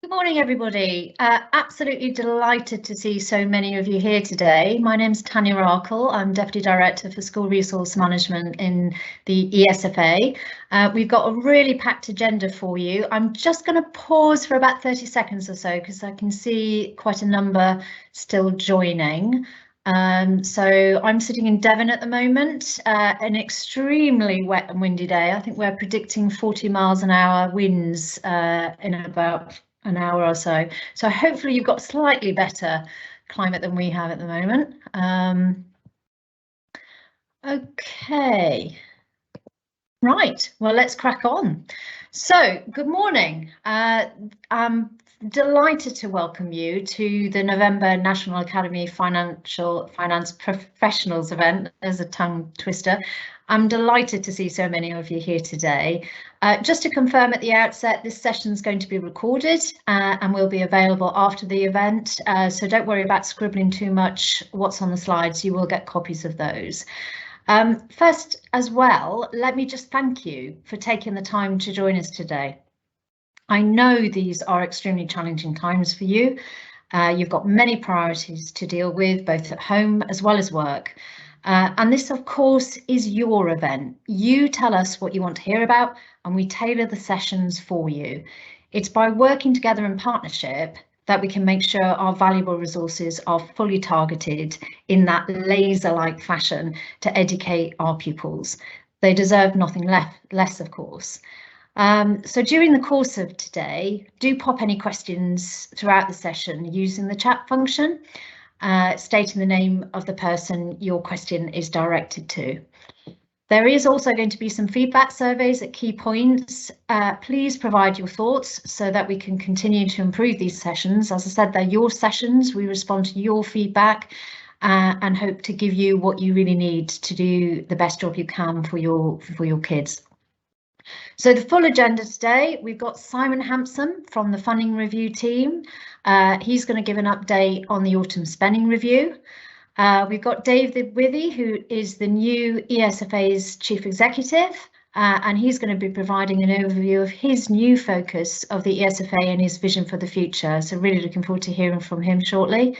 Good morning, everybody. Absolutely delighted to see so many of you here today. My name's Tanya Arkle. I'm Deputy Director for School Resource Management in the ESFA. We've got a really packed agenda for you. I'm just going to pause for about 30 seconds or so because I can see quite a number still joining. So I'm sitting in Devon at the moment, an extremely wet and windy day. I think we're predicting 40 miles an hour winds in about an hour or so. So hopefully you've got slightly better climate than we have at the moment. Okay. Right, well, let's crack on. So, good morning. I'm delighted to welcome you to the November National Academy Finance Professionals event. There's a tongue twister. I'm delighted to see so many of you here today. Just to confirm at the outset, this session is going to be recorded and will be available after the event. So don't worry about scribbling too much what's on the slides. You will get copies of those. First, as well, let me just thank you for taking the time to join us today. I know these are extremely challenging times for you. You've got many priorities to deal with, both at home as well as work. And this, of course, is your event. You tell us what you want to hear about, and we tailor the sessions for you. It's by working together in partnership that we can make sure our valuable resources are fully targeted in that laser-like fashion to educate our pupils. They deserve nothing less, of course. So during the course of today, do pop any questions throughout the session using the chat function, stating the name of the person your question is directed to. There is also going to be some feedback surveys at key points. Please provide your thoughts so that we can continue to improve these sessions. As I said, they're your sessions. We respond to your feedback and hope to give you what you really need to do the best job you can for your kids. So the full agenda today, we've got Simon Hampson from the Funding Review team. He's going to give an update on the Autumn Spending Review. We've got David Withy, who is the new ESFA's Chief Executive, and he's going to be providing an overview of his new focus of the ESFA and his vision for the future. So really looking forward to hearing from him shortly.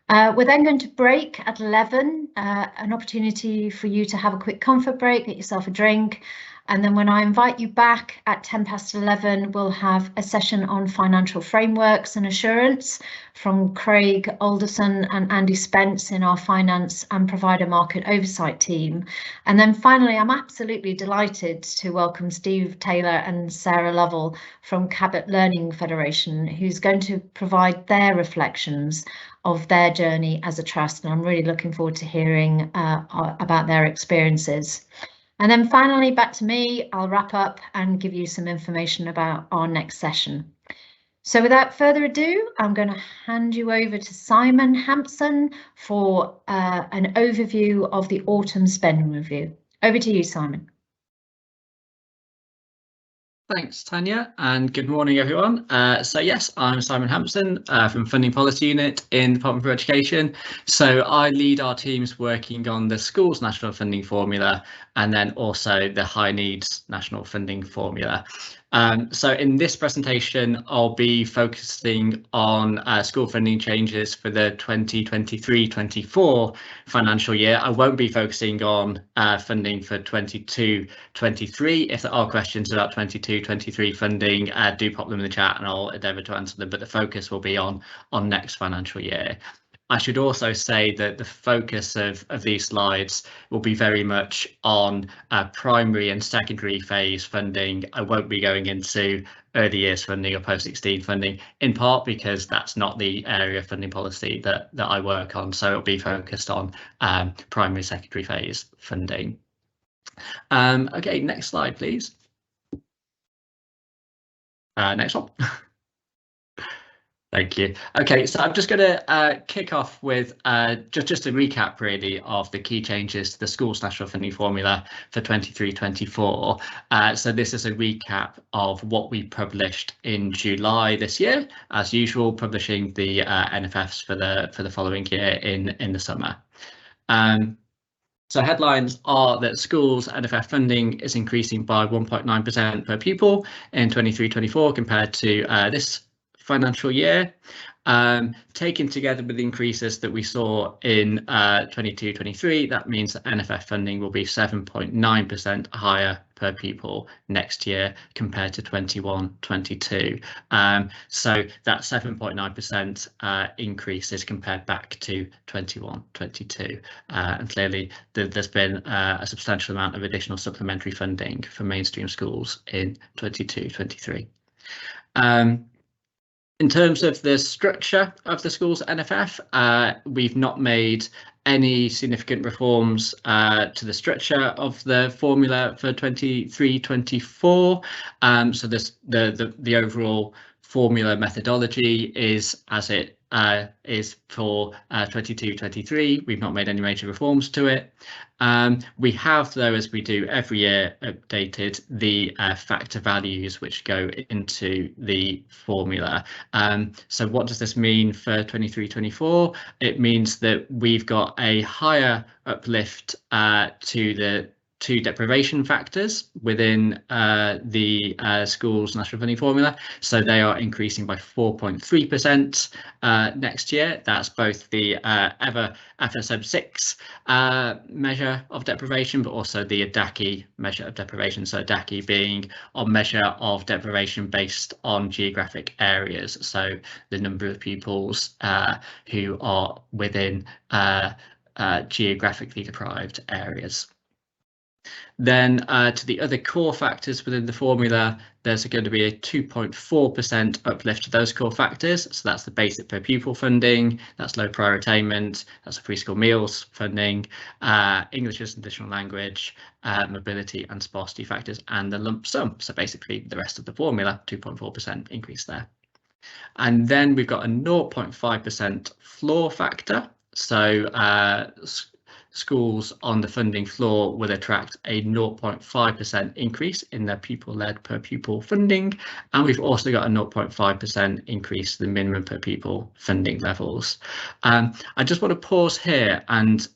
We're then going to break at 11, an opportunity for you to have a quick comfort break, get yourself a drink. And then when I invite you back at 11:10, we'll have a session on financial frameworks and assurance from Craig Alderson and Andy Spence in our finance and provider market oversight team. And then finally, I'm absolutely delighted to welcome Steve Taylor and Sarah Lovell from Cabot Learning Federation, who's going to provide their reflections of their journey as a trust. And I'm really looking forward to hearing about their experiences. And then finally, back to me, I'll wrap up and give you some information about our next session. So without further ado, I'm going to hand you over to Simon Hampson for an overview of the Autumn Spending Review. Over to you, Simon. Thanks, Tanya, and good morning, everyone. So yes, I'm Simon Hampson from Funding Policy Unit in the Department for Education. So I lead our teams working on the Schools National Funding Formula and then also the High Needs National Funding Formula. So in this presentation, I'll be focusing on school funding changes for the 2023-24 financial year. I won't be focusing on funding for 22-23. If there are questions about 22-23 funding, do pop them in the chat and I'll endeavour to answer them, but the focus will be on next financial year. I should also say that the focus of these slides will be very much on primary and secondary phase funding. I won't be going into early years funding or post-16 funding, in part because that's not the area of funding policy that I work on. So it'll be focused on primary, secondary phase funding. OK, next slide, please. Next one. Thank you. OK, so I'm just going to kick off with just a recap, really, of the key changes to the Schools National Funding Formula for 23-24. So this is a recap of what we published in July this year, as usual, publishing the NFFs for the following year in the summer. So headlines are that schools NFF funding is increasing by 1.9% per pupil in 23-24 compared to this financial year. Taken together with the increases that we saw in 22-23, that means that NFF funding will be 7.9% higher per pupil next year compared to 21-22. So that 7.9% increase is compared back to 21-22, and clearly there's been a substantial amount of additional supplementary funding for mainstream schools in 22-23. In terms of the structure of the school's NFF, we've not made any significant reforms to the structure of the formula for 23-24. So the overall formula methodology is as it is for 22-23. We've not made any major reforms to it. We have, though, as we do every year, updated the factor values which go into the formula. So what does this mean for 23-24? It means that we've got a higher uplift to the two deprivation factors within the school's national funding formula. So they are increasing by 4.3% next year. That's both the FSM 6 measure of deprivation, but also the ADACI measure of deprivation. So ADACI being a measure of deprivation based on geographic areas. So the number of pupils who are within geographically deprived areas. Then to the other core factors within the formula, there's going to be a 2.4% uplift to those core factors. So that's the basic per pupil funding, that's low prior attainment, that's the free school meals funding, English as an additional language, mobility and sparsity factors, and the lump sum. So basically the rest of the formula, 2.4% increase there. And then we've got a 0.5% floor factor. So schools on the funding floor will attract a 0.5% increase in their pupil-led per pupil funding, and we've also got a 0.5% increase in the minimum per pupil funding levels. I just want to pause here and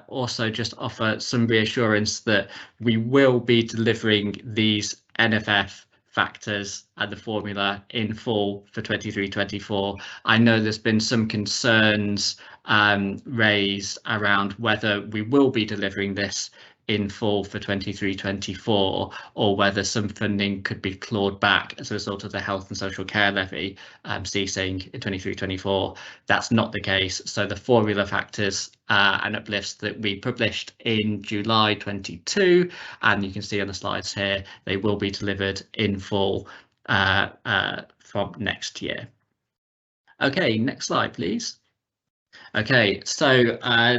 also just offer some reassurance that we will be delivering these NFF factors and the formula in full for 23-24. I know there's been some concerns raised around whether we will be delivering this in full for 23-24, or whether some funding could be clawed back as a result of the health and social care levy ceasing in 23-24. That's not the case. So the formula factors and uplifts that we published in July 22, and you can see on the slides here, they will be delivered in full from next year. Okay, next slide, please. Okay, so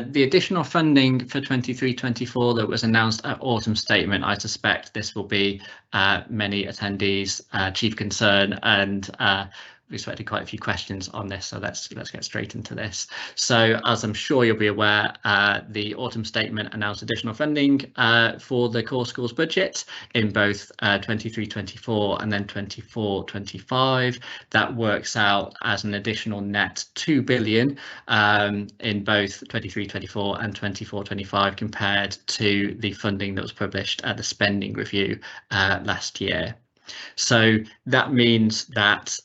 the additional funding for 23-24 that was announced at autumn statement, I suspect this will be many attendees' chief concern, and we expected quite a few questions on this, so let's get straight into this. So as I'm sure you'll be aware, the autumn statement announced additional funding for the core schools budget in both 23-24 and then 24-25. That works out as an additional net 2 billion in both 23-24 and 24-25 compared to the funding that was published at the spending review last year. So that means that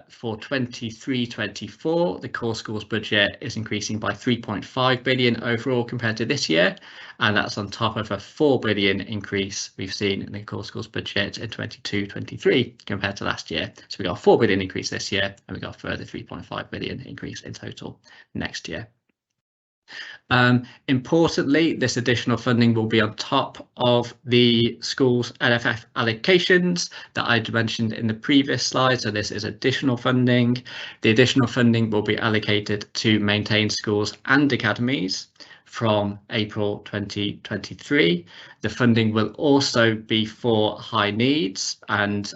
for 23-24, the core schools budget is increasing by 3.5 billion overall compared to this year, and that's on top of a 4 billion increase we've seen in the core schools budget in 22-23 compared to last year. So we got a 4 billion increase this year, and we got a further 3.5 billion increase in total next year. Importantly, this additional funding will be on top of the school's NFF allocations that I mentioned in the previous slide. So this is additional funding. The additional funding will be allocated to maintain schools and academies from April 2023. The funding will also be for high needs, and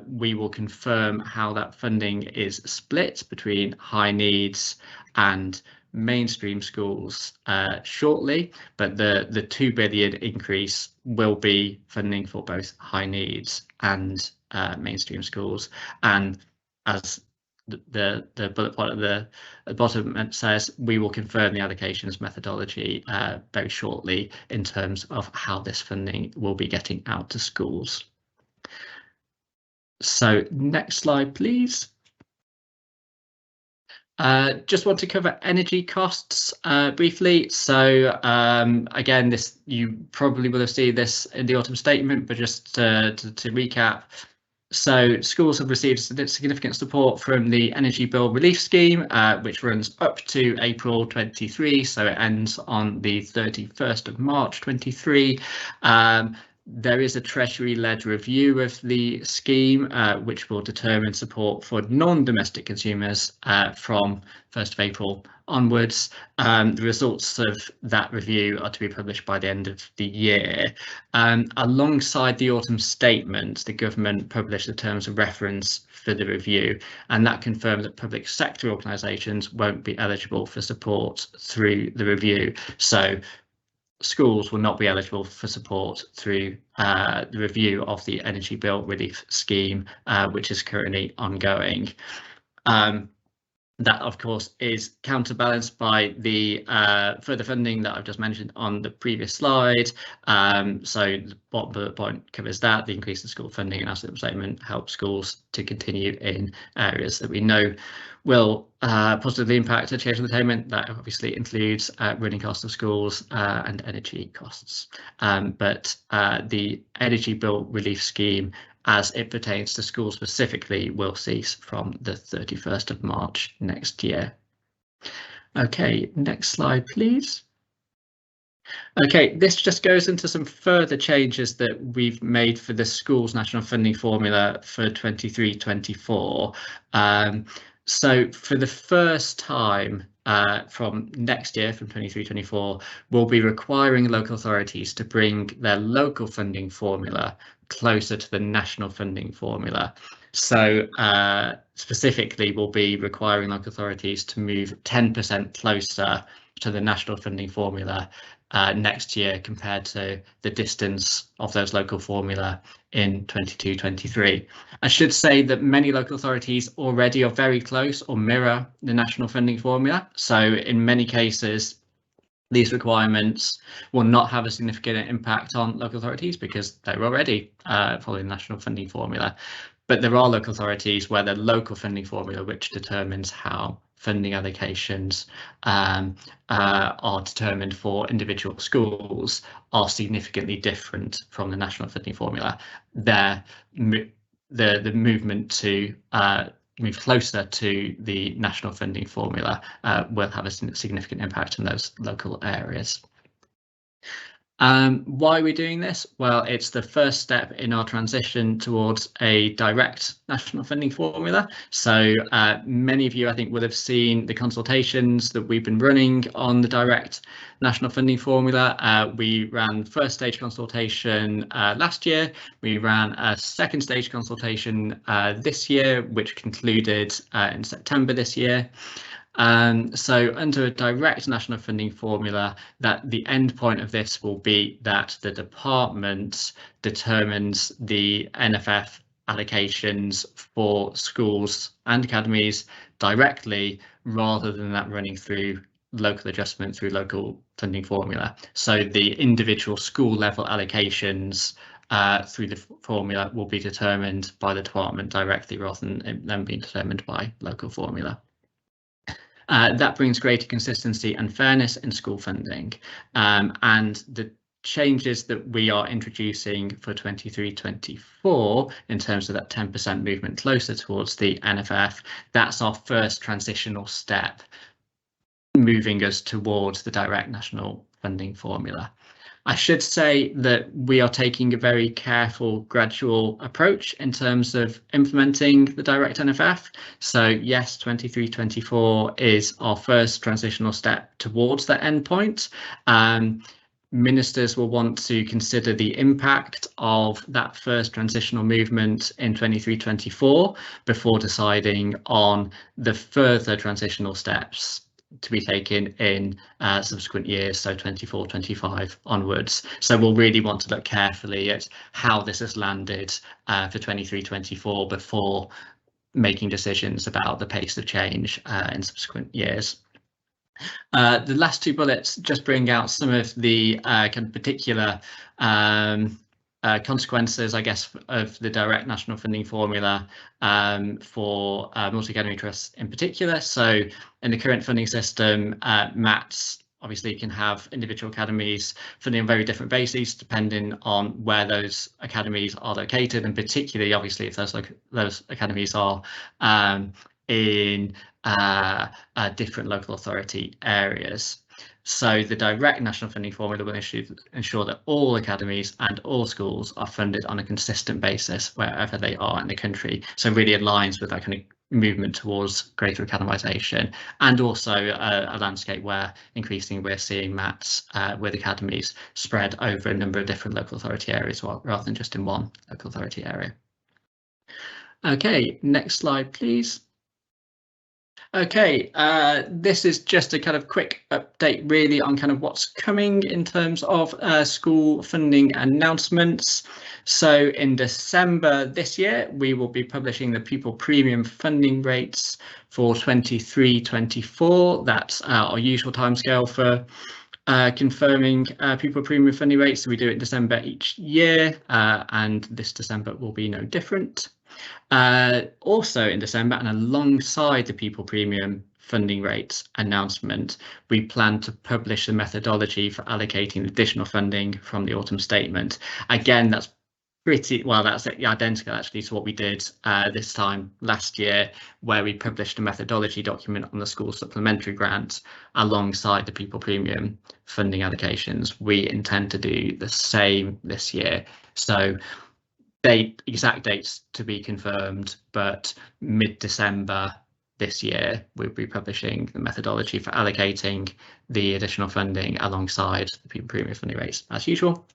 we will confirm how that funding is split between high needs and mainstream schools shortly, but the 2 billion increase will be funding for both high needs and mainstream schools. And as the bullet point at the bottom says, we will confirm the allocations methodology very shortly in terms of how this funding will be getting out to schools. So next slide, please. Just want to cover energy costs briefly. So again, this you probably will have seen this in the autumn statement, but just to recap. So schools have received significant support from the Energy Bill Relief Scheme, which runs up to April 23, so it ends on the 31st of March 23. There is a Treasury-led review of the scheme, which will determine support for non-domestic consumers from 1st of April onwards. The results of that review are to be published by the end of the year. Alongside the autumn statement, the government published the terms of reference for the review, and that confirmed that public sector organisations won't be eligible for support through the review. So schools will not be eligible for support through the review of the Energy Bill Relief Scheme, which is currently ongoing. That, of course, is counterbalanced by the further funding that I've just mentioned on the previous slide. So the bottom bullet point covers that. The increase in school funding and asset statement helps schools to continue in areas that we know will positively impact education attainment. That obviously includes running costs of schools and energy costs. But the Energy Bill Relief Scheme, as it pertains to schools specifically, will cease from the 31st of March next year. Okay, next slide, please. Okay, this just goes into some further changes that we've made for the schools national funding formula for 23-24. So for the first time from next year, from 23-24, we'll be requiring local authorities to bring their local funding formula closer to the national funding formula. So specifically, we'll be requiring local authorities to move 10% closer to the national funding formula next year compared to the distance of those local formula in 22-23. I should say that many local authorities already are very close or mirror the national funding formula. So in many cases, these requirements will not have a significant impact on local authorities because they're already following the national funding formula. But there are local authorities where the local funding formula, which determines how funding allocations are determined for individual schools, are significantly different from the national funding formula. The movement to move closer to the national funding formula will have a significant impact on those local areas. Why are we doing this? Well, it's the first step in our transition towards a direct national funding formula. So many of you, I think, will have seen the consultations that we've been running on the direct national funding formula. We ran first stage consultation last year. We ran a second stage consultation this year, which concluded in September this year. So under a direct national funding formula, that the end point of this will be that the department determines the NFF allocations for schools and academies directly, rather than that running through local adjustment through local funding formula. So the individual school level allocations through the formula will be determined by the department directly, rather than them being determined by local formula. That brings greater consistency and fairness in school funding, and the changes that we are introducing for 23-24 in terms of that 10% movement closer towards the NFF, that's our first transitional step, moving us towards the direct national funding formula. I should say that we are taking a very careful, gradual approach in terms of implementing the direct NFF. So yes, 23-24 is our first transitional step towards that endpoint. Ministers will want to consider the impact of that first transitional movement in 23-24 before deciding on the further transitional steps to be taken in subsequent years, so 24-25 onwards. So we'll really want to look carefully at how this has landed for 23-24 before making decisions about the pace of change in subsequent years. The last two bullets just bring out some of the kind of particular consequences, I guess, of the direct national funding formula for multi-academy trusts in particular. So in the current funding system, MATs obviously can have individual academies funding on very different bases depending on where those academies are located, and particularly obviously if those academies are in different local authority areas. So the direct national funding formula will ensure that all academies and all schools are funded on a consistent basis wherever they are in the country. So really aligns with that kind of movement towards greater academisation, and also a landscape where increasingly we're seeing MATs with academies spread over a number of different local authority areas rather than just in one local authority area. Okay, next slide, please. Okay, this is just a kind of quick update really on kind of what's coming in terms of school funding announcements. So in December this year, we will be publishing the pupil premium funding rates for 23-24. That's our usual timescale for confirming pupil premium funding rates. So we do it in December each year, and this December will be no different. Also in December, and alongside the pupil premium funding rates announcement, we plan to publish the methodology for allocating additional funding from the autumn statement. Again, that's pretty well, that's identical actually to what we did this time last year, where we published a methodology document on the school supplementary grant alongside the pupil premium funding allocations. We intend to do the same this year. So exact dates to be confirmed, but mid-December this year we'll be publishing the methodology for allocating the additional funding alongside the pupil premium funding rates as usual.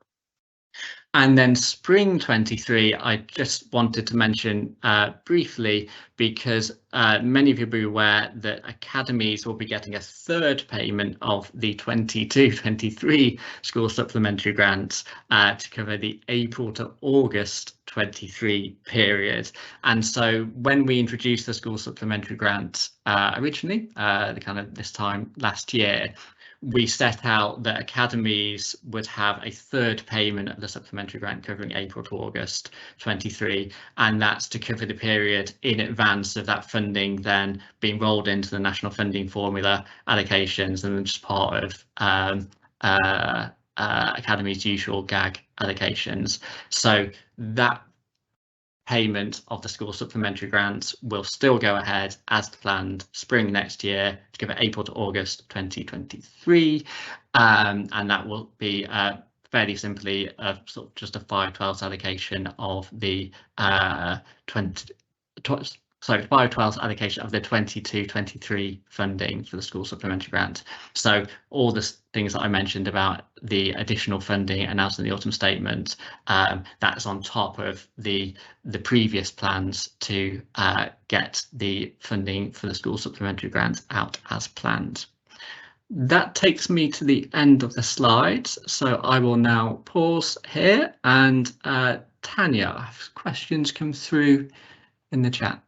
And then spring 23, I just wanted to mention briefly, because many of you will be aware that academies will be getting a third payment of the 22-23 school supplementary grants to cover the April to August 23 period. And so when we introduced the school supplementary grant originally, this time last year, we set out that academies would have a third payment of the supplementary grant covering April to August 23, and that's to cover the period in advance of that funding then being rolled into the national funding formula allocations and just part of academies' usual GAG allocations. So that payment of the school supplementary grants will still go ahead as planned spring next year to cover April to August 2023, and that will be fairly simply sort of just a 5/12 allocation of the 5/12 allocation of the 22-23 funding for the school supplementary grant. So all the things that I mentioned about the additional funding announced in the autumn statement, that's on top of the previous plans to get the funding for the school supplementary grant out as planned. That takes me to the end of the slides, so I will now pause here, and Tanya, I have questions come through in the chat.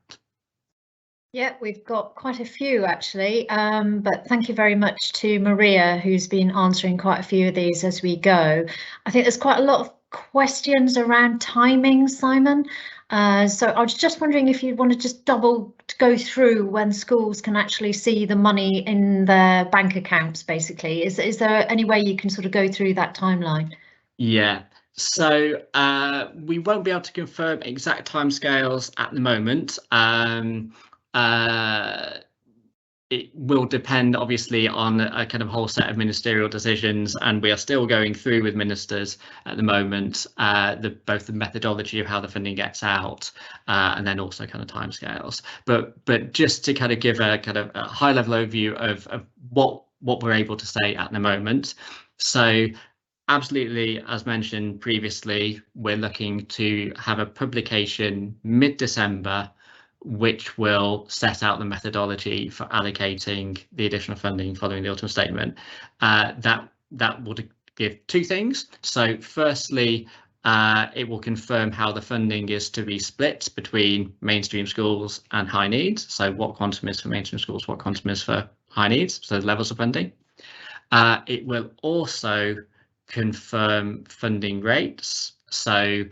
Yeah, we've got quite a few actually, but thank you very much to Maria, who's been answering quite a few of these as we go. I think there's quite a lot of questions around timing, Simon. So I was just wondering if you want to just go through when schools can actually see the money in their bank accounts, basically. Is there any way you can sort of go through that timeline? Yeah. So we won't be able to confirm exact timescales at the moment. It will depend obviously on a kind of whole set of ministerial decisions, and we are still going through with ministers at the moment both the methodology of how the funding gets out and then also kind of timescales. But just to kind of give a kind of a high level overview of what we're able to say at the moment. So absolutely, as mentioned previously, we're looking to have a publication mid-December which will set out the methodology for allocating the additional funding following the autumn statement. That would give two things. So firstly, it will confirm how the funding is to be split between mainstream schools and high needs. So what quantum is for mainstream schools, what quantum is for high needs, so levels of funding. It will also confirm funding rates. So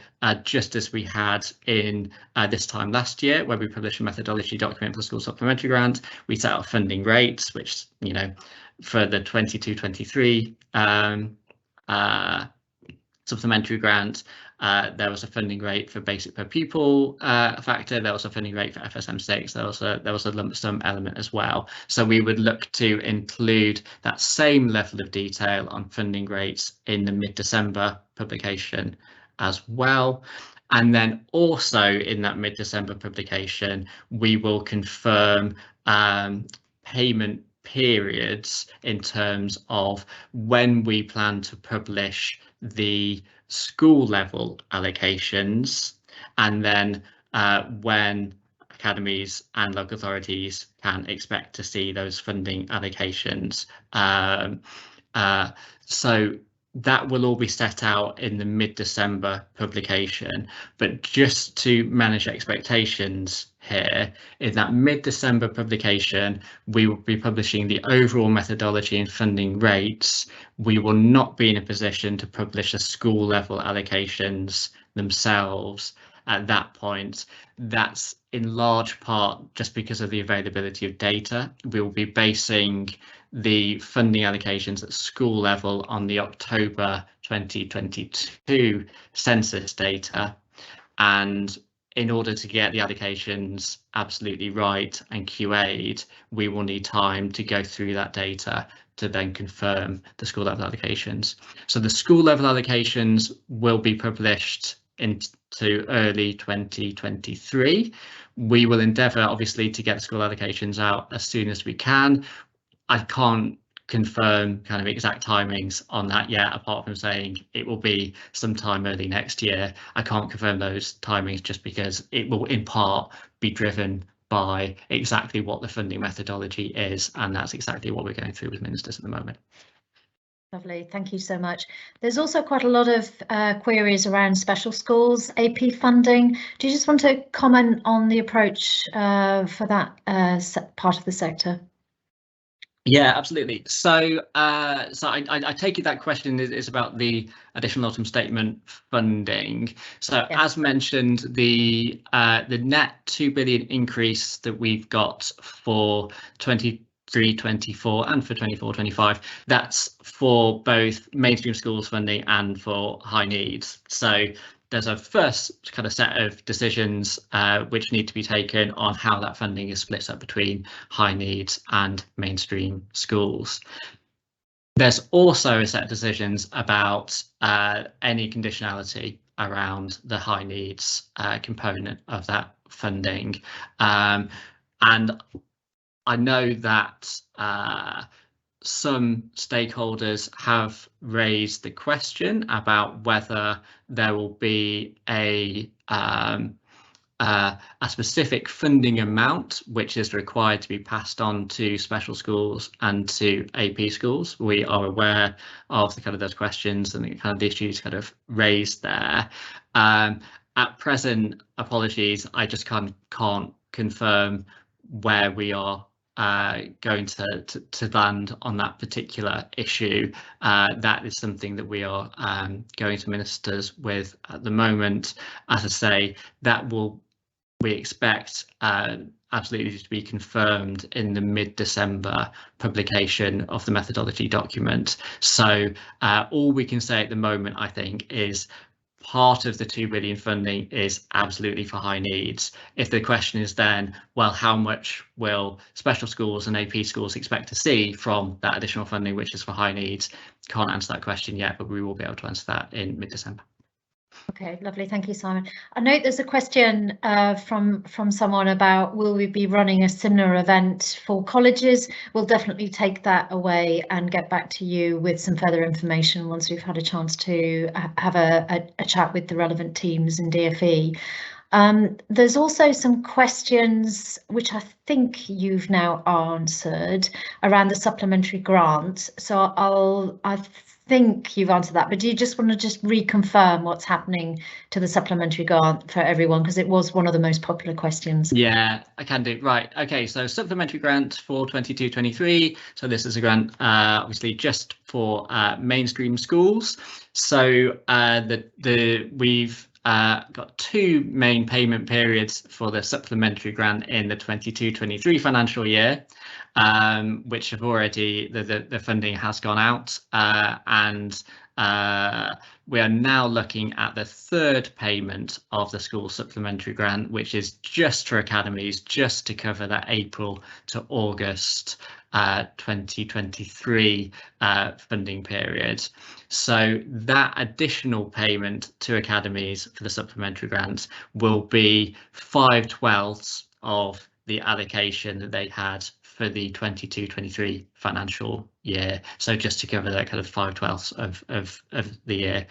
just as we had in this time last year, where we published a methodology document for the school supplementary grant, we set out funding rates, which, you know, for the 22-23 supplementary grant, there was a funding rate for basic per pupil factor. There was a funding rate for FSM6. There was a lump sum element as well. So we would look to include that same level of detail on funding rates in the mid-December publication as well. And then also in that mid-December publication, we will confirm payment periods in terms of when we plan to publish the school level allocations, and then when academies and local authorities can expect to see those funding allocations. So that will all be set out in the mid-December publication, but just to manage expectations here, in that mid-December publication, we will be publishing the overall methodology and funding rates. We will not be in a position to publish the school level allocations themselves at that point. That's in large part just because of the availability of data. We will be basing the funding allocations at school level on the October 2022 census data, and in order to get the allocations absolutely right and QA'd, we will need time to go through that data to then confirm the school level allocations. So the school level allocations will be published into early 2023. We will endeavour, obviously, to get the school allocations out as soon as we can. I can't confirm kind of exact timings on that yet, apart from saying it will be sometime early next year. I can't confirm those timings just because it will in part be driven by exactly what the funding methodology is, and that's exactly what we're going through with ministers at the moment. Lovely, thank you so much. There's also quite a lot of queries around special schools, AP funding. Do you just want to comment on the approach for that part of the sector? Yeah, absolutely. So, I take it that question is about the additional autumn statement funding. So, yes, as mentioned, the net £2 billion increase that we've got for 23-24 and for 24-25, that's for both mainstream schools funding and for high needs. So there's a first kind of set of decisions which need to be taken on how that funding is split up between high needs and mainstream schools. There's also a set of decisions about any conditionality around the high needs component of that funding. And I know that some stakeholders have raised the question about whether there will be a specific funding amount which is required to be passed on to special schools and to AP schools. We are aware of the kind of those questions and the kind of the issues kind of raised there. At present, apologies, I just can't confirm where we are going to land on that particular issue. That is something that we are going to ministers with at the moment. As I say, that we expect absolutely to be confirmed in the mid-December publication of the methodology document. So all we can say at the moment, I think, is part of the £2 billion funding is absolutely for high needs. If the question is then, well, how much will special schools and AP schools expect to see from that additional funding, which is for high needs? Can't answer that question yet, but we will be able to answer that in mid-December. Okay, lovely. Thank you, Simon. I note there's a question from someone about will we be running a similar event for colleges? We'll definitely take that away and get back to you with some further information once we've had a chance to have a chat with the relevant teams in DFE. There's also some questions which I think you've now answered around the supplementary grant. So I think you've answered that, but do you just want to just reconfirm what's happening to the supplementary grant for everyone, because it was one of the most popular questions? Yeah, I can do. Right. OK, so supplementary grant for 22-23. So this is a grant obviously just for mainstream schools. So we've got two main payment periods for the supplementary grant in the 22-23 financial year, which have already the funding has gone out, and we are now looking at the third payment of the school supplementary grant, which is just for academies, just to cover that April to August 2023 funding period. So that additional payment to academies for the supplementary grants will be 5/12 of the allocation that they had for the 22-23 financial year. So just to cover that kind of 5/12 of the year.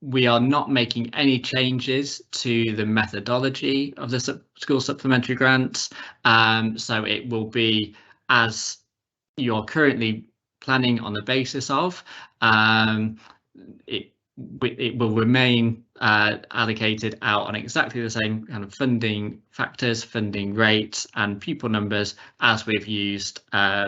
We are not making any changes to the methodology of the school supplementary grants. So it will be as you're currently planning on the basis of. It will remain allocated out on exactly the same kind of funding factors, funding rates and pupil numbers as we've used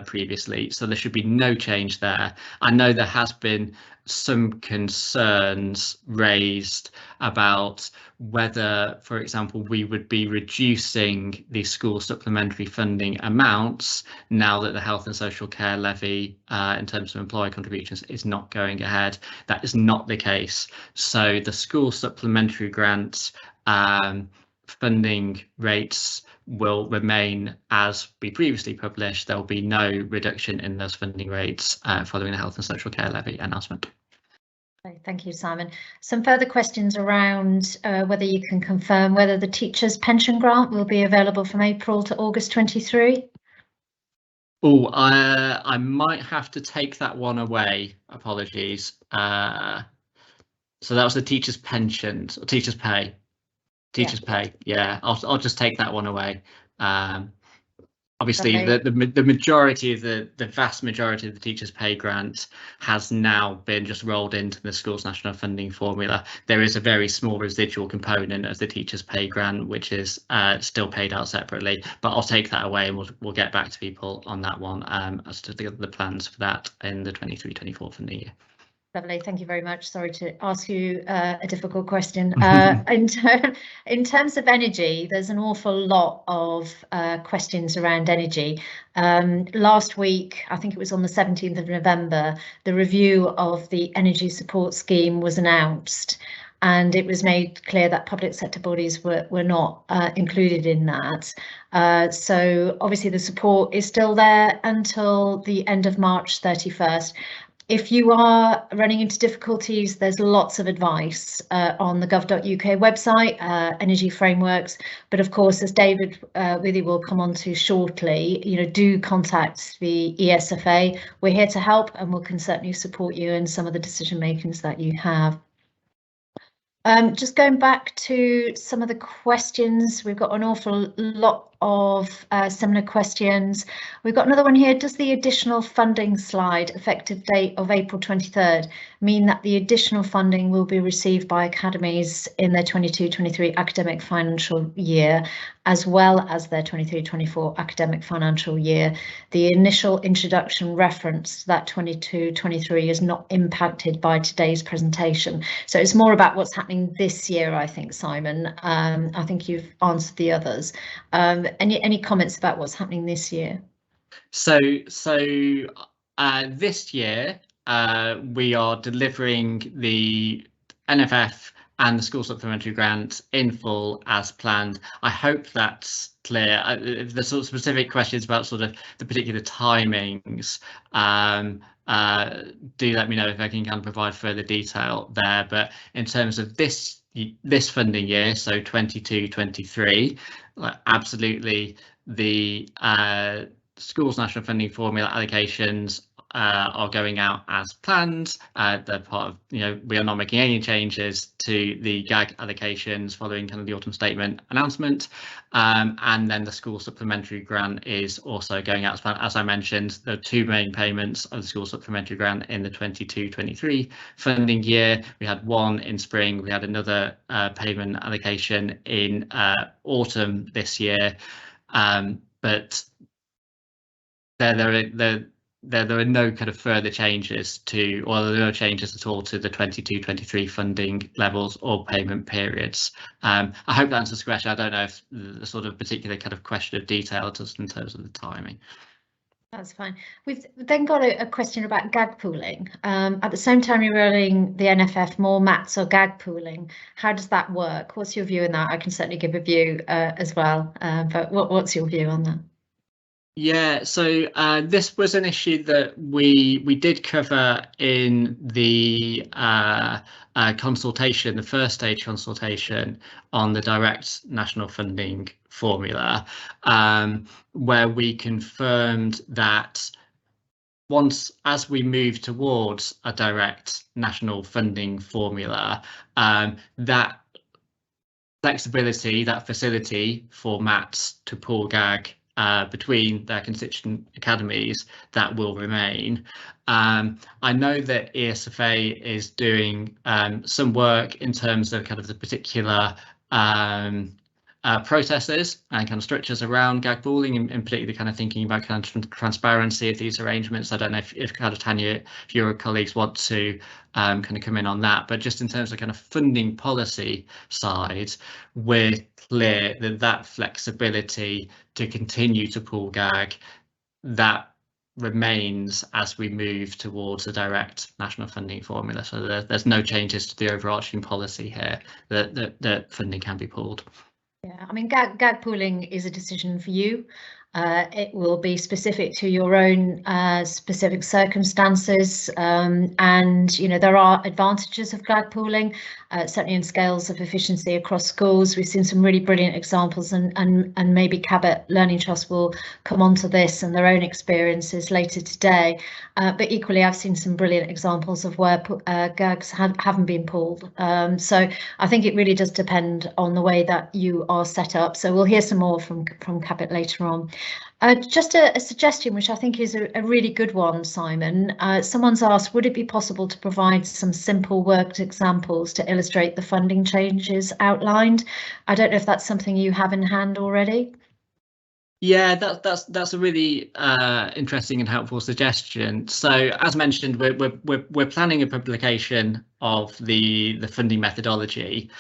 previously. So there should be no change there. I know there has been some concerns raised about whether, for example, we would be reducing the school supplementary funding amounts now that the health and social care levy in terms of employer contributions is not going ahead. That is not the case. So the school supplementary grants funding rates will remain as we previously published. There will be no reduction in those funding rates following the health and social care levy announcement. Okay, thank you, Simon. Some further questions around whether you can confirm whether the teachers' pension grant will be available from April to August 23. Oh, I might have to take that one away. Apologies. So that was the teachers' pensions, or teachers' pay. Teachers' pay. Yeah, I'll just take that one away. Obviously, the majority of the vast majority of the teachers' pay grant has now been just rolled into the school's national funding formula. There is a very small residual component of the teachers' pay grant which is still paid out separately, but I'll take that away and we'll get back to people on that one as to the plans for that in the 23-24 funding year. Lovely, thank you very much. Sorry to ask you a difficult question. In terms of energy, there's an awful lot of questions around energy. Last week, I think it was on the 17th of November, the review of the energy support scheme was announced, and it was made clear that public sector bodies were not included in that. So obviously the support is still there until the end of March 31st. If you are running into difficulties, there's lots of advice on the gov.uk website, energy frameworks. But of course, as David Withy will come on to shortly, do contact the ESFA. We're here to help and we can certainly support you in some of the decision makings that you have. Just going back to some of the questions, we've got an awful lot of similar questions. We've got another one here. Does the additional funding slide, effective date of April 23rd, mean that the additional funding will be received by academies in their 22-23 academic financial year, as well as their 23-24 academic financial year? The initial introduction reference to that 22-23 is not impacted by today's presentation. So it's more about what's happening this year, I think, Simon. I think you've answered the others. Any comments about what's happening this year? So this year we are delivering the NFF and the school supplementary grant in full as planned. I hope that's clear. If there's sort of specific questions about sort of the particular timings, do let me know if I can kind of provide further detail there. But in terms of this funding year, so 22-23, absolutely the school's national funding formula allocations are going out as planned. They're part of, we are not making any changes to the GAG allocations following kind of the autumn statement announcement. And then the school supplementary grant is also going out as planned. As I mentioned, the two main payments of the school supplementary grant in the 22-23 funding year. We had one in spring, we had another payment allocation in autumn this year, but there are no kind of further changes to, or there are no changes at all to the 22-23 funding levels or payment periods. I hope that answers the question. I don't know if the sort of particular kind of question of detail just in terms of the timing. That's fine. We've then got a question about gag pooling. At the same time you're rolling the NFF more maths or gag pooling. How does that work? What's your view on that? I can certainly give a view as well, but what's your view on that? Yeah, so this was an issue that we did cover in the consultation, the first stage consultation on the direct national funding formula, where we confirmed that as we move towards a direct national funding formula, that flexibility, that facility for MATs to pool GAG between their constituent academies, that will remain. I know that ESFA is doing some work in terms of kind of the particular processes and kind of structures around gag pooling, and particularly kind of thinking about kind of transparency of these arrangements. I don't know if kind of Tanya, if your colleagues want to kind of come in on that, but just in terms of kind of funding policy side, we're clear that that flexibility to continue to pool GAG, that remains as we move towards a direct national funding formula. So there's no changes to the overarching policy here that funding can be pooled. Yeah, I mean, gag pooling is a decision for you. It will be specific to your own specific circumstances, and there are advantages of gag pooling, certainly in scales of efficiency across schools. We've seen some really brilliant examples, and maybe Cabot Learning Trust will come onto this and their own experiences later today. But equally, I've seen some brilliant examples of where gags haven't been pooled. So I think it really does depend on the way that you are set up. So we'll hear some more from Cabot later on. Just a suggestion, which I think is a really good one, Simon. Someone's asked, would it be possible to provide some simple worked examples to illustrate the funding changes outlined? I don't know if that's something you have in hand already. Yeah, that's a really interesting and helpful suggestion. So, as mentioned, we're planning a publication of the funding methodology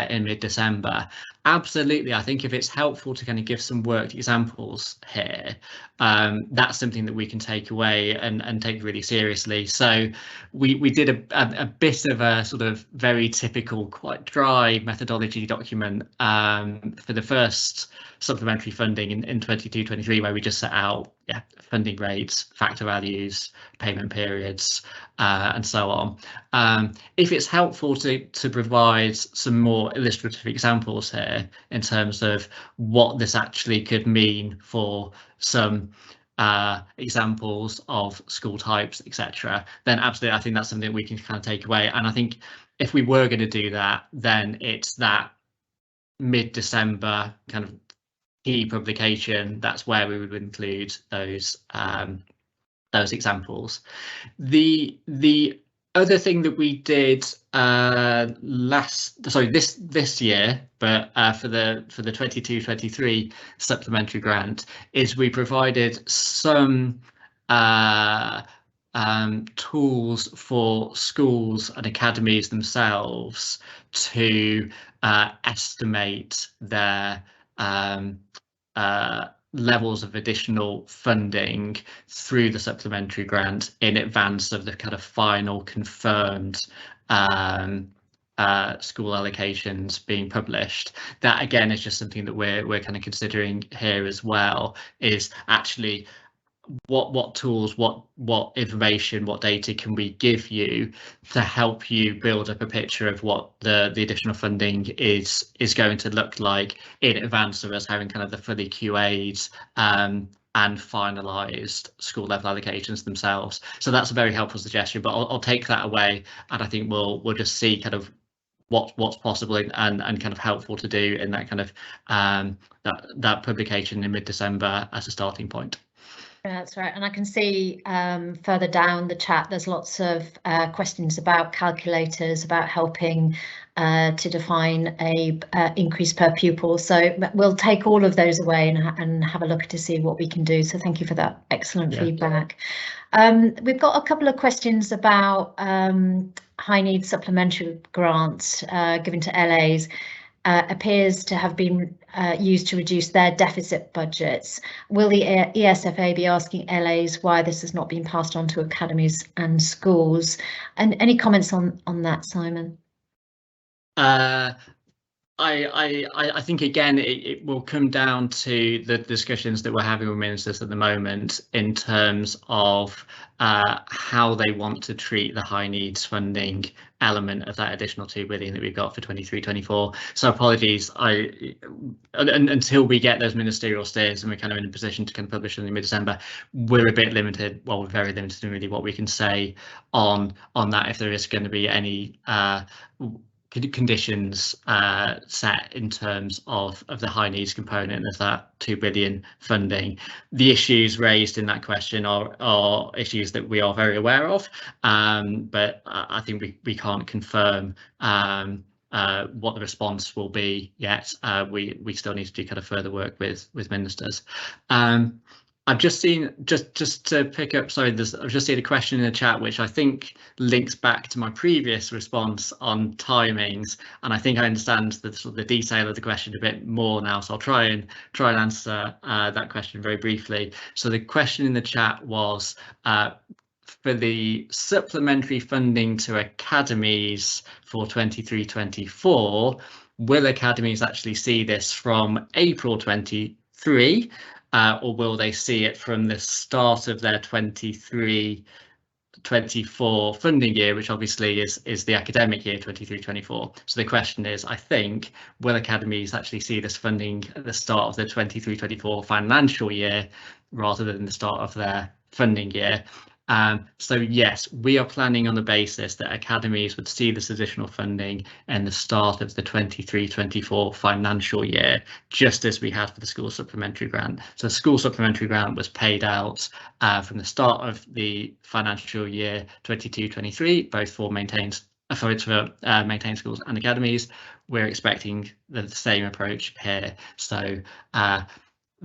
in mid-December. Absolutely, I think if it's helpful to kind of give some worked examples here, that's something that we can take away and take really seriously. So we did a bit of a sort of very typical, quite dry methodology document for the first supplementary funding in 22-23, where we just set out funding rates, factor values, payment periods, and so on. If it's helpful to provide some more illustrative examples here in terms of what this actually could mean for some examples of school types, etc., then absolutely I think that's something we can kind of take away. And I think if we were going to do that, then it's that mid-December kind of key publication. That's where we would include those examples. The other thing that we did this year, but for the 22-23 supplementary grant, is we provided some tools for schools and academies themselves to estimate their levels of additional funding through the supplementary grant in advance of the kind of final confirmed school allocations being published. That again is just something that we're kind of considering here as well, is actually what tools, what information, what data can we give you to help you build up a picture of what the additional funding is going to look like in advance of us having kind of the fully QA'd and finalised school level allocations themselves. So that's a very helpful suggestion, but I'll take that away, and I think we'll just see kind of what's possible and kind of helpful to do in that kind of that publication in mid-December as a starting point. Yeah, that's right, and I can see further down the chat there's lots of questions about calculators, about helping to define a increase per pupil. So we'll take all of those away and have a look to see what we can do. So thank you for that excellent feedback. We've got a couple of questions about high needs supplementary grants given to LAs. Appears to have been used to reduce their deficit budgets. Will the ESFA be asking LAs why this has not been passed on to academies and schools? And any comments on that, Simon? I think again it will come down to the discussions that we're having with ministers at the moment in terms of how they want to treat the high needs funding element of that additional 2 billion that we've got for 23-24. So apologies, until we get those ministerial steers and we're kind of in a position to kind of publish them in mid-December, we're a bit limited. Well, we're very limited in really what we can say on that, if there is going to be any conditions set in terms of the high needs component of that 2 billion funding. The issues raised in that question are issues that we are very aware of, but I think we can't confirm what the response will be yet. We still need to do kind of further work with ministers. I've just seen, just to pick up, sorry, I've just seen a question in the chat which I think links back to my previous response on timings, and I think I understand the detail of the question a bit more now, so I'll try and answer that question very briefly. So the question in the chat was for the supplementary funding to academies for 23-24, will academies actually see this from April 23? Or will they see it from the start of their 23-24 funding year, which obviously is the academic year 23-24. So the question is, I think, will academies actually see this funding at the start of the 23-24 financial year rather than the start of their funding year? So yes, we are planning on the basis that academies would see this additional funding in the start of the 23-24 financial year, just as we had for the school supplementary grant. So the school supplementary grant was paid out from the start of the financial year 22-23, both for maintained schools and academies. We're expecting the same approach here. So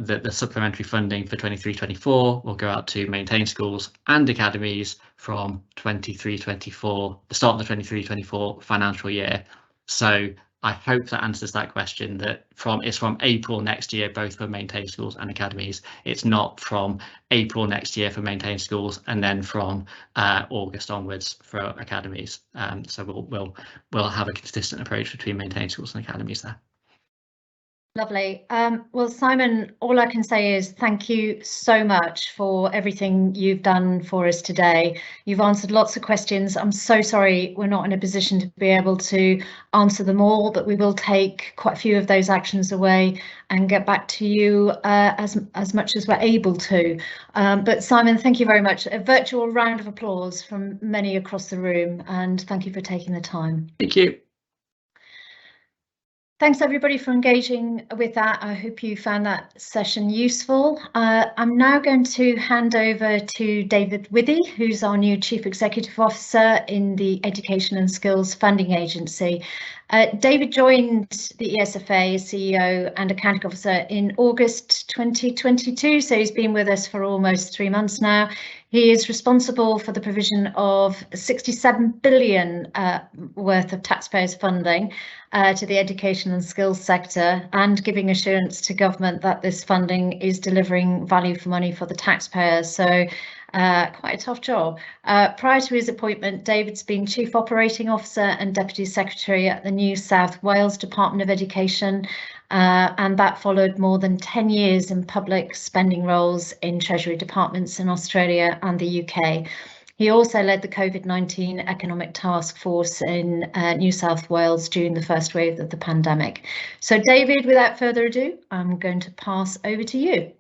the supplementary funding for 23-24 will go out to maintained schools and academies from 23-24, the start of the 23-24 financial year. So I hope that answers that question, that it's from April next year, both for maintained schools and academies. It's not from April next year for maintained schools and then from August onwards for academies. So we'll have a consistent approach between maintained schools and academies there. Lovely. Well, Simon, all I can say is thank you so much for everything you've done for us today. You've answered lots of questions. I'm so sorry we're not in a position to be able to answer them all, but we will take quite a few of those actions away and get back to you as much as we're able to. But Simon, thank you very much. A virtual round of applause from many across the room, and thank you for taking the time. Thank you. Thanks everybody for engaging with that. I hope you found that session useful. I'm now going to hand over to David Withy, who's our new Chief Executive Officer in the Education and Skills Funding Agency. David joined the ESFA as CEO and Accounting Officer in August 2022, so he's been with us for almost 3 months now. He is responsible for the provision of 67 billion worth of taxpayers' funding to the education and skills sector, and giving assurance to government that this funding is delivering value for money for the taxpayers. So quite a tough job. Prior to his appointment, David's been Chief Operating Officer and Deputy Secretary at the New South Wales Department of Education, and that followed more than 10 years in public spending roles in Treasury departments in Australia and the UK. He also led the COVID-19 Economic Task Force in New South Wales during the first wave of the pandemic. So David, without further ado, I'm going to pass over to you.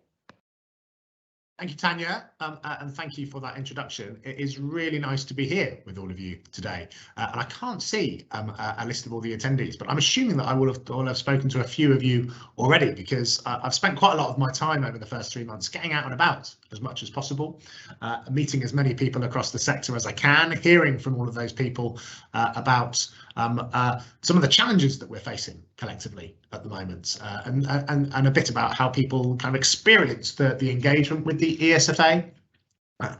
Thank you, Tanya, and thank you for that introduction. It is really nice to be here with all of you today. And I can't see a list of all the attendees, but I'm assuming that I will have spoken to a few of you already, because I've spent quite a lot of my time over the first 3 months getting out and about as much as possible, meeting as many people across the sector as I can, hearing from all of those people about some of the challenges that we're facing collectively at the moment, and a bit about how people kind of experience the engagement with the ESFA.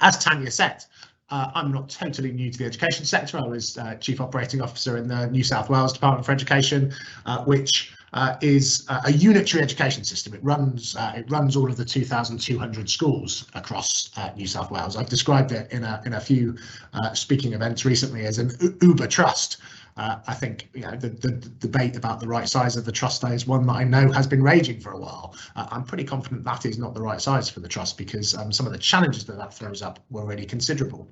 As Tanya said, I'm not totally new to the education sector. I was Chief Operating Officer in the New South Wales Department for Education, which is a unitary education system. It runs all of the 2,200 schools across New South Wales. I've described it in a few speaking events recently as an Uber trust. I think the debate about the right size of the trust is one that I know has been raging for a while. I'm pretty confident that is not the right size for the trust, because some of the challenges that throws up were really considerable.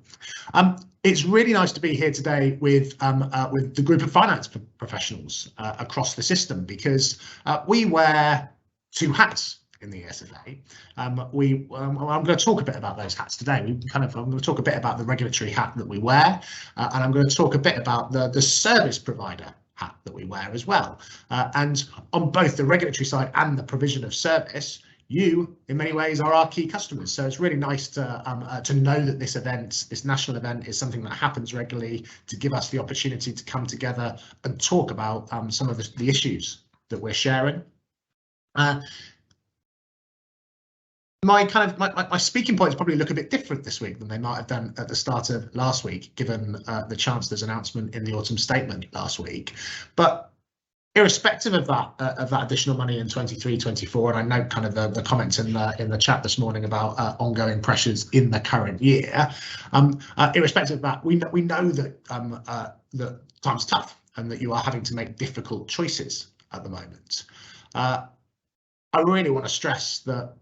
It's really nice to be here today with the group of finance professionals across the system, because we wear two hats in the ESFA. I'm going to talk a bit about those hats today. I'm going to talk a bit about the regulatory hat that we wear, and I'm going to talk a bit about the service provider hat that we wear as well. And on both the regulatory side and the provision of service, you, in many ways, are our key customers. So it's really nice to know that this event, this national event, is something that happens regularly to give us the opportunity to come together and talk about some of the issues that we're sharing. My speaking points probably look a bit different this week than they might have done at the start of last week, given the Chancellor's announcement in the autumn statement last week. But irrespective of that additional money in 23-24, and I note kind of the comments in the chat this morning about ongoing pressures in the current year. Irrespective of that, we know that that time's tough and that you are having to make difficult choices at the moment. I really want to stress that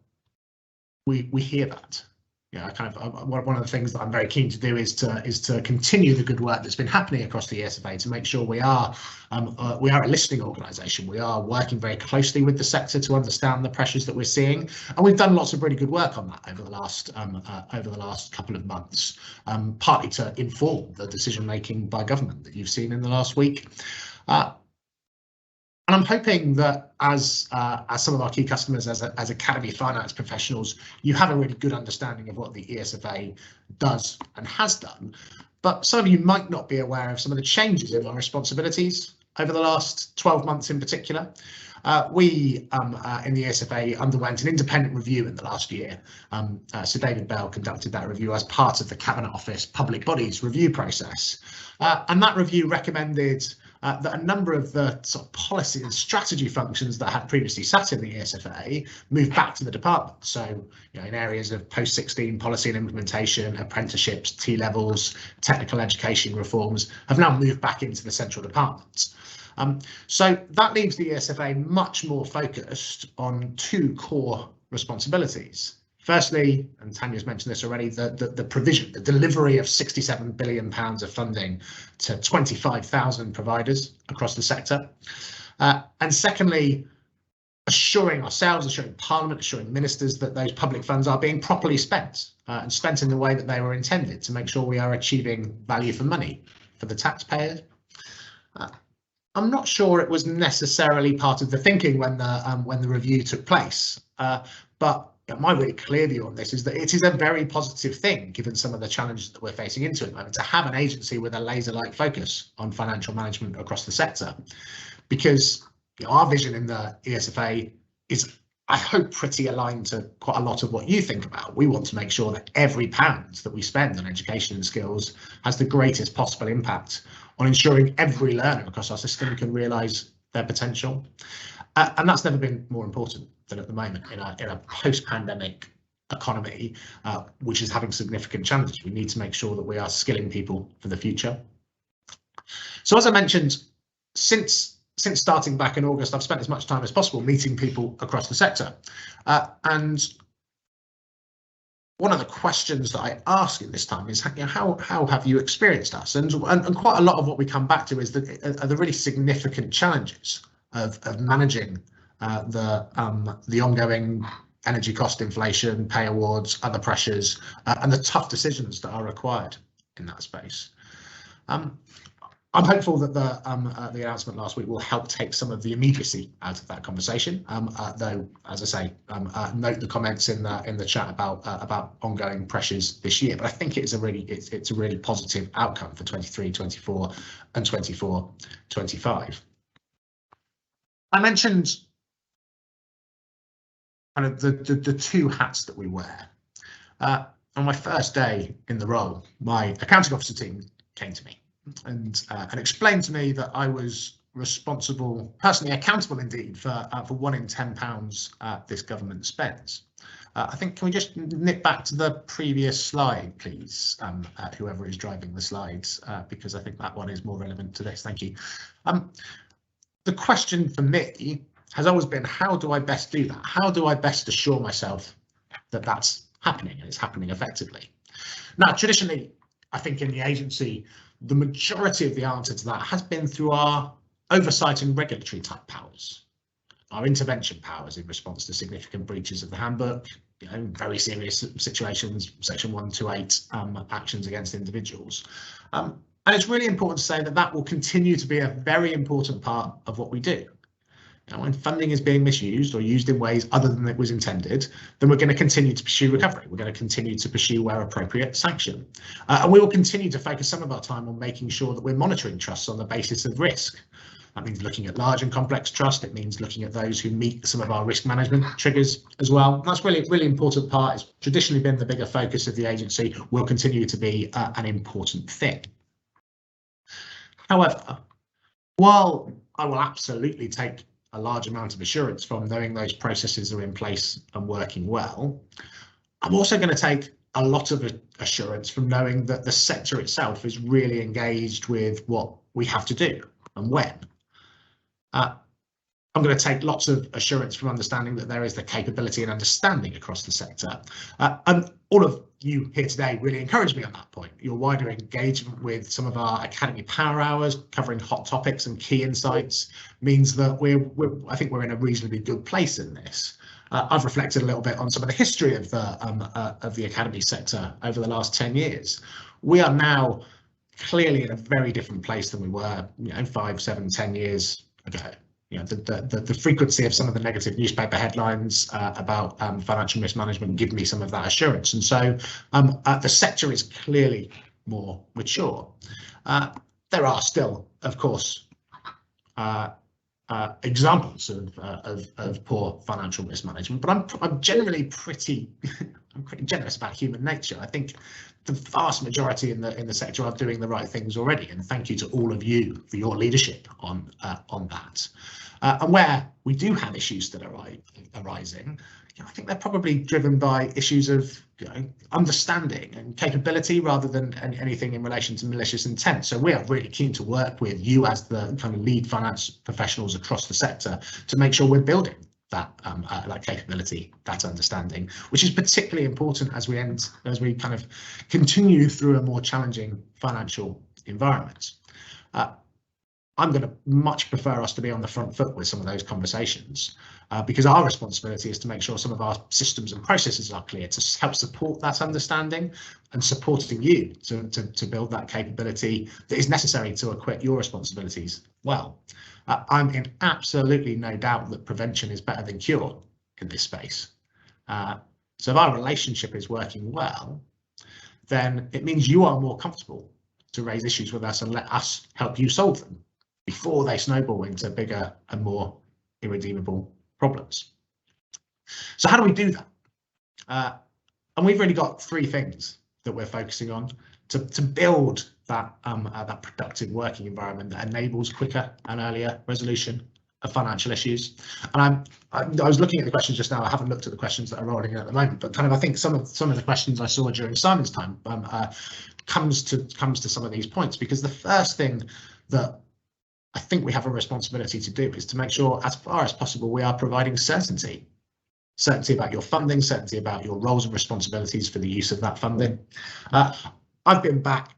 we hear that. One of the things that I'm very keen to do is to continue the good work that's been happening across the ESFA to make sure we are a listening organisation. We are working very closely with the sector to understand the pressures that we're seeing, and we've done lots of really good work on that over the last couple of months, partly to inform the decision making by government that you've seen in the last week. And I'm hoping that as some of our key customers, as Academy Finance Professionals, you have a really good understanding of what the ESFA does and has done. But some of you might not be aware of some of the changes in our responsibilities over the last 12 months in particular. We in the ESFA underwent an independent review in the last year. Sir David Bell conducted that review as part of the Cabinet Office Public Bodies review process. And that review recommended that a number of the sort of policy and strategy functions that had previously sat in the ESFA moved back to the department. So, in areas of post-16 policy and implementation, apprenticeships, T-levels, technical education reforms have now moved back into the central department. So that leaves the ESFA much more focused on two core responsibilities. Firstly, and Tanya's mentioned this already, the provision, the delivery of £67 billion of funding to 25,000 providers across the sector. And secondly, assuring ourselves, assuring Parliament, assuring ministers that those public funds are being properly spent and spent in the way that they were intended, to make sure we are achieving value for money for the taxpayer. I'm not sure it was necessarily part of the thinking when the review took place, but my really clear view on this is that it is a very positive thing, given some of the challenges that we're facing into at the moment, to have an agency with a laser-like focus on financial management across the sector, because our vision in the ESFA is, I hope, pretty aligned to quite a lot of what you think about. We want to make sure that every pound that we spend on education and skills has the greatest possible impact on ensuring every learner across our system can realise their potential. And that's never been more important than at the moment in a post-pandemic economy, which is having significant challenges. We need to make sure that we are skilling people for the future. So as I mentioned, since starting back in August, I've spent as much time as possible meeting people across the sector. And one of the questions that I ask in this time is, how have you experienced us? And quite a lot of what we come back to is the really significant challenges of managing the ongoing energy cost inflation, pay awards, other pressures, and the tough decisions that are required in that space. I'm hopeful that the announcement last week will help take some of the immediacy out of that conversation. Though, as I say, note the comments in the chat about ongoing pressures this year. But I think it's a really positive outcome for 23, 24, and 24, 25. I mentioned kind of the two hats that we wear. On my first day in the role, my accounting officer team came to me and explained to me that I was responsible, personally accountable indeed, for 1 in 10 pounds this government spends. I think, can we just nip back to the previous slide, please, whoever is driving the slides, because I think that one is more relevant to this. Thank you. The question for me has always been, how do I best do that? How do I best assure myself that that's happening and it's happening effectively? Now, traditionally, I think in the agency, the majority of the answer to that has been through our oversight and regulatory type powers, our intervention powers in response to significant breaches of the handbook, very serious situations, section 128 actions against individuals. And it's really important to say that that will continue to be a very important part of what we do. Now, when funding is being misused or used in ways other than it was intended, then we're going to continue to pursue recovery. We're going to continue to pursue, where appropriate, sanction. And we will continue to focus some of our time on making sure that we're monitoring trusts on the basis of risk. That means looking at large and complex trust. It means looking at those who meet some of our risk management triggers as well. And that's really important part. It's traditionally been the bigger focus of the agency, will continue to be an important thing. However, while I will absolutely take a large amount of assurance from knowing those processes are in place and working well, I'm also going to take a lot of assurance from knowing that the sector itself is really engaged with what we have to do and when. I'm going to take lots of assurance from understanding that there is the capability and understanding across the sector. And all of you here today really encourage me on that point. Your wider engagement with some of our Academy Power Hours, covering hot topics and key insights, means that I think we're in a reasonably good place in this. I've reflected a little bit on some of the history of the Academy sector over the last 10 years. We are now clearly in a very different place than we were, 5, 7, 10 years ago. The frequency of some of the negative newspaper headlines about financial mismanagement give me some of that assurance. And so the sector is clearly more mature. There are still, of course, examples of poor financial mismanagement, but I'm generally pretty generous about human nature. I think the vast majority in the sector are doing the right things already, and thank you to all of you for your leadership on that. And where we do have issues that are arising, I think they're probably driven by issues of understanding and capability rather than anything in relation to malicious intent. So we are really keen to work with you as the kind of lead finance professionals across the sector to make sure we're building that capability, that understanding, which is particularly important as we kind of continue through a more challenging financial environment. I'm going to much prefer us to be on the front foot with some of those conversations, because our responsibility is to make sure some of our systems and processes are clear to help support that understanding and supporting you to build that capability that is necessary to acquit your responsibilities well. I'm in absolutely no doubt that prevention is better than cure in this space. So if our relationship is working well, then it means you are more comfortable to raise issues with us and let us help you solve them before they snowball into bigger and more irredeemable problems. So how do we do that? And we've really got 3 things that we're focusing on to build that productive working environment that enables quicker and earlier resolution of financial issues. And I was looking at the questions just now. I haven't looked at the questions that are rolling in at the moment, but kind of I think some of the questions I saw during Simon's time comes to some of these points, because the first thing that I think we have a responsibility to do is to make sure, as far as possible, we are providing certainty about your funding, certainty about your roles and responsibilities for the use of that funding. I've been back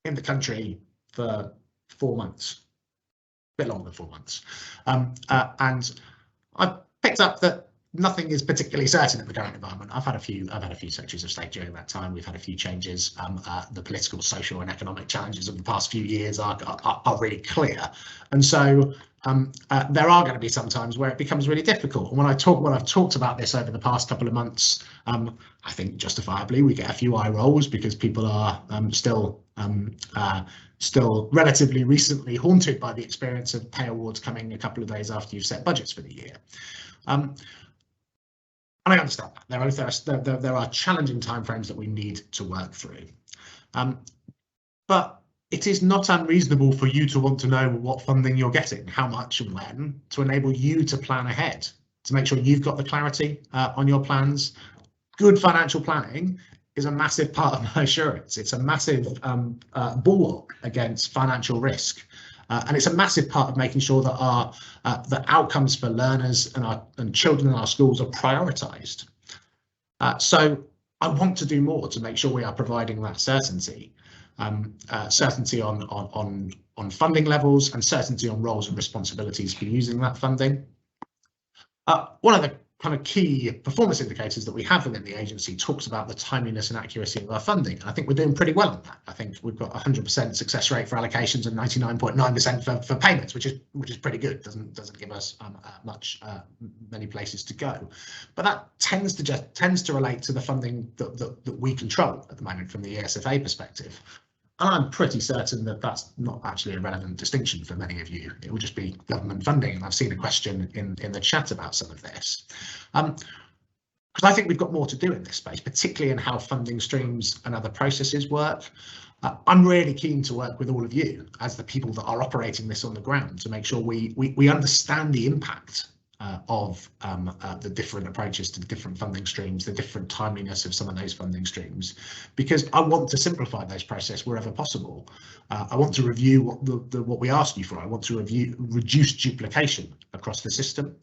in the country for 4 months, a bit longer than 4 months, and I've picked up that nothing is particularly certain in the current environment. I've had a few secretaries of state during that time. We've had a few changes. The political, social, and economic challenges of the past few years are really clear, and so there are going to be some times where it becomes really difficult. And when I've talked about this over the past couple of months, I think justifiably we get a few eye rolls because people are still relatively recently haunted by the experience of pay awards coming a couple of days after you've set budgets for the year. And I understand that there are challenging timeframes that we need to work through, but it is not unreasonable for you to want to know what funding you're getting, how much and when, to enable you to plan ahead, to make sure you've got the clarity on your plans. Good financial planning is a massive part of my assurance. It's a massive bulwark against financial risk. And it's a massive part of making sure that the outcomes for learners and children in our schools are prioritised. So I want to do more to make sure we are providing that certainty, certainty on funding levels and certainty on roles and responsibilities for using that funding. One of the kind of key performance indicators that we have within the agency talks about the timeliness and accuracy of our funding. And I think we're doing pretty well on that. I think we've got 100% success rate for allocations and 99.9% for payments, which is pretty good. Doesn't give us many places to go. But that tends to relate to the funding that we control at the moment from the ESFA perspective. And I'm pretty certain that that's not actually a relevant distinction for many of you. It will just be government funding. And I've seen a question in the chat about some of this. Because I think we've got more to do in this space, particularly in how funding streams and other processes work. I'm really keen to work with all of you as the people that are operating this on the ground to make sure we understand the impact of the different approaches to the different funding streams, the different timeliness of some of those funding streams, because I want to simplify those processes wherever possible. I want to review what we ask you for. I want to reduce duplication across the system.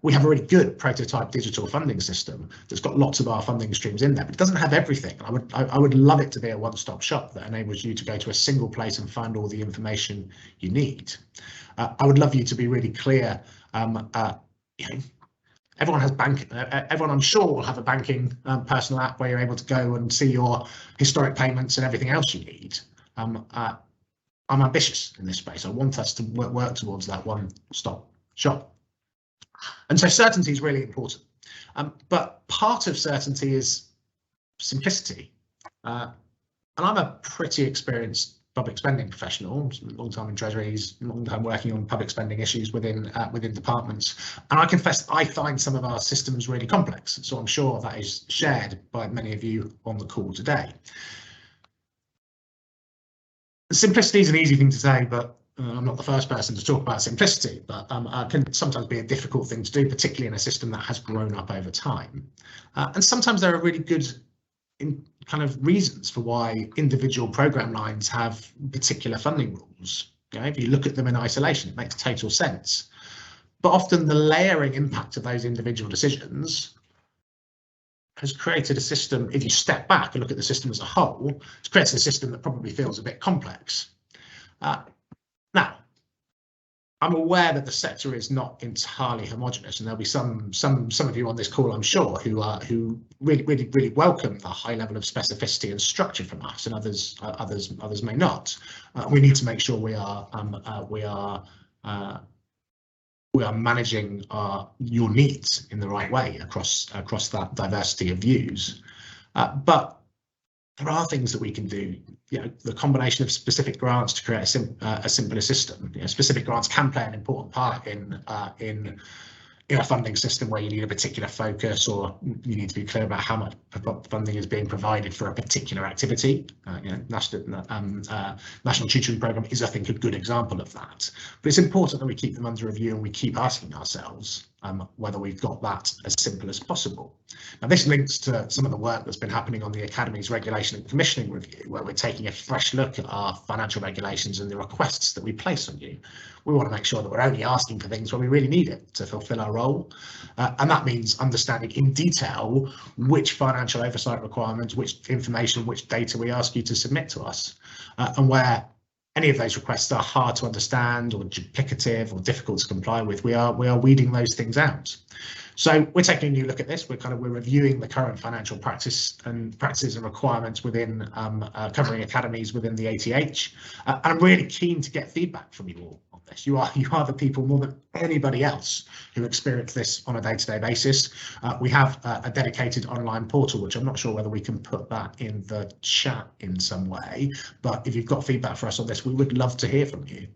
We have a really good prototype digital funding system that's got lots of our funding streams in there, but it doesn't have everything. I would love it to be a one-stop shop that enables you to go to a single place and find all the information you need. I would love you to be really clear. Everyone has everyone I'm sure will have a banking personal app where you're able to go and see your historic payments and everything else you need. I'm ambitious in this space. I want us to work towards that one-stop shop. And so certainty is really important. But part of certainty is simplicity. And I'm a pretty experienced public spending professional, long time in treasuries, long time working on public spending issues within departments, and I confess I find some of our systems really complex, so I'm sure that is shared by many of you on the call today. Simplicity is an easy thing to say, but I'm not the first person to talk about simplicity, but can sometimes be a difficult thing to do, particularly in a system that has grown up over time. And sometimes there are really good kind of reasons for why individual program lines have particular funding rules. Okay? If you look at them in isolation, it makes total sense. But often the layering impact of those individual decisions has created a system, if you step back and look at the system as a whole, it's created a system that probably feels a bit complex. Now, I'm aware that the sector is not entirely homogenous, and there'll be some of you on this call, I'm sure, who really welcome the high level of specificity and structure from us, and others may not. We need to make sure we are managing your needs in the right way across that diversity of views. But there are things that we can do. The combination of specific grants to create a simpler system. Specific grants can play an important part in a funding system where you need a particular focus, or you need to be clear about how much funding is being provided for a particular activity. National Tutoring Programme is, I think, a good example of that. But it's important that we keep them under review and we keep asking ourselves whether we've got that as simple as possible. Now, this links to some of the work that's been happening on the Academies Regulation and Commissioning Review, where we're taking a fresh look at our financial regulations and the requests that we place on you. We want to make sure that we're only asking for things when we really need it to fulfil our role. And that means understanding in detail which financial oversight requirements, which information, which data we ask you to submit to us, and where any of those requests are hard to understand or duplicative or difficult to comply with, we are weeding those things out. So we're taking a new look at this. We're reviewing the current financial practices and requirements within covering academies within the ATH. And I'm really keen to get feedback from you all on this. You are the people more than anybody else who experience this on a day-to-day basis. We have a dedicated online portal, which I'm not sure whether we can put that in the chat in some way, but if you've got feedback for us on this, we would love to hear from you.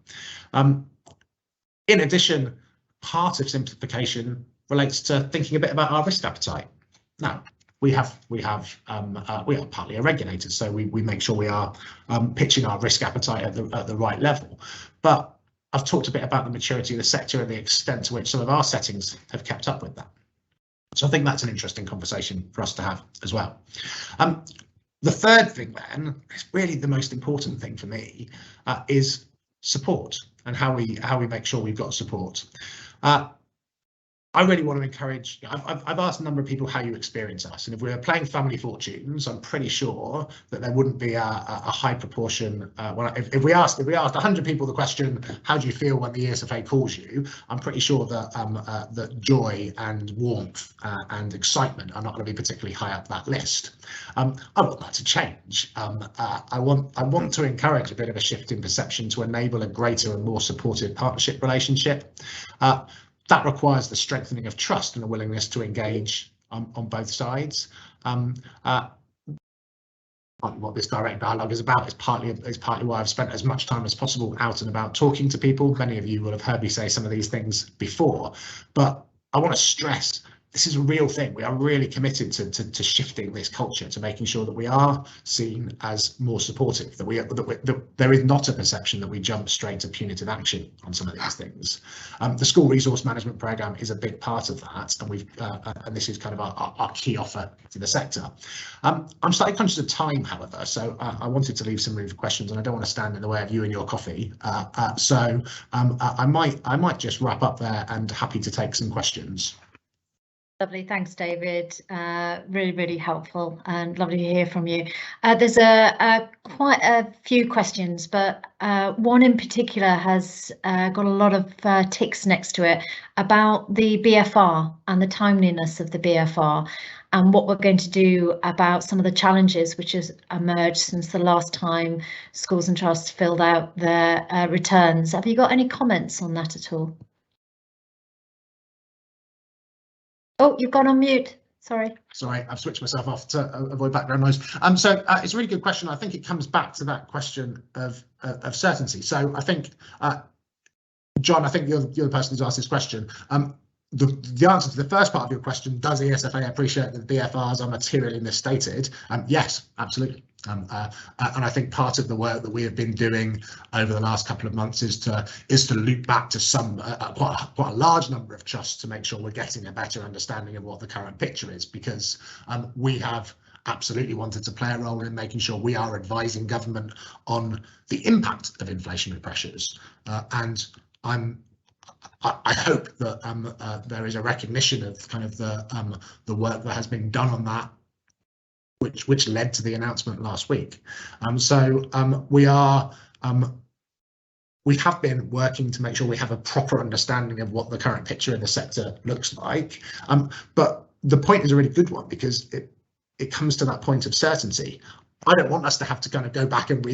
In addition, part of simplification relates to thinking a bit about our risk appetite. Now, we are partly a regulator, so we make sure we are pitching our risk appetite at the right level. But I've talked a bit about the maturity of the sector and the extent to which some of our settings have kept up with that. So I think that's an interesting conversation for us to have as well. The third thing then, is really the most important thing for me, is support and how we make sure we've got support. I really want to encourage, I've asked a number of people how you experience us, and if we were playing Family Fortunes, I'm pretty sure that there wouldn't be a high proportion. If we asked 100 people the question, how do you feel when the ESFA calls you? I'm pretty sure that that joy and warmth and excitement are not going to be particularly high up that list. I want that to change. I want to encourage a bit of a shift in perception to enable a greater and more supportive partnership relationship. That requires the strengthening of trust and a willingness to engage on both sides. What this direct dialogue is about is partly why I've spent as much time as possible out and about talking to people. Many of you will have heard me say some of these things before, but I want to stress this is a real thing. We are really committed to shifting this culture, to making sure that we are seen as more supportive, that there is not a perception that we jump straight to punitive action on some of these things. The school resource management programme is a big part of that, and this is kind of our key offer to the sector. I'm slightly conscious of time, however, so I wanted to leave some room for questions, and I don't want to stand in the way of you and your coffee. So I might just wrap up there, and happy to take some questions. Lovely, thanks, David. Really helpful and lovely to hear from you. There's quite a few questions, but one in particular has got a lot of ticks next to it about the BFR and the timeliness of the BFR and what we're going to do about some of the challenges which has emerged since the last time schools and trusts filled out their returns. Have you got any comments on that at all? Oh, you've gone on mute. Sorry, I've switched myself off to avoid background noise. So it's a really good question. I think it comes back to that question of certainty. So I think, John, I think you're the person who's asked this question. The answer to the first part of your question, does ESFA appreciate that the BFRs are materially misstated? Yes, absolutely. And I think part of the work that we have been doing over the last couple of months is to loop back to some quite a large number of trusts to make sure we're getting a better understanding of what the current picture is, because we have absolutely wanted to play a role in making sure we are advising government on the impact of inflationary pressures, and I hope that there is a recognition of kind of the work that has been done on that, which led to the announcement last week. We have been working to make sure we have a proper understanding of what the current picture in the sector looks like. But the point is a really good one, because it comes to that point of certainty. I don't want us to have to kind of go back and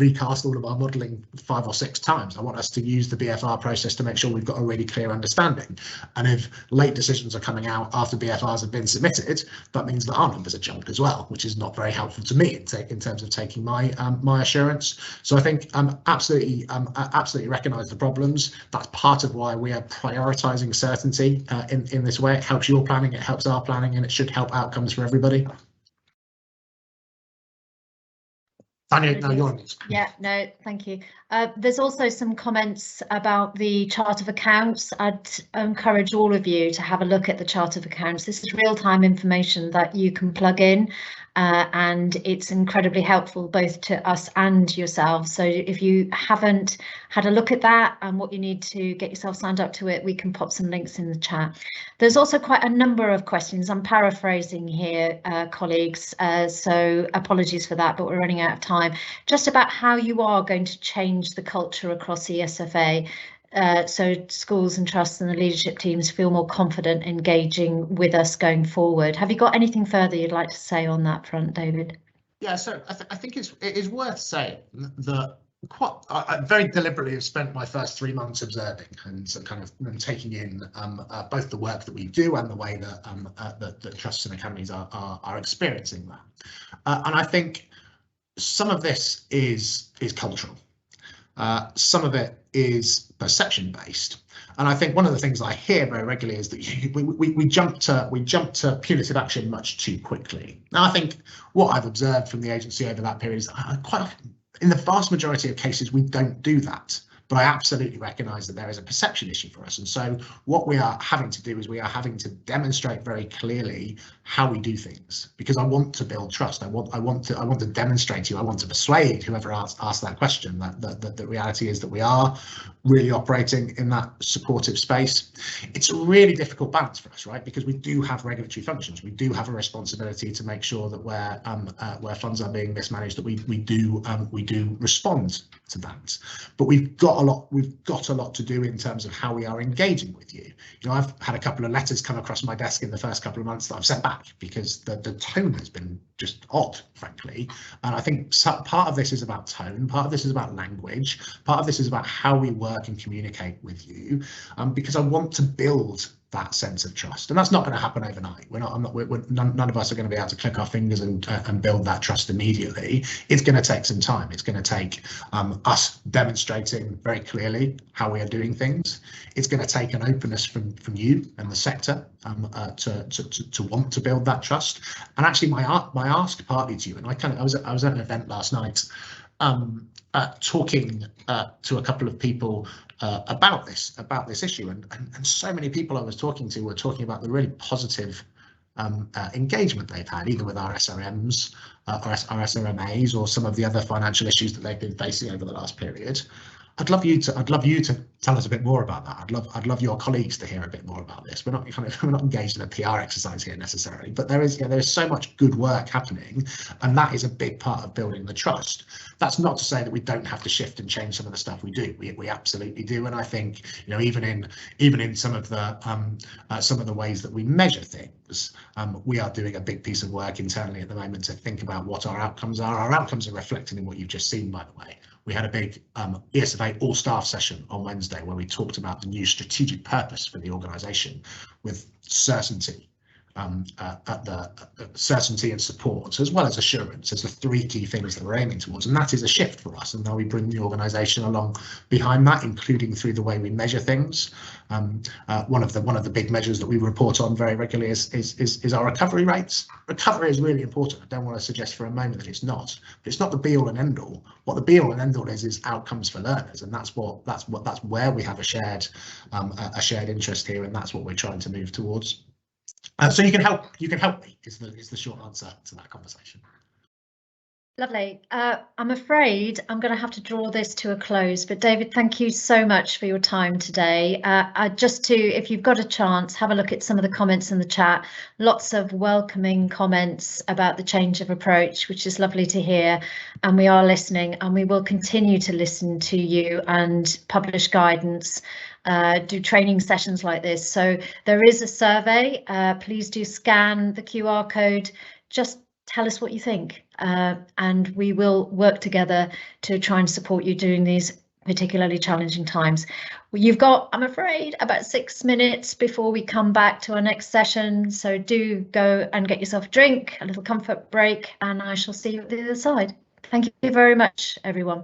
recast all of our modelling 5 or 6 times. I want us to use the BFR process to make sure we've got a really clear understanding. And if late decisions are coming out after BFRs have been submitted, that means that our numbers are jumped as well, which is not very helpful to me in terms of taking my assurance. So I think absolutely recognise the problems. That's part of why we are prioritising certainty in this way. It helps your planning, it helps our planning, and it should help outcomes for everybody. Tanya, no, you're on it. Yeah, no, thank you. There's also some comments about the chart of accounts. I'd encourage all of you to have a look at the chart of accounts. This is real-time information that you can plug in, and it's incredibly helpful both to us and yourselves. So if you haven't had a look at that and what you need to get yourself signed up to it, we can pop some links in the chat. There's also quite a number of questions. I'm paraphrasing here, colleagues, so apologies for that, but we're running out of time. Just about how you are going to change the culture across ESFA. so schools and trusts and the leadership teams feel more confident engaging with us going forward. Have you got anything further you'd like to say on that front, David? Yeah, so I think it is worth saying that I very deliberately have spent my first 3 months observing and kind of taking in both the work that we do and the way that that trusts and academies are experiencing that. And I think some of this is cultural. Some of it is perception based. And I think one of the things I hear very regularly is that we jump to punitive action much too quickly. Now, I think what I've observed from the agency over that period is quite often, in the vast majority of cases, we don't do that. But I absolutely recognise that there is a perception issue for us. And so what we are having to do is we are having to demonstrate very clearly how we do things, because I want to build trust. I want to demonstrate to you, I want to persuade whoever asks that question that the reality is that we are really operating in that supportive space. It's a really difficult balance for us, right? Because we do have regulatory functions. We do have a responsibility to make sure that where funds are being mismanaged, that we do respond to that. But we've got a lot to do in terms of how we are engaging with you. You know, I've had a couple of letters come across my desk in the first couple of months that I've sent back because the tone has been just odd, frankly. And I think part of this is about tone, part of this is about language, part of this is about how we work and communicate with you, because I want to build that sense of trust, and that's not going to happen overnight. None of us are going to be able to click our fingers and build that trust immediately. It's going to take some time. It's going to take us demonstrating very clearly how we are doing things. It's going to take an openness from you and the sector to want to build that trust. And actually, my ask partly to you, and I was at an event last night, talking to a couple of people about this issue, and so many people I was talking to were talking about the really positive engagement they've had, either with our SRMs, or our SRMAs, or some of the other financial issues that they've been facing over the last period. I'd love you to tell us a bit more about that. I'd love your colleagues to hear a bit more about this. We're not engaged in a PR exercise here necessarily, but there is so much good work happening, and that is a big part of building the trust. That's not to say that we don't have to shift and change some of the stuff we do. We absolutely do, and I think, you know, even in some of the ways that we measure things, we are doing a big piece of work internally at the moment to think about what our outcomes are. Our outcomes are reflected in what you've just seen, by the way. We had a big ESFA all-staff session on Wednesday where we talked about the new strategic purpose for the organisation with certainty, certainty and support, as well as assurance, as the three key things that we're aiming towards. And that is a shift for us. And now we bring the organisation along behind that, including through the way we measure things. One of the big measures that we report on very regularly is our recovery rates. Recovery is really important. I don't want to suggest for a moment that it's not, but it's not the be all and end all. What the be all and end all is outcomes for learners, and that's where we have a shared interest here, and that's what we're trying to move towards. So you can help me is the short answer to that conversation. Lovely. I'm afraid I'm going to have to draw this to a close, but David, thank you so much for your time today. If you've got a chance, have a look at some of the comments in the chat. Lots of welcoming comments about the change of approach, which is lovely to hear. And we are listening, and we will continue to listen to you and publish guidance, do training sessions like this. So there is a survey. Please do scan the QR code. Just tell us what you think, and we will work together to try and support you during these particularly challenging times. You've got, I'm afraid, about 6 minutes before we come back to our next session, so do go and get yourself a drink, a little comfort break, and I shall see you at the other side. Thank you very much, everyone.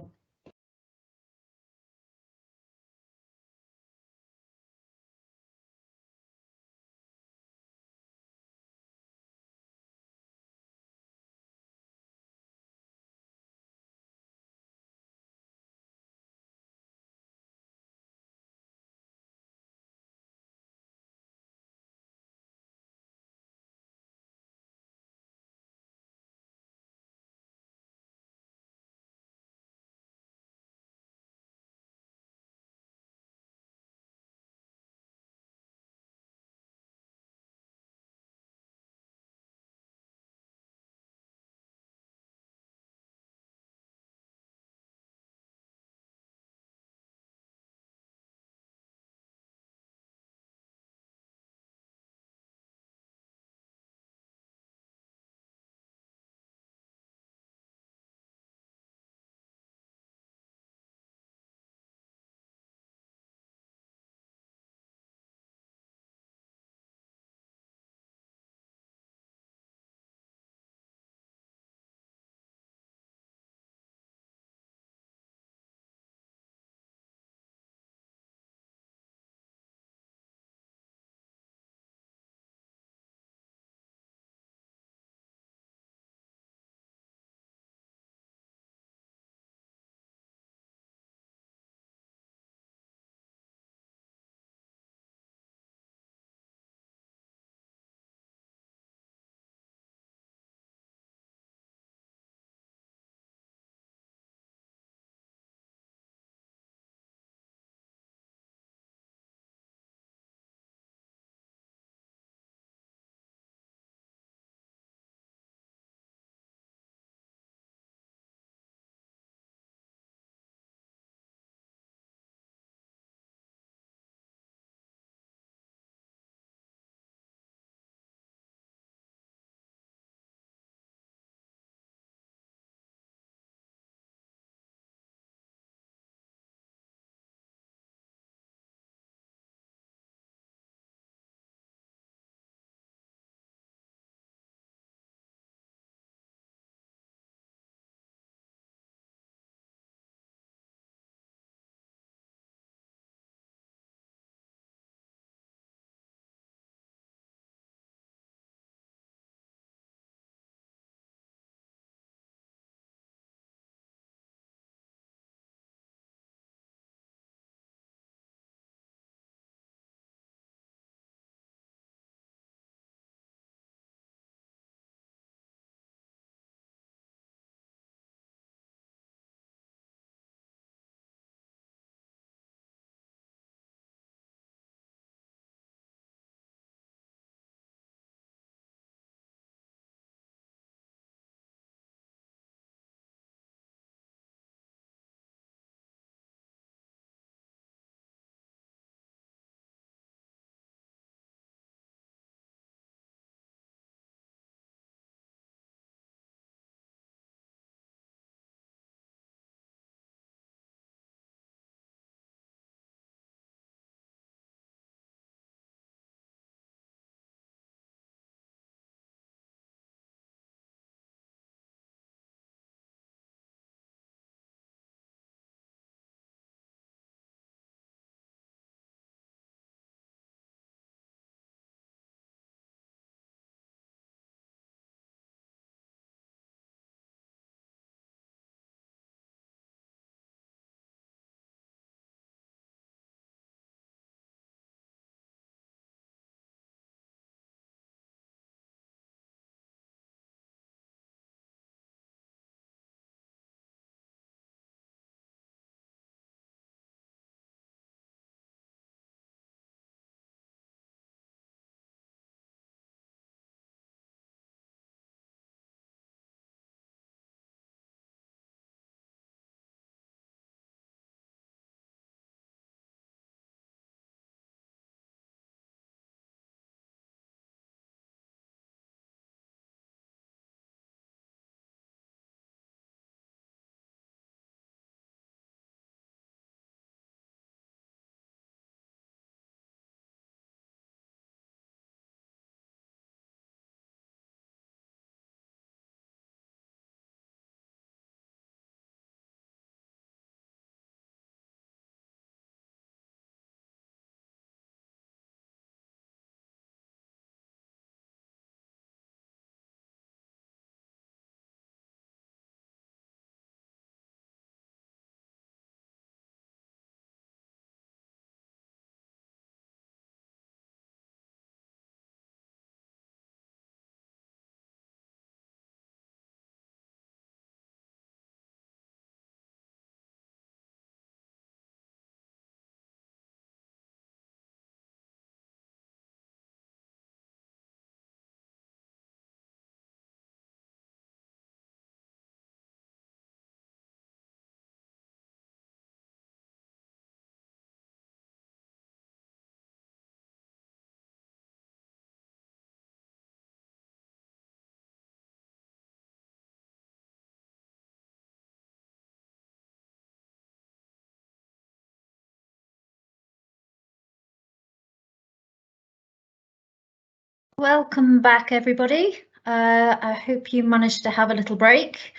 Welcome back, everybody. I hope you managed to have a little break.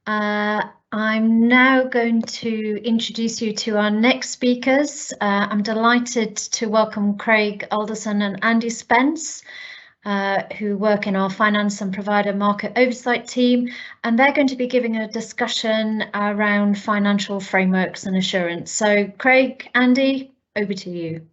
I'm now going to introduce you to our next speakers. I'm delighted to welcome Craig Alderson and Andy Spence, who work in our finance and provider market oversight team, and they're going to be giving a discussion around financial frameworks and assurance. So Craig, Andy, over to you.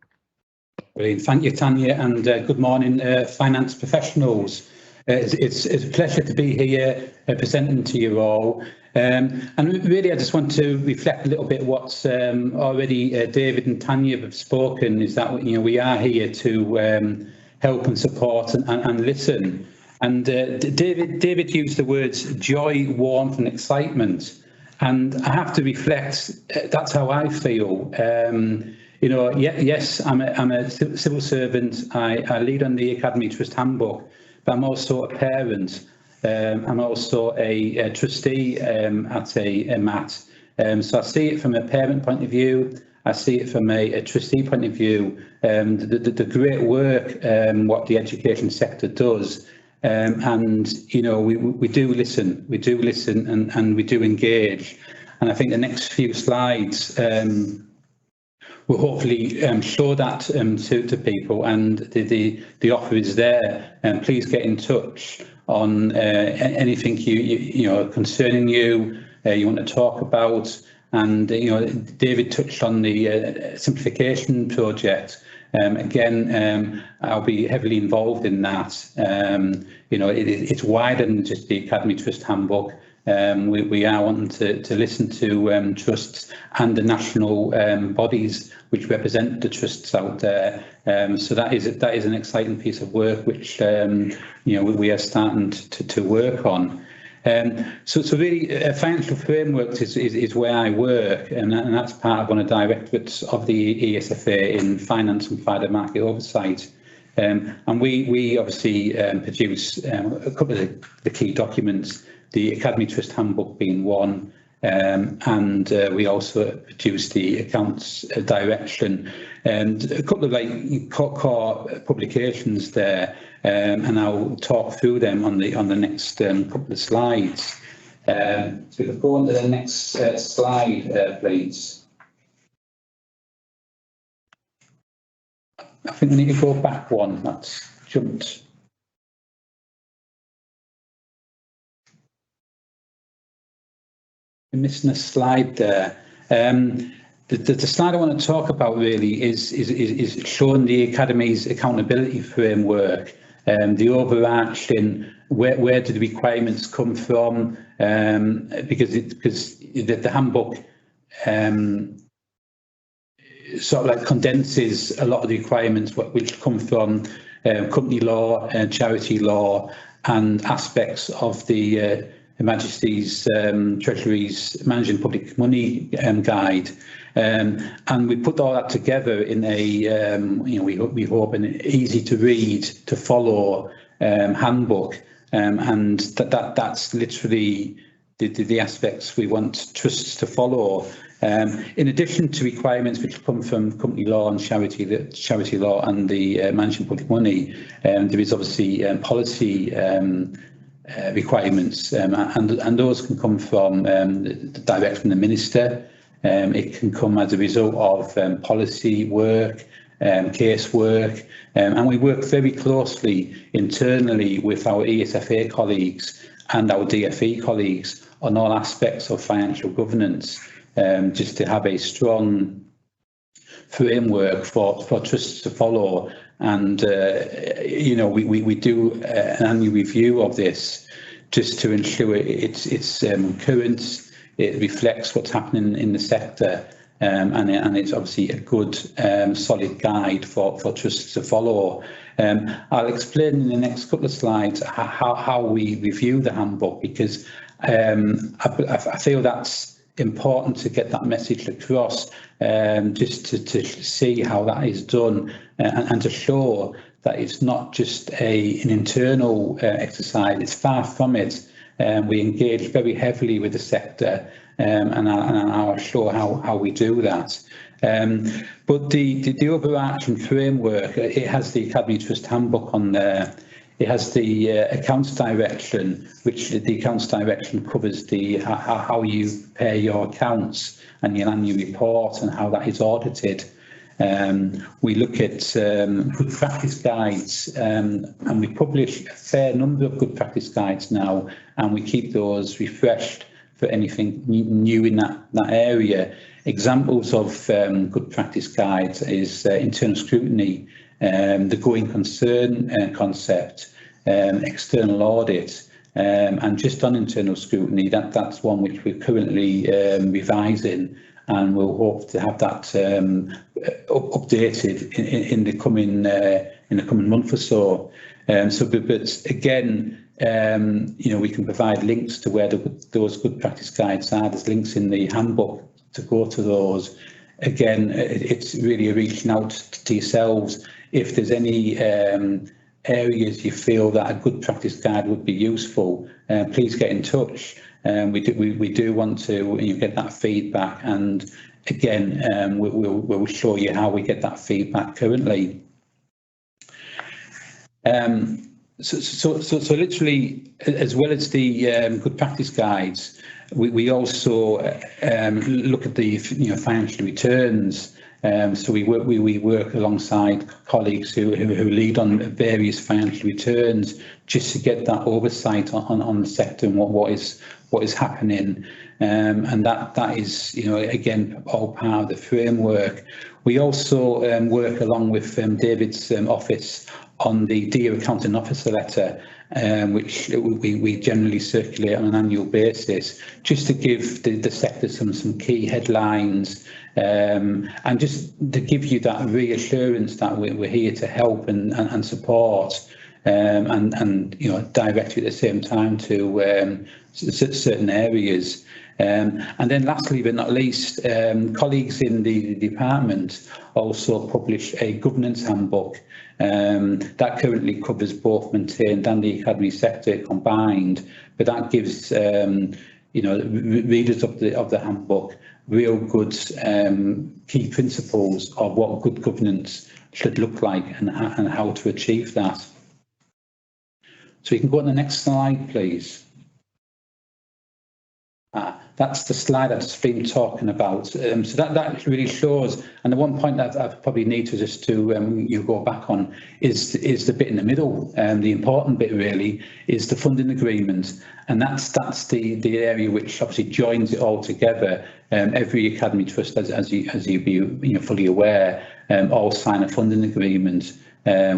Brilliant. Thank you, Tanya, and good morning, finance professionals. It's a pleasure to be here presenting to you all. And really, I just want to reflect a little bit what's already David and Tanya have spoken, is that we are here to help and support and listen. And David used the words joy, warmth and excitement. And I have to reflect, that's how I feel. Yes, I'm a civil servant. I lead on the Academy Trust Handbook, but I'm also a parent. I'm also a trustee at a MAT. So I see it from a parent point of view. I see it from a trustee point of view. The great work what the education sector does, and we do listen. We do listen and we do engage. And I think the next few slides will hopefully show that to people, and the offer is there. And please get in touch on anything you concerning you want to talk about. And David touched on the simplification project. Again, I'll be heavily involved in that. It's wider than just the Academy Trust Handbook. We are wanting to listen to trusts and the national bodies which represent the trusts out there. So that is an exciting piece of work which we are starting to work on. So really, financial frameworks is where I work, and that's part of one of the directorates of the ESFA in finance and provider market oversight. And we obviously produce a couple of the key documents, the Academy Trust Handbook being one, and we also produce the accounts direction and a couple of core publications there, and I'll talk through them on the next couple of slides. So we could go on to the next slide, please. I think we need to go back one. That's jumped. I'm missing a slide there. The slide I want to talk about really is showing the Academy's accountability framework, the overarching where do the requirements come from, because the handbook sort of like condenses a lot of the requirements which come from company law and charity law and aspects of the Her Majesty's Treasury's Managing Public Money Guide, and we put all that together in a we hope an easy to read, to follow handbook, and that's literally the aspects we want trusts to follow. In addition to requirements which come from company law and charity law and the Managing Public Money, there is obviously policy requirements, and those can come from direct from the minister. It can come as a result of policy work, case work, and we work very closely internally with our ESFA colleagues and our DFE colleagues on all aspects of financial governance, just to have a strong framework for trusts to follow. And we do an annual review of this just to ensure it's current, it reflects what's happening in the sector, and it's obviously a good solid guide for trusts to follow. I'll explain in the next couple of slides how we review the handbook, because I feel that's important to get that message across, just to see how that is done, and to show that it's not just an internal exercise. It's far from it. We engage very heavily with the sector, and I'll show how we do that. But the overarching framework, it has the Academy Trust Handbook on there. It has the accounts direction, which the accounts direction covers the how you prepare your accounts and your annual report and how that is audited. We look at good practice guides, and we publish a fair number of good practice guides now, and we keep those refreshed for anything new in that area. Examples of good practice guides is internal scrutiny, the going concern concept, external audit, and just on internal scrutiny, that's one which we're currently revising, and we'll hope to have that updated in the coming month or so. But again, we can provide links to where those good practice guides are. There's links in the handbook to go to those. Again, it's really reaching out to yourselves. If there's any areas you feel that a good practice guide would be useful, please get in touch. We do want to get that feedback, and again, we'll show you how we get that feedback currently. So literally, as well as the good practice guides, we also look at the financial returns. So we work alongside colleagues who lead on various financial returns, just to get that oversight on the sector and what is happening, and that is again all part of the framework. We also work along with David's office on the Dear Accounting Officer letter, which we generally circulate on an annual basis, just to give the sector some key headlines, and just to give you that reassurance that we're here to help and support, and direct you at the same time to certain areas. And then lastly but not least, colleagues in the department also publish a governance handbook that currently covers both maintained and the academy sector combined, but that gives readers of the handbook real good key principles of what good governance should look like and how to achieve that. So you can go on the next slide, please. That's the slide I've just been talking about. So that really shows, and the one point that I probably need to just to go back on is the bit in the middle. The important bit really is the funding agreement, and that's the area which obviously joins it all together. Every academy trust, as you be fully aware, all sign a funding agreement,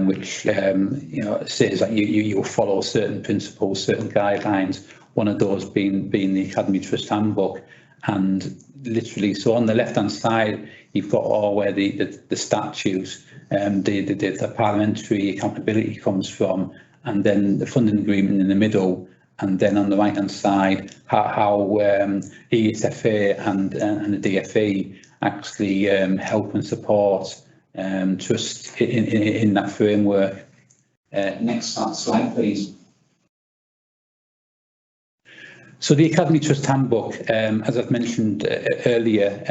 which says that you will follow certain principles, certain guidelines. One of those being the Academy Trust Handbook, and literally, so on the left-hand side, you've got all where the statutes, the parliamentary accountability comes from, and then the funding agreement in the middle, and then on the right-hand side, how ESFA and the DFE actually help and support trust in that framework. Next slide, please. So the Academy Trust Handbook, as I've mentioned earlier,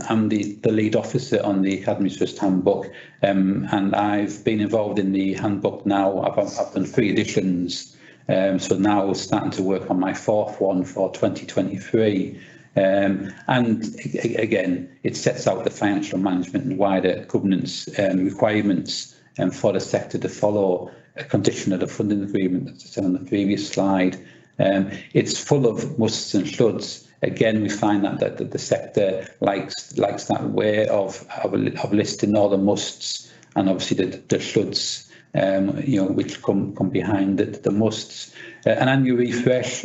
I'm the lead officer on the Academy Trust Handbook, and I've been involved in the handbook now. I've done 3 editions, so now we're starting to work on my 4th one for 2023. And again, it sets out the financial management and wider governance requirements for the sector to follow, a condition of the funding agreement that's said on the previous slide. It's full of musts and shoulds. Again, we find that the sector likes that way of listing all the musts, and obviously the shoulds, which come behind the musts. An annual refresh.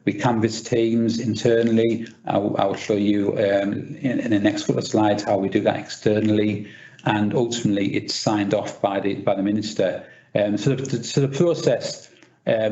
We canvass teams internally. I'll show you in the next couple of slides how we do that externally, and ultimately it's signed off by the minister. So the process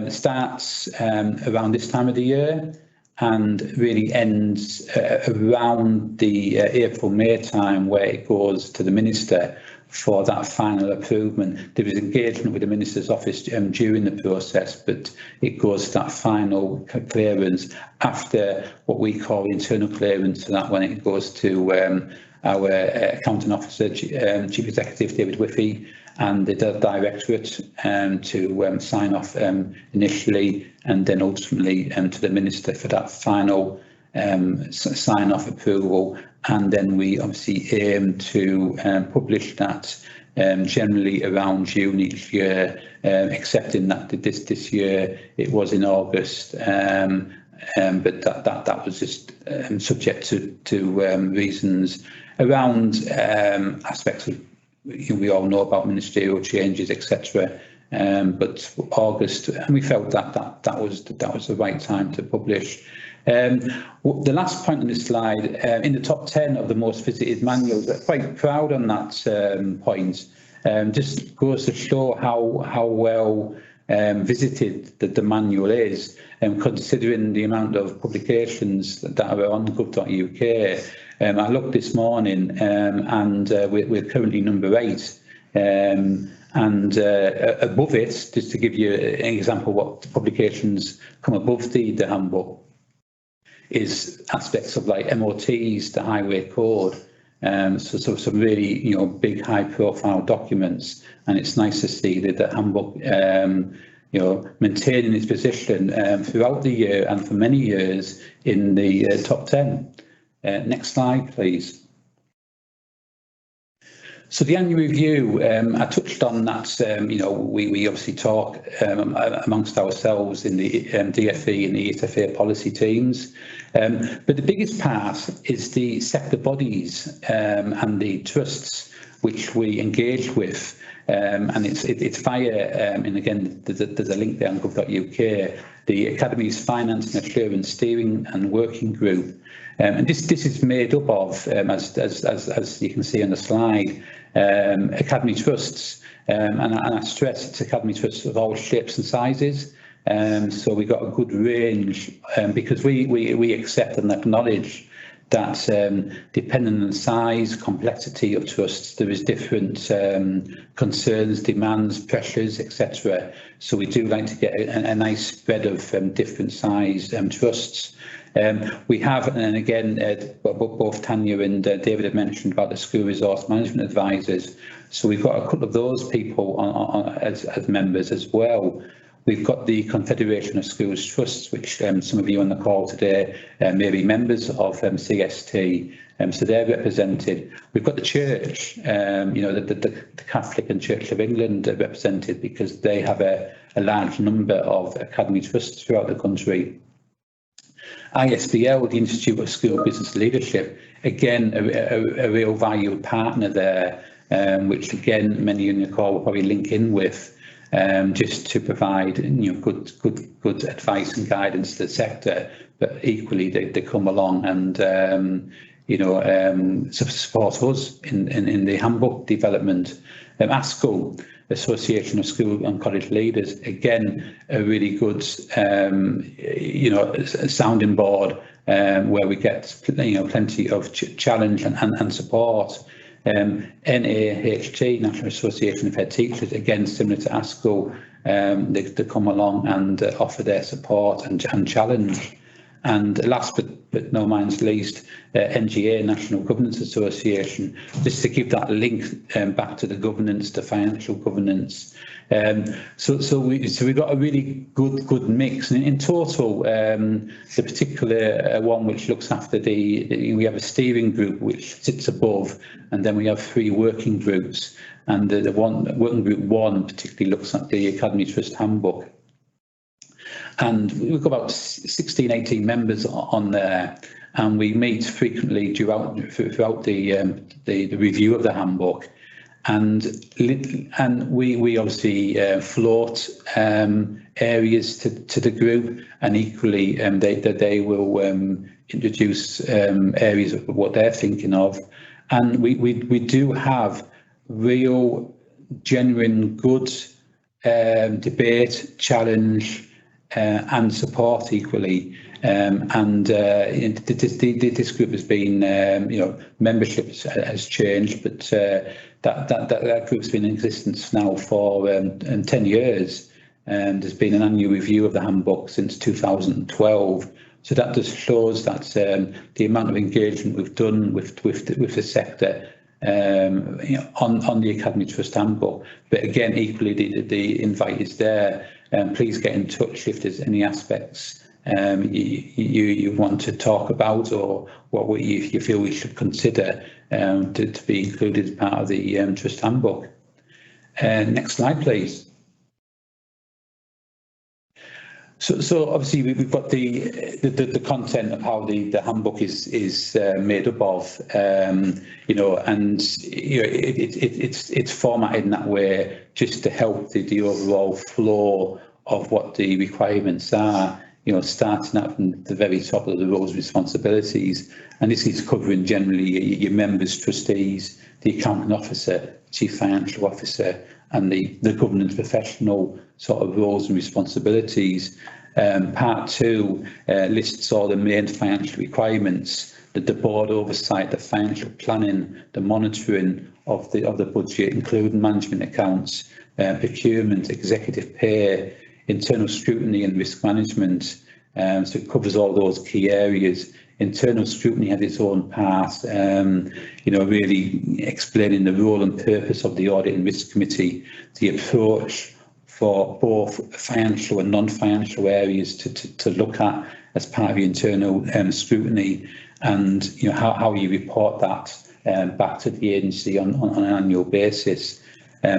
starts around this time of the year and really ends around the April-May time, where it goes to the minister for that final approval. There is engagement with the minister's office during the process, but it goes to that final clearance after what we call internal clearance, so that when it goes to our accounting officer, Chief Executive David Whiffy, and the directorate to sign off initially, and then ultimately to the minister for that final sign off approval. And then we obviously aim to publish that generally around June each year, excepting that this year it was in August, but that was just subject to reasons around aspects of, we all know about ministerial changes, etc. But August, and we felt that was the right time to publish. The last point on this slide, in the top 10 of the most visited manuals, I'm quite proud on that point. Just goes to show how well visited the manual is, and considering the amount of publications that are on gov.uk. I looked this morning, and we're currently number 8. And above it, just to give you an example, what publications come above the handbook is aspects of like MOTs, the highway code, so some really big high-profile documents, and it's nice to see that the handbook maintaining its position throughout the year and for many years in the top 10. Next slide, please. So the annual review, I touched on that. We obviously talk amongst ourselves in the DFE and the ESFA policy teams, but the biggest part is the sector bodies and the trusts which we engage with, and it's via, and again there's a link there on gov.uk, the Academies Finance and Assurance Steering and Working Group. And this is made up of, as you can see on the slide, academy trusts, and I stress it's academy trusts of all shapes and sizes. So we've got a good range, because we accept and acknowledge that depending on the size, complexity of trusts, there is different concerns, demands, pressures, etc. So we do like to get a nice spread of different size trusts. We have, and again, both Tanya and David have mentioned about the school resource management advisors. So we've got a couple of those people as members as well. We've got the Confederation of Schools Trusts, which some of you on the call today may be members of CST, so they're represented. We've got the Church, the Catholic and Church of England are represented because they have a large number of academy trusts throughout the country. ISBL, the Institute of School Business Leadership, again a real valued partner there, which again many in the call will probably link in with. Just to provide good advice and guidance to the sector, but equally they come along and support us in the handbook development. ASCL, Association of School and College Leaders, again a really good sounding board where we get plenty of challenge and support. NAHT, National Association of Head Teachers, again similar to ASCL, they come along and offer their support and challenge. And last but no man's least, NGA, National Governance Association, just to give that link back to the governance, the financial governance. So we've got a really good mix, and in total, the particular one which looks after we have a steering group which sits above, and then we have 3 working groups, and the working group 1 particularly looks at the Academy Trust Handbook. And we've got about 16, 18 members on there, and we meet frequently throughout the review of the handbook, and we obviously float areas to the group, and equally they will introduce areas of what they're thinking of, and we do have real, genuine, good debate, challenge. And support equally, and this group has been, membership has changed, but that group's been in existence now for 10 years. There's been an annual review of the handbook since 2012, So that just shows that the amount of engagement we've done with the sector on the Academy Trust Handbook. But again, equally, the invite is there. Please get in touch if there's any aspects you want to talk about, or what you feel we should consider to be included as part of the Trust Handbook. Next slide, please. So obviously we've got the content of how the handbook is made up of, and it's formatted in that way just to help the overall flow of what the requirements are. Starting out from the very top of the roles of responsibilities, and this is covering generally your members, trustees, the accounting officer, chief financial officer, and the governance professional sort of roles and responsibilities. Part 2 lists all the main financial requirements, the board oversight, the financial planning, the monitoring of the budget, including management accounts, procurement, executive pay, internal scrutiny and risk management. So it covers all those key areas. Internal scrutiny has its own part, really explaining the role and purpose of the Audit and Risk Committee, the approach for both financial and non-financial areas to look at as part of the internal scrutiny, and how you report that back to the agency on an annual basis.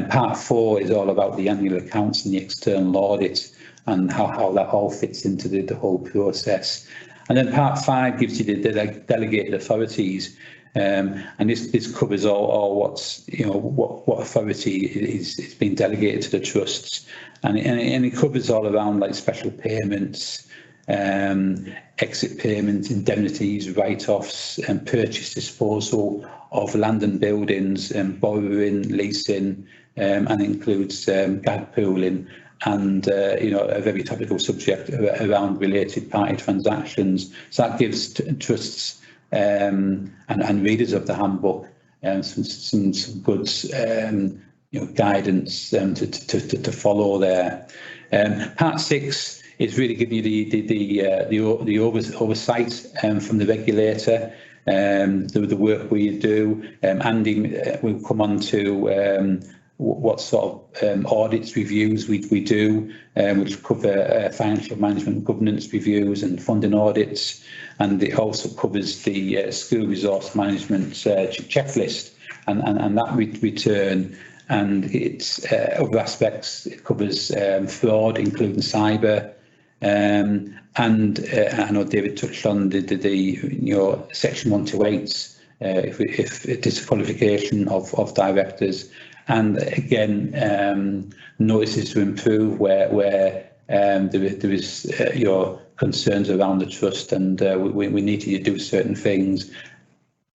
Part 4 is all about the annual accounts and the external audit, and how that all fits into the whole process. And then Part 5 gives you the delegated authorities, and this covers all what authority is being delegated to the trusts, and it covers all around like special payments, exit payments, indemnities, write-offs, and purchase disposal of land and buildings, borrowing, leasing, and includes gag pooling, and a very topical subject around related party transactions. So that gives trusts and readers of the handbook some good guidance to follow there. Part 6 is really giving you the oversight from the regulator, the work we do. Andy will come on to what sort of audits, reviews we do, which cover financial management, governance reviews and funding audits, and it also covers the school resource management checklist and that return, and its other aspects. It covers fraud, including cyber, and I know David touched on the Section 128s, if disqualification of directors. And again, notices to improve where there is concerns around the trust, and we need to do certain things.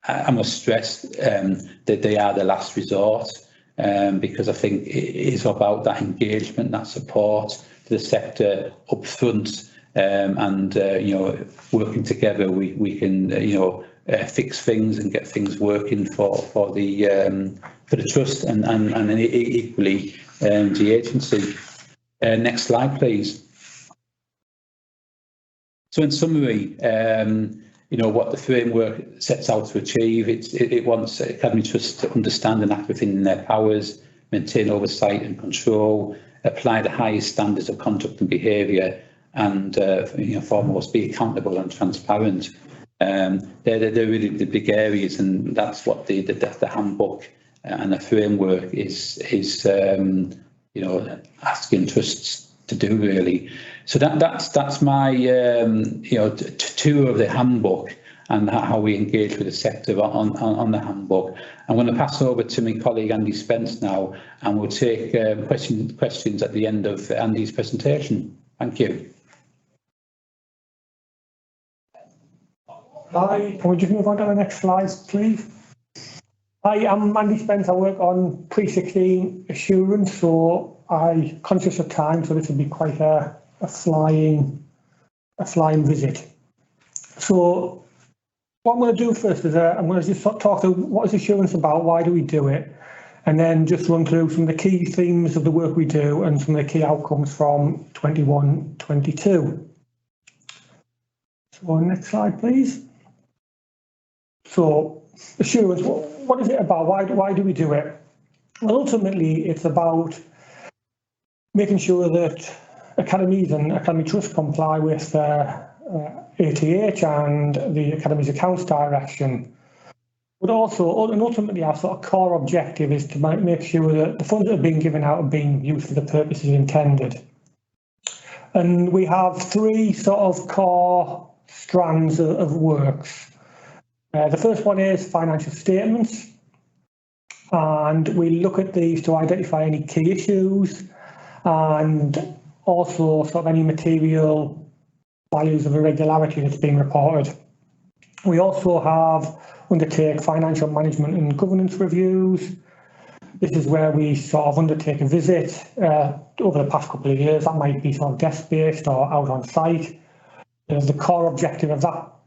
I must stress that they are the last resort, because I think it is about that engagement, that support to the sector up front, and working together we can fix things and get things working for the trust and equally the agency. Next slide, please. So in summary, what the framework sets out to achieve, it wants Academy Trusts to understand and act within their powers, maintain oversight and control, apply the highest standards of conduct and behaviour, and foremost, be accountable and transparent. They're really the big areas, and that's what the handbook and the framework is asking trusts to do, really. So that's my tour of the handbook and how we engage with the sector on the handbook. I'm going to pass over to my colleague Andy Spence now, and we'll take questions at the end of Andy's presentation. Thank you. Hi, can we just move on to the next slides, please? Hi, I'm Andy Spence. I work on pre-16 assurance, so I'm conscious of time, so this will be quite a flying visit. So what I'm going to do first is I'm going to just talk to what is assurance about, why do we do it, and then just run through some of the key themes of the work we do and some of the key outcomes from 21-22. So next slide, please. So assurance, what is it about? Why do we do it? Well, ultimately, it's about making sure that academies and academy trusts comply with ATH and the Academy's accounts direction. But also, and ultimately, our sort of core objective is to make sure that the funds that are being given out are being used for the purposes intended. And we have three sort of core strands of works. The first one is financial statements. And we look at these to identify any key issues and also sort of any material values of irregularity that's being reported. We also undertake financial management and governance reviews. This is where we sort of undertake a visit over the past couple of years. That might be sort of desk-based or out on site. The core objective of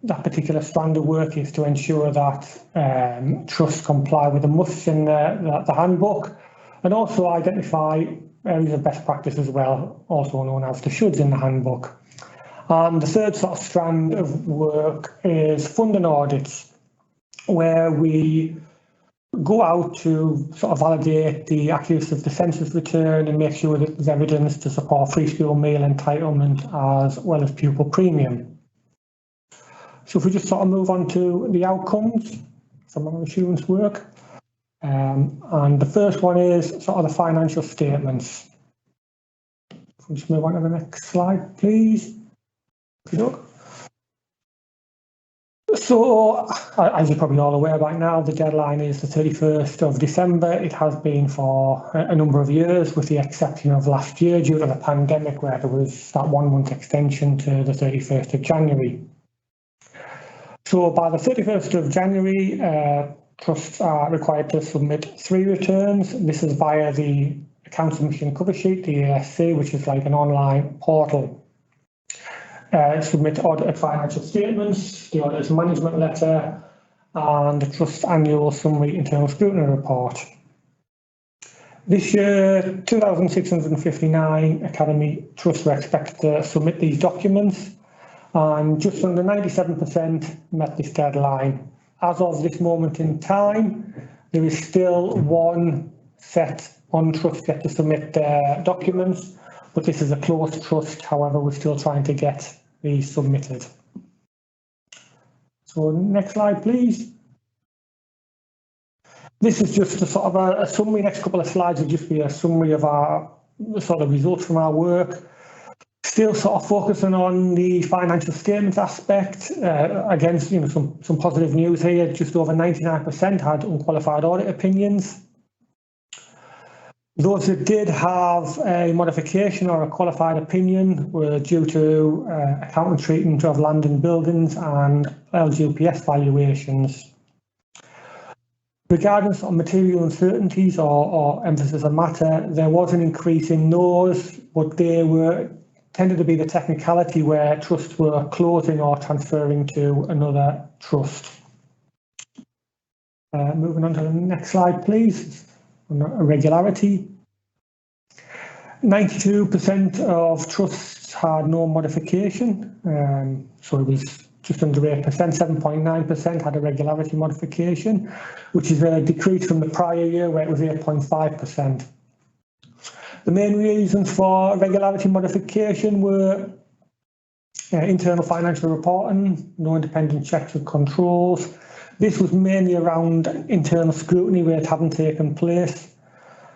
that particular strand of work is to ensure that trusts comply with the musts in the handbook, and also identify areas of best practice as well, also known as the shoulds in the handbook. And the third sort of strand of work is funding audits, where we go out to sort of validate the accuracy of the census return and make sure that there's evidence to support free school meal entitlement as well as pupil premium. So if we just sort of move on to the outcomes from our assurance work. And the first one is sort of the financial statements. If we just move on to the next slide, please. So, as you're probably all aware by now, the deadline is the 31st of December. It has been for a number of years, with the exception of last year due to the pandemic, where there was that 1 month extension to the 31st of January. So by the 31st of January, trusts are required to submit 3 returns. This is via the Account Submission Cover Sheet, the ASC, which is like an online portal. Submit audited financial statements, the auditor's management letter, and the Trust's annual summary internal scrutiny report. This year, 2,659 Academy trusts were expected to submit these documents, and just under 97% met this deadline. As of this moment in time, there is still one trust yet to submit their documents, but this is a closed trust. However, we're still trying to get these submitted. So next slide, please. This is just a sort of a summary. Next couple of slides will just be a summary of our sort of results from our work. Still sort of focusing on the financial statements aspect. Again, some positive news here. Just over 99% had unqualified audit opinions. Those that did have a modification or a qualified opinion were due to accounting treatment of land and buildings and LGPS valuations. Regarding sort of material uncertainties or emphasis on matter, there was an increase in those, but they tended to be the technicality where trusts were closing or transferring to another trust. Moving on to the next slide, please. Irregularity. 92% of trusts had no modification, so it was just under 8%, 7.9% had a regularity modification, which is a decrease from the prior year where it was 8.5%. The main reasons for regularity modification were internal financial reporting, no independent checks or controls. This was mainly around internal scrutiny where it hadn't taken place.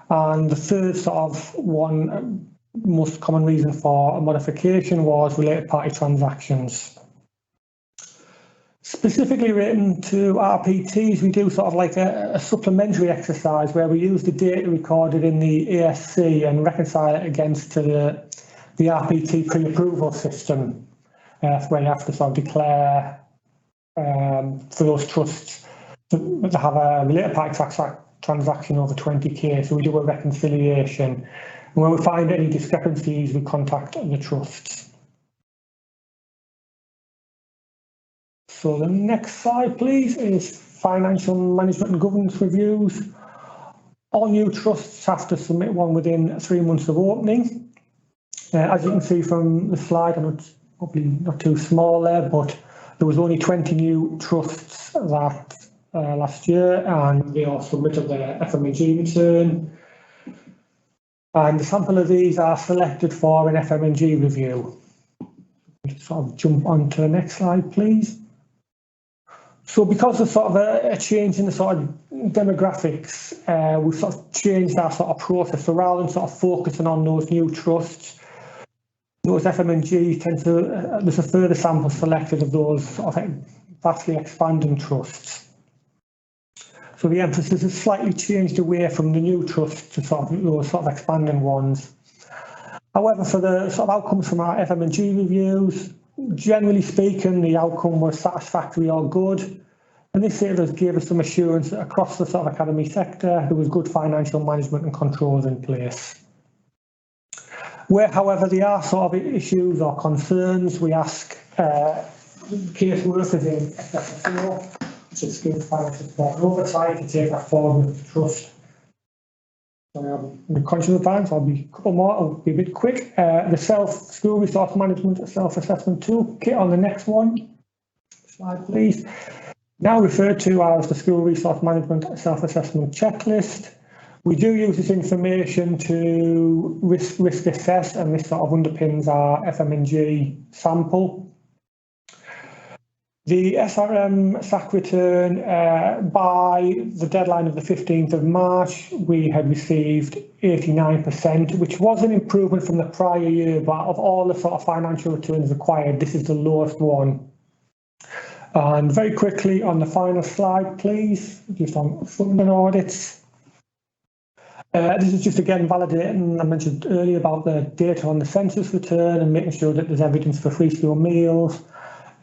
And the third sort of one most common reason for a modification was related party transactions. Specifically relating to RPTs, we do sort of like a supplementary exercise where we use the data recorded in the ASC and reconcile it against to the RPT pre-approval system, where you have to sort of declare for those trusts to have a related party transaction over 20k, so we do a reconciliation, and when we find any discrepancies we contact the trusts. So the next slide, please, is financial management and governance reviews. All new trusts have to submit one within 3 months of opening. As you can see from the slide, and it's probably not too small there, but There was only 20 new trusts that last year, and they all submitted their FMNG return. And the sample of these are selected for an FMNG review. Sort of jump on to the next slide, please. So because of sort of a change in the sort of demographics, we've sort of changed our sort of process. So rather than sort of focusing on those new trusts, those FMNG tend to, there's a further sample selected of those sort of vastly expanding trusts. So the emphasis has slightly changed away from the new trusts to sort of those sort of expanding ones. However, for the sort of outcomes from our FMNG reviews, generally speaking, the outcome was satisfactory or good. And this gave us some assurance that across the sort of academy sector, there was good financial management and controls in place. Where, however, there are sort of issues or concerns, we ask caseworkers in FFO, so skilled financial support and oversight, to take that forward with the trust. I'm conscious of time, so I'll be a couple more. I'll be a bit quick. The school resource management self-assessment toolkit on the next one. Slide, please. Now referred to as the school resource management self-assessment checklist. We do use this information to risk assess, and this sort of underpins our FMNG sample. The SRM SAC return, by the deadline of the 15th of March, we had received 89%, which was an improvement from the prior year, but of all the sort of financial returns required, this is the lowest one. And very quickly on the final slide, please, just on funding audits. This is just again validating, I mentioned earlier about the data on the census return and making sure that there's evidence for free school meals,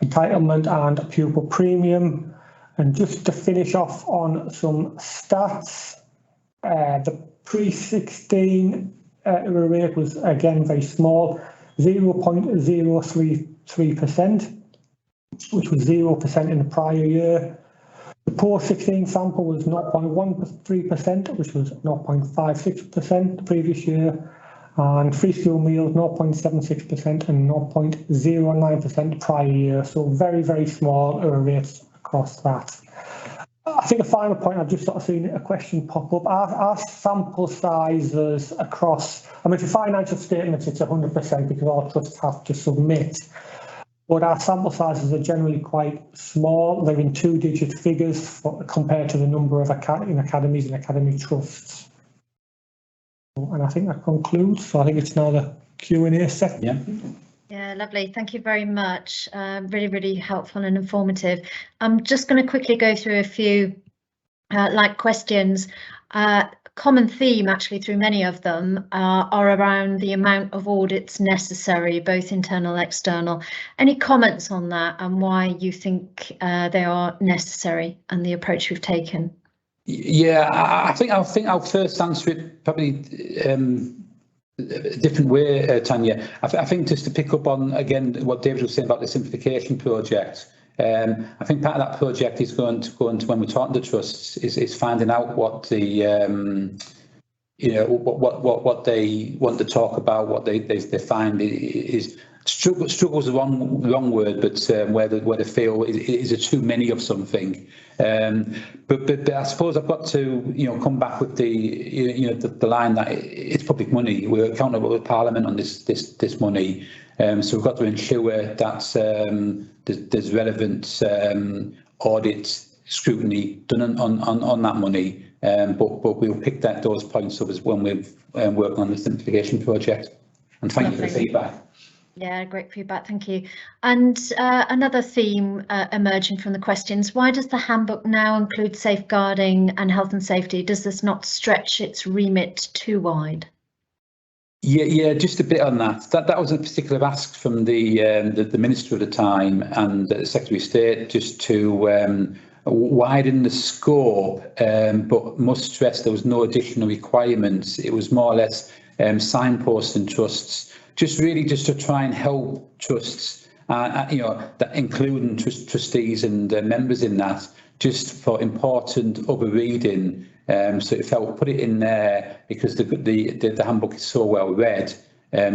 entitlement and pupil premium. And just to finish off on some stats, the pre-16 error rate was again very small, 0.033%, which was 0% in the prior year. The post-16 sample was 0.13%, which was 0.56% the previous year. And free school meals 0.76% and 0.09% the prior year. So very, very small error rates across that. I think a final point, I've just sort of seen a question pop up. Our sample sizes across, I mean, for financial statements, it's 100% because all trusts have to submit. But our sample sizes are generally quite small. They're in 2-digit figures compared to the number of academies and academy trusts. And I think that concludes. So I think it's now the Q&A section. Yeah, lovely. Thank you very much. Really, really helpful and informative. I'm just going to quickly go through a few questions. Common theme actually through many of them are around the amount of audits necessary, both internal and external. Any comments on that and why you think they are necessary and the approach we've taken? Yeah, I think I'll first answer it probably a different way, Tanya. I think just to pick up on again what David was saying about the simplification project. I think part of that project is going to when we're talking to trusts is finding out what the what they want to talk about, what they find is struggles the wrong word, but where they feel is it too many of something. But I suppose I've got to come back with the line that it's public money. We're accountable with Parliament on this money. So we've got to ensure that there's relevant audit scrutiny done on that money. But we'll pick those points up as when we're working on the simplification project. And thank you for the feedback. Yeah, great feedback, thank you. And another theme emerging from the questions, why does the handbook now include safeguarding and health and safety? Does this not stretch its remit too wide? Yeah, just a bit on that. That was a particular ask from the Minister at the time and the Secretary of State, just to widen the scope, but must stress there was no additional requirements. It was more or less signposting trusts, just to try and help trusts, that including trustees and members in that, just for important other reading. So it felt put it in there because the handbook is so well read,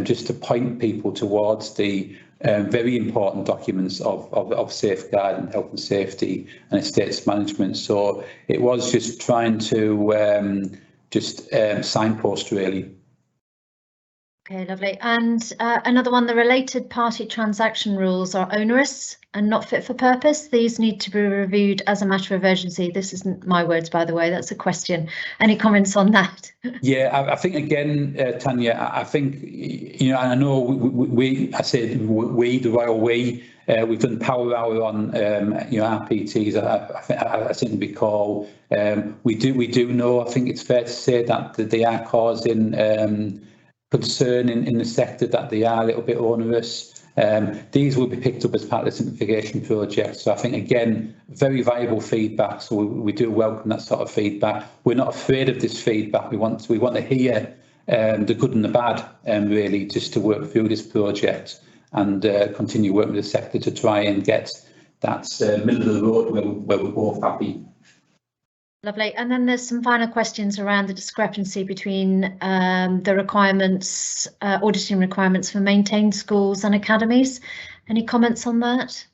just to point people towards the very important documents of safeguarding health and safety and estates management. So it was just trying to signpost, really. Okay, lovely. And another one, the related party transaction rules are onerous and not fit for purpose. These need to be reviewed as a matter of urgency. This isn't my words, by the way, that's a question. Any comments on that? Yeah, I think again, Tanya, I think, you know, and I know the Royal We, we've done Power Hour on, you know, RPTs, I seem to recall. We do know, I think it's fair to say that they are causing concern in the sector, that they are a little bit onerous. These will be picked up as part of the simplification project. So I think, again, very valuable feedback. So we do welcome that sort of feedback. We're not afraid of this feedback. We want to hear the good and the bad, really, just to work through this project and continue working with the sector to try and get that middle of the road where we're both happy. Lovely. And then there's some final questions around the discrepancy between the requirements, auditing requirements for maintained schools and academies. Any comments on that?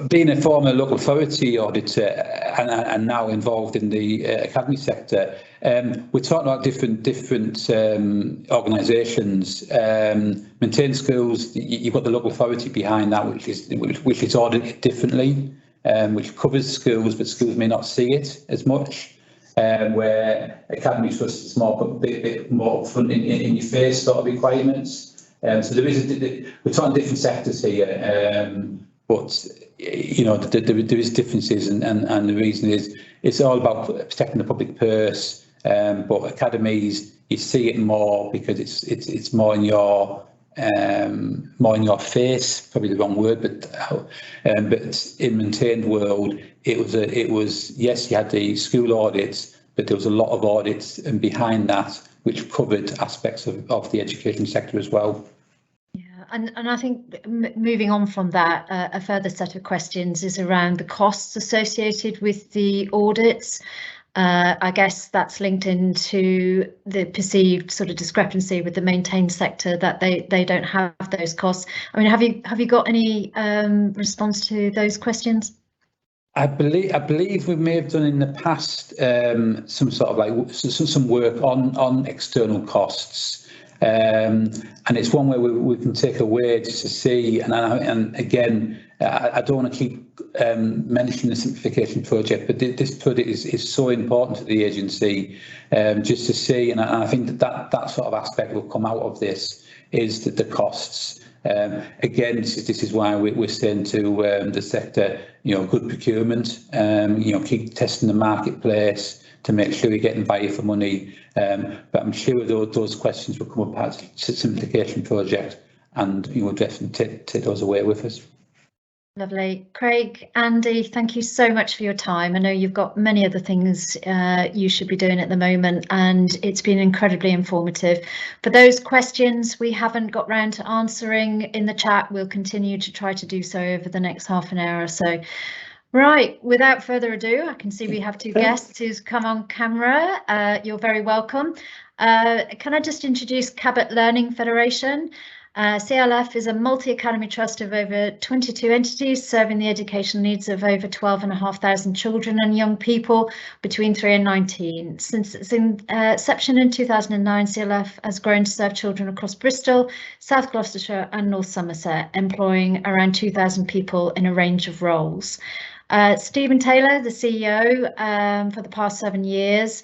Being a former local authority auditor and now involved in the academy sector, we're talking about different organisations. Maintained schools, you've got the local authority behind that, which is audited differently. Which covers schools, but schools may not see it as much. Where Academy Trust is more bit more upfront in your face sort of requirements. So there is we're talking different sectors here, but you know there is differences, and the reason is it's all about protecting the public purse. But academies, you see it more because it's more in your face, probably the wrong word, but in maintained world, it was yes, you had the school audits, but there was a lot of audits and behind that which covered aspects of the education sector as well. Yeah, and I think moving on from that, a further set of questions is around the costs associated with the audits. I guess that's linked into the perceived sort of discrepancy with the maintained sector, that they don't have those costs. I mean, have you got any response to those questions? I believe we may have done in the past some sort of like some work on external costs. And it's one where we can take away just to see, and again, I don't want to keep mentioning the simplification project, but this project is so important to the agency, just to see, and I think that sort of aspect will come out of this, is that the costs. Again, this is why we're saying to the sector, you know, good procurement, you know, keep testing the marketplace to make sure you're getting value for money. But I'm sure those questions will come up as a simplification project, and you will definitely take those away with us. Lovely. Craig, Andy, thank you so much for your time. I know you've got many other things you should be doing at the moment, and it's been incredibly informative. For those questions we haven't got round to answering in the chat, we'll continue to try to do so over the next half an hour or so. Right, without further ado, I can see we have two guests who's come on camera. You're very welcome. Can I just introduce Cabot Learning Federation? CLF is a multi-academy trust of over 22 entities serving the education needs of over 12,500 children and young people between 3 and 19. Since its inception in 2009, CLF has grown to serve children across Bristol, South Gloucestershire and North Somerset, employing around 2,000 people in a range of roles. Stephen Taylor, the CEO for the past 7 years,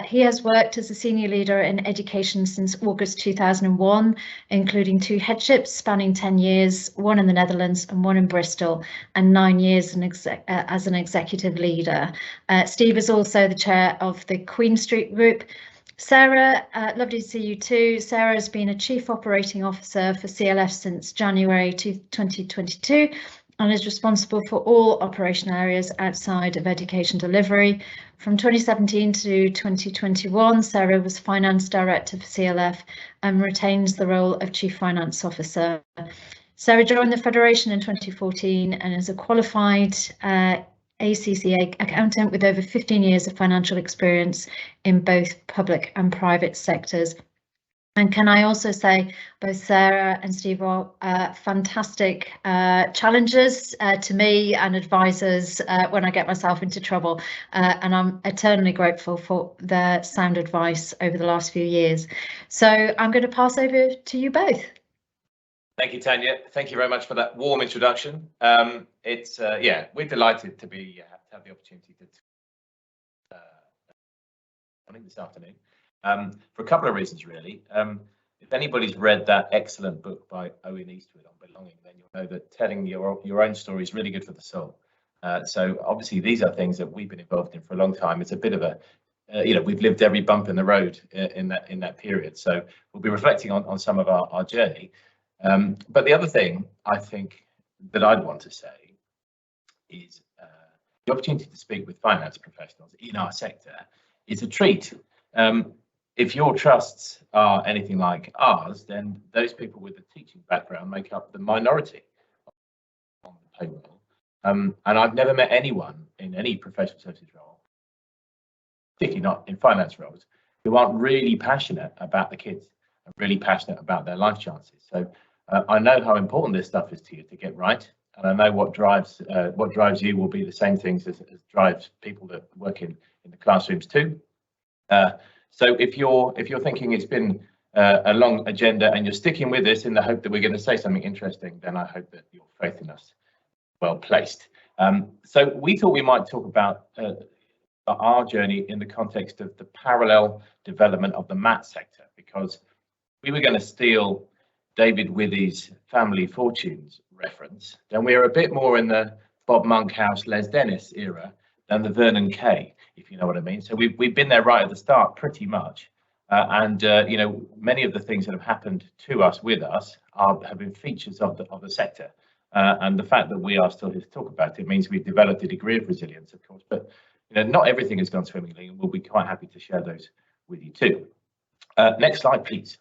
he has worked as a senior leader in education since August 2001, including 2 headships spanning 10 years, one in the Netherlands and one in Bristol, and 9 years as an executive leader. Steve is also the chair of the Queen Street Group. Sarah, lovely to see you too. Sarah has been a Chief Operating Officer for CLF since January 2022. And is responsible for all operational areas outside of education delivery. From 2017 to 2021, Sarah was Finance Director for CLF and retains the role of Chief Finance Officer. Sarah joined the Federation in 2014 and is a qualified ACCA accountant with over 15 years of financial experience in both public and private sectors. And can I also say both Sarah and Steve are fantastic challengers to me and advisors when I get myself into trouble, and I'm eternally grateful for their sound advice over the last few years. So I'm going to pass over to you both. Thank you, Tanya. Thank you very much for that warm introduction. Yeah, we're delighted to have the opportunity to this afternoon for a couple of reasons, really. If anybody's read that excellent book by Owen Eastwood on belonging, then you'll know that telling your own story is really good for the soul. So obviously these are things that we've been involved in for a long time. It's a bit of a we've lived every bump in the road in that period. So we'll be reflecting on some of our journey. But the other thing I think that I'd want to say is the opportunity to speak with finance professionals in our sector is a treat. If your trusts are anything like ours, then those people with a teaching background make up the minority on the payroll. And I've never met anyone in any professional services role, particularly not in finance roles, who aren't really passionate about the kids and really passionate about their life chances. So I know how important this stuff is to you to get right, and I know what drives you will be the same things as drives people that work in the classrooms too. So if you're thinking it's been a long agenda and you're sticking with us in the hope that we're going to say something interesting, then I hope that your faith in us is well placed. So we thought we might talk about our journey in the context of the parallel development of the maths sector, because we were going to steal David Withy's Family Fortunes reference, then we're a bit more in the Bob Monkhouse, Les Dennis era than the Vernon Kay, if you know what I mean. So we've been there right at the start, pretty much. Many of the things that have happened to us, with us, have been features of the sector. And the fact that we are still here to talk about it means we've developed a degree of resilience, of course, but not everything has gone swimmingly, and we'll be quite happy to share those with you too. Next slide, please.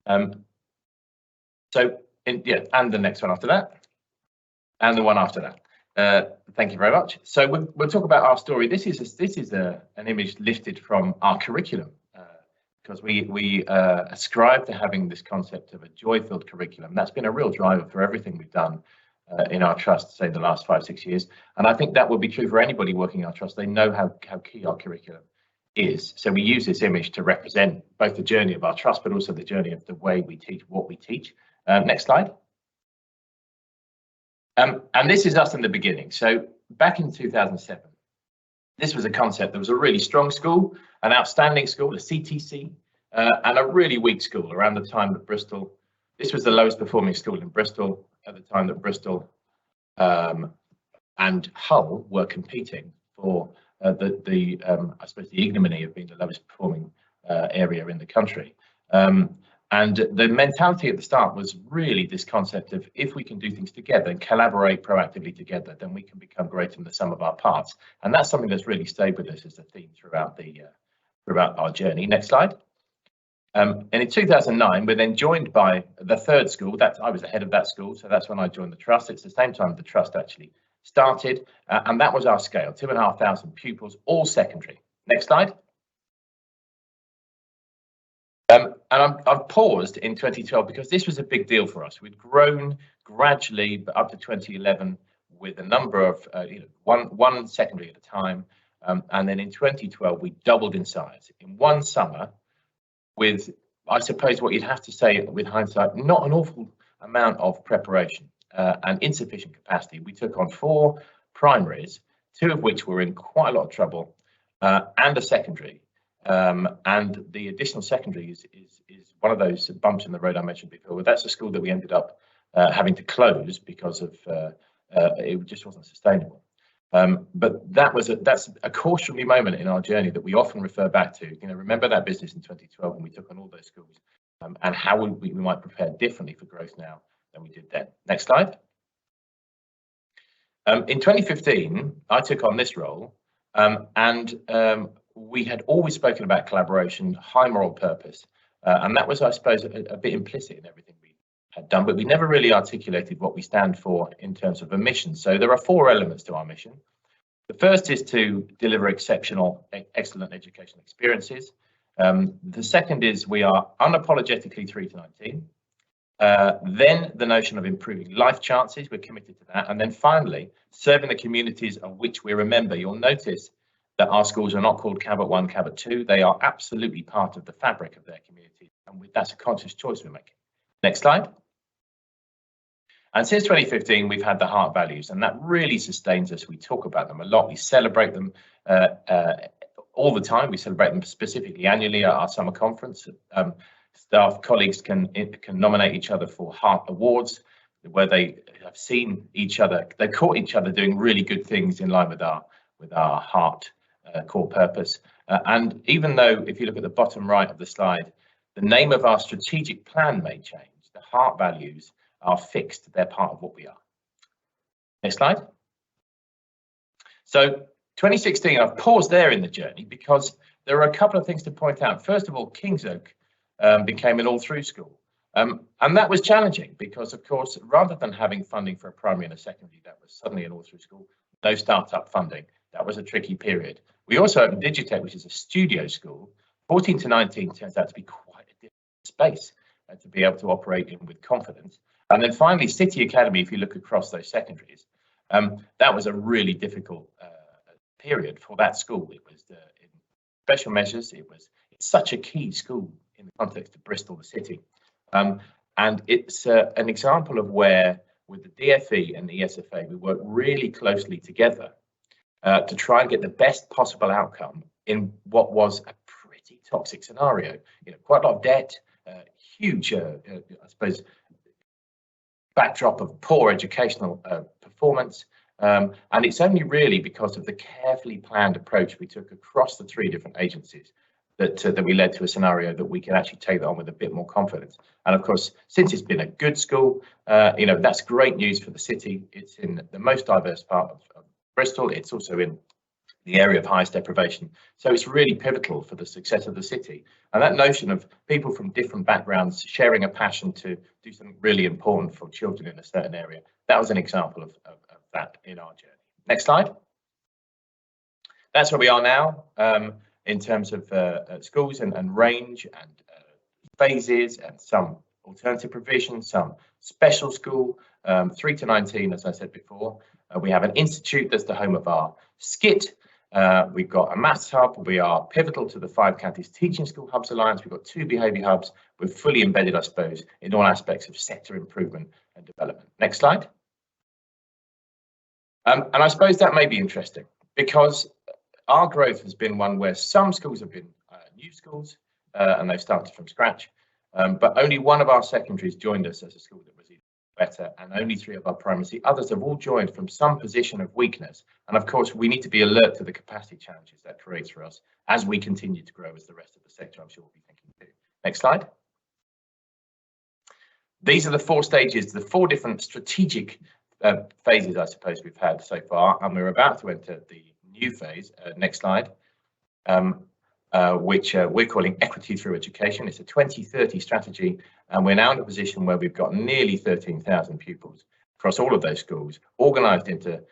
And the next one after that, and the one after that. Thank you very much. So we'll talk about our story. This is an image lifted from our curriculum, because we ascribe to having this concept of a joy-filled curriculum. That's been a real driver for everything we've done in our trust, say the last 5-6 years. And I think that will be true for anybody working in our trust. They know how key our curriculum is. So we use this image to represent both the journey of our trust, but also the journey of the way we teach what we teach. Next slide. And this is us in the beginning. So back in 2007, this was a concept. There was a really strong school, an outstanding school, a CTC, and a really weak school around the time that Bristol, this was the lowest performing school in Bristol at the time that Bristol and Hull were competing for I suppose the ignominy of being the lowest performing area in the country. And the mentality at the start was really this concept of, if we can do things together and collaborate proactively together, then we can become greater than the sum of our parts. And that's something that's really stayed with us as a theme throughout our journey. Next slide. And in 2009, we're then joined by the third school. I was the head of that school, so that's when I joined the trust. It's the same time the trust actually started, and that was our scale, 2,500 pupils, all secondary. Next slide. And I've paused in 2012 because this was a big deal for us. We'd grown gradually up to 2011 with a number of one secondary at a time, and then in 2012 we doubled in size in one summer, with, I suppose, what you'd have to say with hindsight, not an awful amount of preparation and insufficient capacity. We took on 4 primaries, 2 of which were in quite a lot of trouble, and a secondary. And the additional secondary is one of those bumps in the road I mentioned before. That's a school that we ended up having to close because of it just wasn't sustainable. But that's a cautionary moment in our journey that we often refer back to. Remember that business in 2012 when we took on all those schools, and how we might prepare differently for growth now than we did then. Next slide. In 2015, I took on this role, and we had always spoken about collaboration, high moral purpose, and that was, I suppose, a bit implicit in everything we had done, but we never really articulated what we stand for in terms of a mission. So there are 4 elements to our mission. The first is to deliver exceptional, excellent educational experiences. The second is we are unapologetically 3 to 19. Then the notion of improving life chances, we're committed to that. And then finally, serving the communities of which we remember. You'll notice that our schools are not called Cabot 1, Cabot 2. They are absolutely part of the fabric of their community. And that's a conscious choice we're making. Next slide. And since 2015, we've had the heart values, and that really sustains us. We talk about them a lot. We celebrate them all the time. We celebrate them specifically annually at our summer conference. Staff colleagues can nominate each other for heart awards, where they have seen each other. They caught each other doing really good things in line with our heart core purpose. And even though, if you look at the bottom right of the slide, the name of our strategic plan may change, the heart values are fixed. They're part of what we are. Next slide. So 2016, I've paused there in the journey because there are a couple of things to point out. First of all, Kings Oak became an all-through school. And that was challenging because, of course, rather than having funding for a primary and a secondary, that was suddenly an all-through school, no startup funding. That was a tricky period. We also opened Digitech, which is a studio school. 14 to 19 turns out to be quite a different space to be able to operate in with confidence. And then finally, City Academy, if you look across those secondaries, that was a really difficult period for that school. It was in special measures. It's such a key school in the context of Bristol, the city. And it's an example of where, with the DFE and the ESFA, we work really closely together to try and get the best possible outcome in what was a pretty toxic scenario. Quite a lot of debt, huge, I suppose, backdrop of poor educational performance. And it's only really because of the carefully planned approach we took across the 3 different agencies that we led to a scenario that we can actually take that on with a bit more confidence. And of course, since it's been a good school, that's great news for the city. It's in the most diverse part of Bristol. It's also in the area of highest deprivation. So it's really pivotal for the success of the city. And that notion of people from different backgrounds sharing a passion to do something really important for children in a certain area, that was an example of that in our journey. Next slide. That's where we are now in terms of schools and range and phases and some alternative provision, some special school, 3 to 19, as I said before. We have an institute that's the home of our skit. We've got a maths hub. We are pivotal to the 5 Counties Teaching School Hubs Alliance. We've got 2 behaviour hubs. We're fully embedded, I suppose, in all aspects of sector improvement and development. Next slide. And I suppose that may be interesting because our growth has been one where some schools have been new schools and they've started from scratch, but only one of our secondaries joined us as a school that was even better, and only 3 of our primaries. The others have all joined from some position of weakness. And of course, we need to be alert to the capacity challenges that creates for us as we continue to grow as the rest of the sector, I'm sure, will be thinking too. Next slide. These are the 4 stages, the 4 different strategic phases, I suppose, we've had so far, and we're about to enter the new phase. Next slide, which we're calling Equity Through Education. It's a 2030 strategy, and we're now in a position where we've got nearly 13,000 pupils across all of those schools, organised into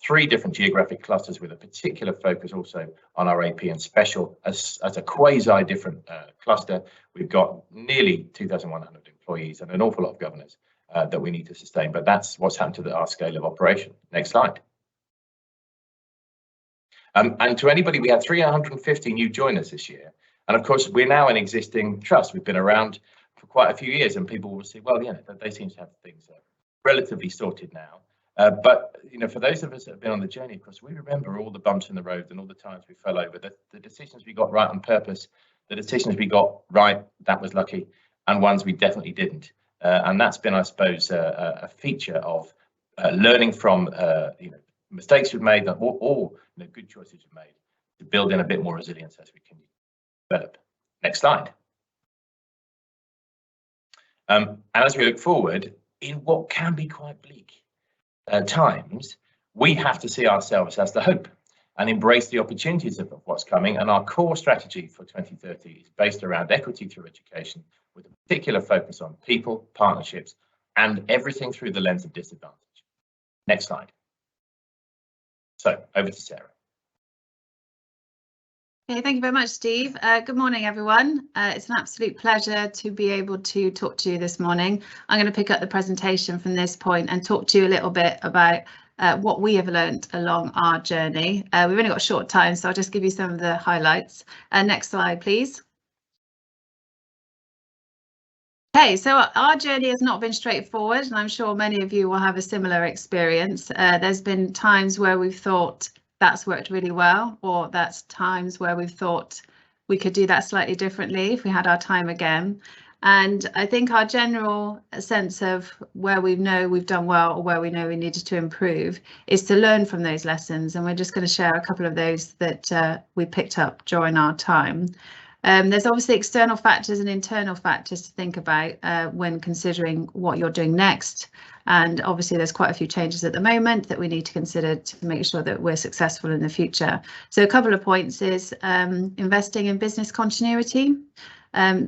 3 different geographic clusters with a particular focus also on our AP and special as a quasi-different cluster. We've got nearly 2,100 employees and an awful lot of governors that we need to sustain, but that's what's happened to our scale of operation. Next slide. And to anybody, we had 350 new joiners this year. And of course, we're now an existing trust. We've been around for quite a few years, and people will say, well, they seem to have things relatively sorted now. But for those of us that have been on the journey, of course, we remember all the bumps in the road and all the times we fell over, the decisions we got right on purpose, the decisions we got right, that was lucky, and ones we definitely didn't. And that's been, I suppose, a feature of learning from mistakes we've made, or good choices we've made, to build in a bit more resilience as we can develop. Next slide. And as we look forward, in what can be quite bleak times, we have to see ourselves as the hope and embrace the opportunities of what's coming. And our core strategy for 2030 is based around equity through education, with a particular focus on people, partnerships, and everything through the lens of disadvantage. Next slide. So over to Sarah. Okay, thank you very much, Steve. Good morning, everyone. It's an absolute pleasure to be able to talk to you this morning. I'm going to pick up the presentation from this point and talk to you a little bit about what we have learnt along our journey. We've only got a short time, so I'll just give you some of the highlights. Next slide, please. Okay, so our journey has not been straightforward, and I'm sure many of you will have a similar experience. There's been times where we've thought that's worked really well, or that's times where we've thought we could do that slightly differently if we had our time again. And I think our general sense of where we know we've done well or where we know we needed to improve is to learn from those lessons. And we're just going to share a couple of those that we picked up during our time. There's obviously external factors and internal factors to think about when considering what you're doing next. And obviously there's quite a few changes at the moment that we need to consider to make sure that we're successful in the future. So a couple of points is investing in business continuity.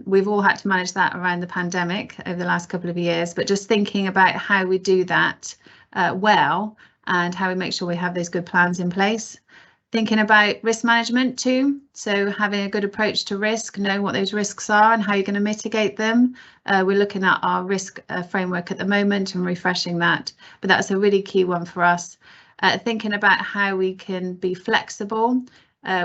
We've all had to manage that around the pandemic over the last couple of years, but just thinking about how we do that well and how we make sure we have those good plans in place. Thinking about risk management too, so having a good approach to risk, knowing what those risks are and how you're going to mitigate them. We're looking at our risk framework at the moment and refreshing that, but that's a really key one for us. Thinking about how we can be flexible.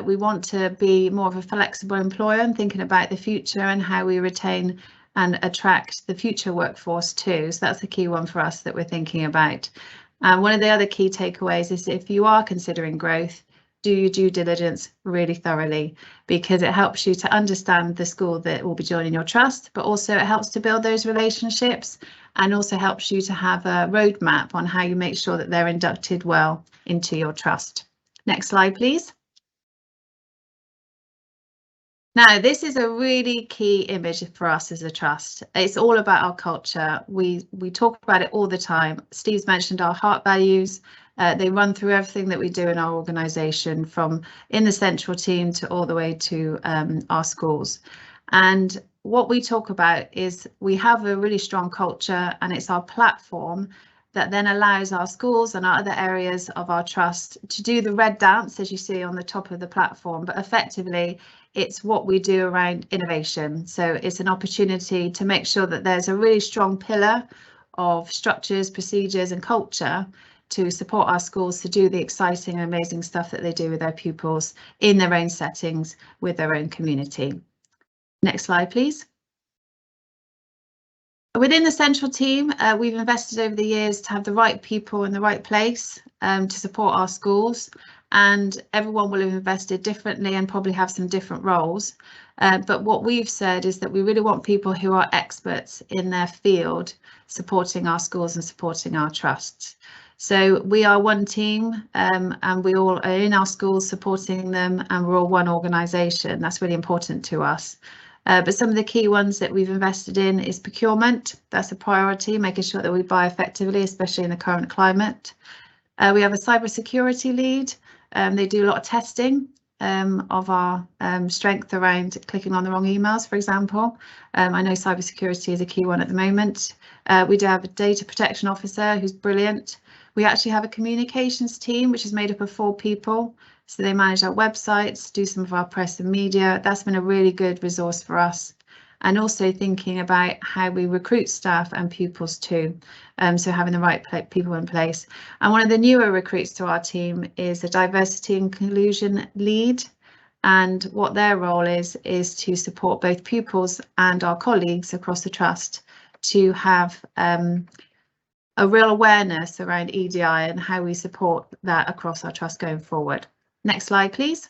We want to be more of a flexible employer and thinking about the future and how we retain and attract the future workforce too. So that's a key one for us that we're thinking about. One of the other key takeaways is if you are considering growth, do your due diligence really thoroughly, because it helps you to understand the school that will be joining your trust, but also it helps to build those relationships and also helps you to have a roadmap on how you make sure that they're inducted well into your trust. Next slide, please. Now, this is a really key image for us as a trust. It's all about our culture. We talk about it all the time. Steve's mentioned our heart values. They run through everything that we do in our organisation, from in the central team to all the way to our schools. And what we talk about is we have a really strong culture, and it's our platform that then allows our schools and our other areas of our trust to do the red dance, as you see on the top of the platform, but effectively it's what we do around innovation. So it's an opportunity to make sure that there's a really strong pillar of structures, procedures and culture to support our schools to do the exciting and amazing stuff that they do with their pupils in their own settings with their own community. Next slide, please. Within the central team, we've invested over the years to have the right people in the right place to support our schools, and everyone will have invested differently and probably have some different roles. But what we've said is that we really want people who are experts in their field supporting our schools and supporting our trusts. So we are one team and we all are in our schools supporting them, and we're all one organisation. That's really important to us. But some of the key ones that we've invested in is procurement. That's a priority, making sure that we buy effectively, especially in the current climate. We have a cybersecurity lead. They do a lot of testing of our strength around clicking on the wrong emails, for example. I know cybersecurity is a key one at the moment. We do have a data protection officer who's brilliant. We actually have a communications team, which is made up of 4 people. So they manage our websites, do some of our press and media. That's been a really good resource for us. And also thinking about how we recruit staff and pupils too. So having the right people in place. And one of the newer recruits to our team is a diversity and inclusion lead. And what their role is to support both pupils and our colleagues across the trust to have a real awareness around EDI and how we support that across our trust going forward. Next slide, please.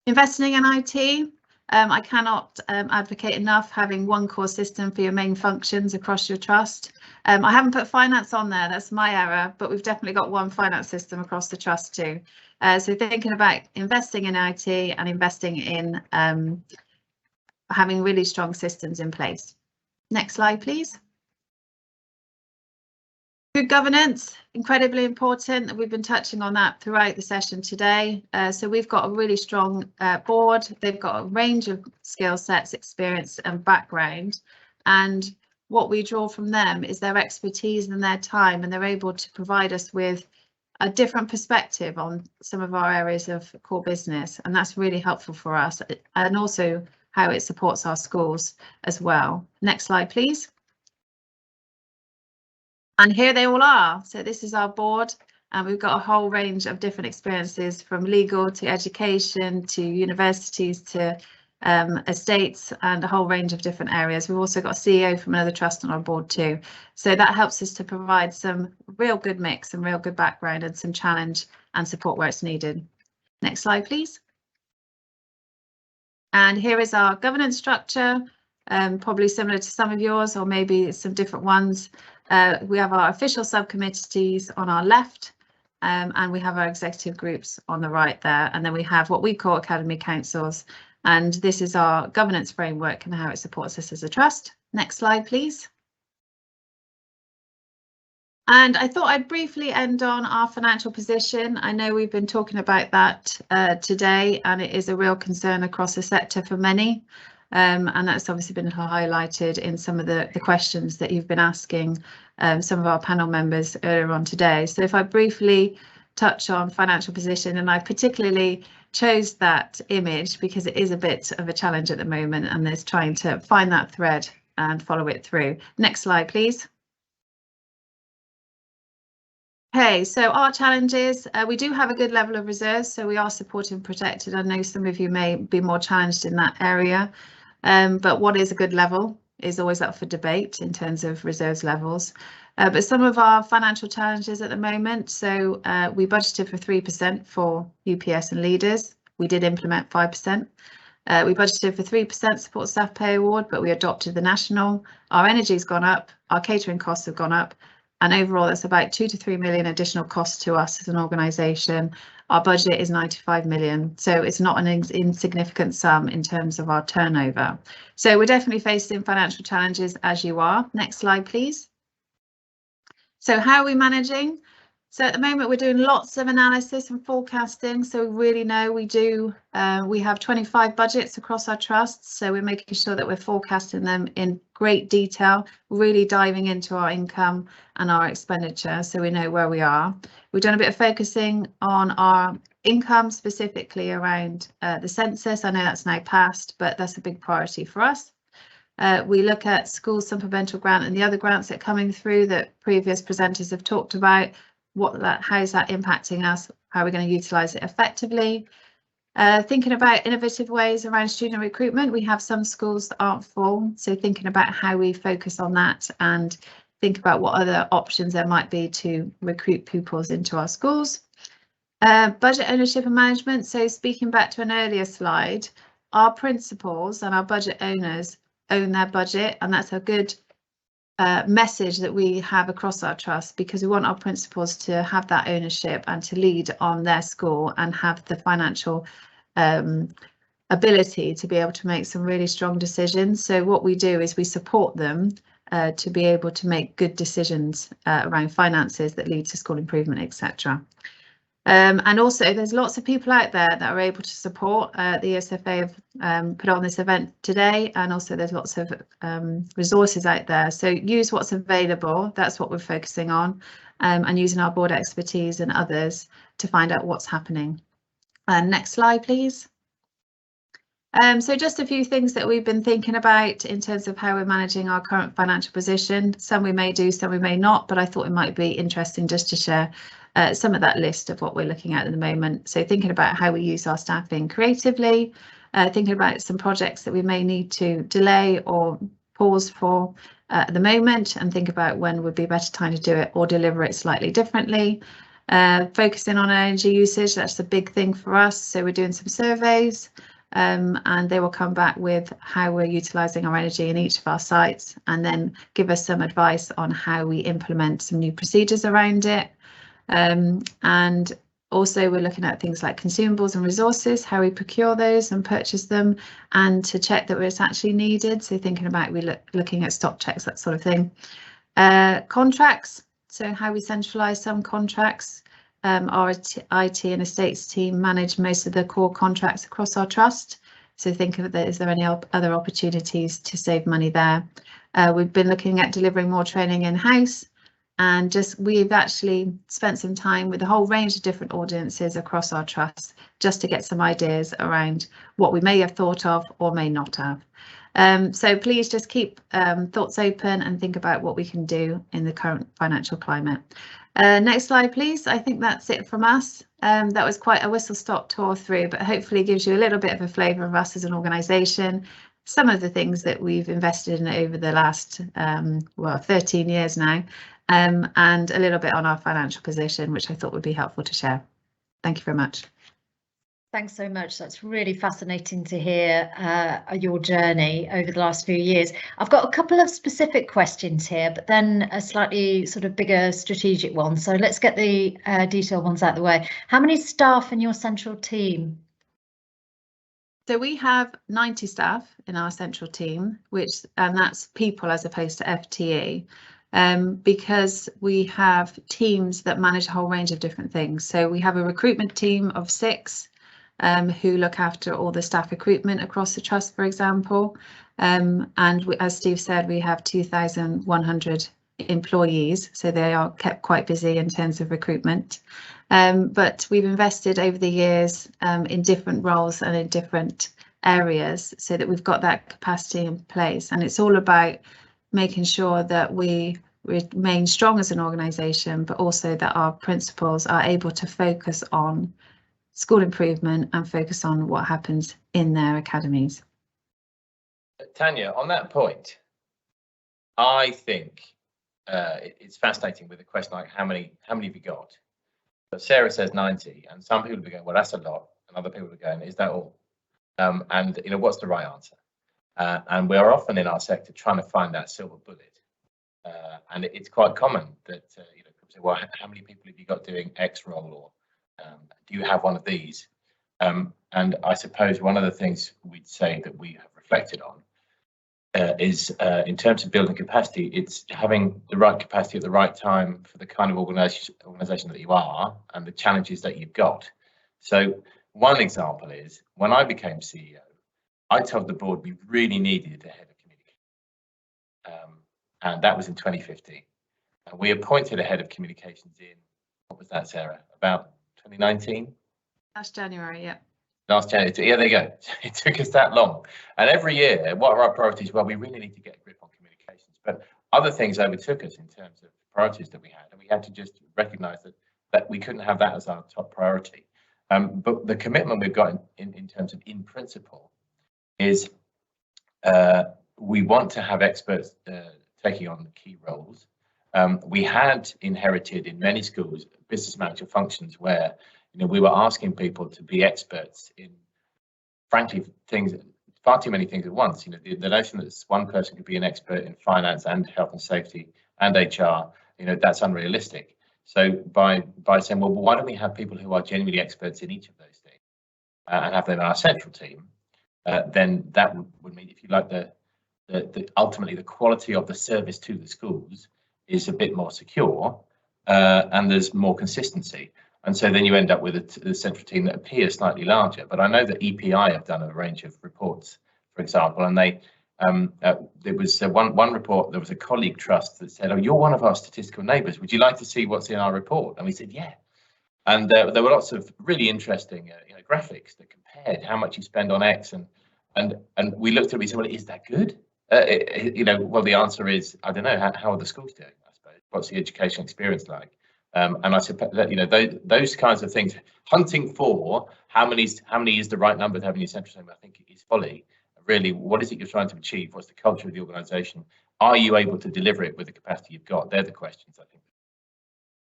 Investing in IT. I cannot advocate enough having one core system for your main functions across your trust. I haven't put finance on there, that's my error, but we've definitely got one finance system across the trust too. So thinking about investing in IT and investing in having really strong systems in place. Next slide, please. Good governance, incredibly important. We've been touching on that throughout the session today. So we've got a really strong board. They've got a range of skill sets, experience and background. And what we draw from them is their expertise and their time, and they're able to provide us with a different perspective on some of our areas of core business, and that's really helpful for us, and also how it supports our schools as well. Next slide, please. And here they all are. So this is our board, and we've got a whole range of different experiences, from legal to education to universities to estates, and a whole range of different areas. We've also got a CEO from another trust on our board too. So that helps us to provide some real good mix and real good background and some challenge and support where it's needed. Next slide, please. And here is our governance structure, probably similar to some of yours, or maybe some different ones. We have our official subcommittees on our left, and we have our executive groups on the right there. And then we have what we call academy councils. And this is our governance framework and how it supports us as a trust. Next slide, please. And I thought I'd briefly end on our financial position. I know we've been talking about that today, and it is a real concern across the sector for many. And that's obviously been highlighted in some of the questions that you've been asking some of our panel members earlier on today. So if I briefly touch on financial position, and I particularly chose that image because it is a bit of a challenge at the moment, and there's trying to find that thread and follow it through. Next slide, please. Okay, so our challenges, we do have a good level of reserves, so we are supported and protected. I know some of you may be more challenged in that area, but what is a good level is always up for debate in terms of reserves levels. But some of our financial challenges at the moment, so we budgeted for 3% for UPS and leaders. We did implement 5%. We budgeted for 3% support staff pay award, but we adopted the national. Our energy's gone up, our catering costs have gone up, and overall that's about 2 to 3 million additional costs to us as an organisation. Our budget is 95 million, so it's not an insignificant sum in terms of our turnover. So we're definitely facing financial challenges, as you are. Next slide, please. So how are we managing? So at the moment we're doing lots of analysis and forecasting, so we really know we do. We have 25 budgets across our trusts, so we're making sure that we're forecasting them in great detail, really diving into our income and our expenditure so we know where we are. We've done a bit of focusing on our income, specifically around the census. I know that's now passed, but that's a big priority for us. We look at school supplemental grant and the other grants that are coming through that previous presenters have talked about. How is that impacting us? How are we going to utilise it effectively? Thinking about innovative ways around student recruitment. We have some schools that aren't full, so thinking about how we focus on that and think about what other options there might be to recruit pupils into our schools. Budget ownership and management. So speaking back to an earlier slide, our principals and our budget owners own their budget, and that's a good message that we have across our trust, because we want our principals to have that ownership and to lead on their school and have the financial ability to be able to make some really strong decisions. So what we do is we support them to be able to make good decisions around finances that lead to school improvement, etc. And also there's lots of people out there that are able to support. The ESFA have put on this event today, and also there's lots of resources out there. So use what's available. That's what we're focusing on, and using our board expertise and others to find out what's happening. Next slide, please. So just a few things that we've been thinking about in terms of how we're managing our current financial position. Some we may do, some we may not, but I thought it might be interesting just to share some of that list of what we're looking at the moment. So thinking about how we use our staffing creatively, thinking about some projects that we may need to delay or pause for at the moment, and think about when would be a better time to do it or deliver it slightly differently. Focusing on energy usage, that's a big thing for us. So we're doing some surveys, and they will come back with how we're utilising our energy in each of our sites, and then give us some advice on how we implement some new procedures around it. And also we're looking at things like consumables and resources, how we procure those and purchase them, and to check that it's actually needed. So thinking about looking at stock checks, that sort of thing. Contracts, so how we centralise some contracts. Our IT and estates team manage most of the core contracts across our trust. So think of that, is there any other opportunities to save money there? We've been looking at delivering more training in-house. And we've actually spent some time with a whole range of different audiences across our trust just to get some ideas around what we may have thought of or may not have. So please just keep thoughts open and think about what we can do in the current financial climate. Next slide, please. I think that's it from us. That was quite a whistle-stop tour through, but hopefully gives you a little bit of a flavour of us as an organisation, some of the things that we've invested in over the last, 13 years now, and a little bit on our financial position, which I thought would be helpful to share. Thank you very much. Thanks so much. That's really fascinating to hear your journey over the last few years. I've got a couple of specific questions here, but then a slightly sort of bigger strategic one. So let's get the detailed ones out of the way. How many staff in your central team? So we have 90 staff in our central team, and that's people as opposed to FTE. Because we have teams that manage a whole range of different things. So we have a recruitment team of 6 who look after all the staff recruitment across the trust, for example. As Steve said, we have 2,100 employees, so they are kept quite busy in terms of recruitment. But we've invested over the years in different roles and in different areas so that we've got that capacity in place. And it's all about making sure that we remain strong as an organisation, but also that our principals are able to focus on school improvement and focus on what happens in their academies. Tanya, on that point, I think it's fascinating with a question like how many have you got? But Sarah says 90, and some people will be going, well, that's a lot, and other people will be going, is that all? And you know, what's the right answer? And we're often in our sector trying to find that silver bullet. And it's quite common that you know, people say, well, how many people have you got doing X role, or do you have one of these? And I suppose one of the things we'd say that we have reflected on is in terms of building capacity, it's having the right capacity at the right time for the kind of organisation that you are and the challenges that you've got. So one example is when I became CEO, I told the board we really needed a head of communication, and that was in 2015. And we appointed a head of communications in, what was that, Sarah? About 2019? Last January, yeah. Last January, yeah, there you go. It took us that long. And every year, what are our priorities? Well, we really need to get a grip on communications, but other things overtook us in terms of priorities that we had, and we had to just recognise that we couldn't have that as our top priority. But the commitment we've got in terms of in principle is we want to have experts taking on the key roles. We had inherited in many schools business manager functions where, you know, we were asking people to be experts in, frankly, far too many things at once. You know, the notion that one person could be an expert in finance and health and safety and HR, you know, that's unrealistic. So by saying, well, why don't we have people who are genuinely experts in each of those things and have them in our central team, then that would mean, if you like, the ultimately the quality of the service to the schools is a bit more secure, and there's more consistency. And so then you end up with a central team that appears slightly larger. But I know that EPI have done a range of reports, for example, and they there was one report, there was a colleague trust that said, oh, you're one of our statistical neighbours, would you like to see what's in our report? And we said, yeah. And there were lots of really interesting you know, graphics that compared how much you spend on X, and we looked at it and we said, well, is that good? You know, well, the answer is, I don't know, how are the schools doing, I suppose? What's the education experience like? And I suppose that, you know, those kinds of things, hunting for how many is the right number to have in your central team, I think is folly. Really, what is it you're trying to achieve? What's the culture of the organisation? Are you able to deliver it with the capacity you've got? They're the questions, I think.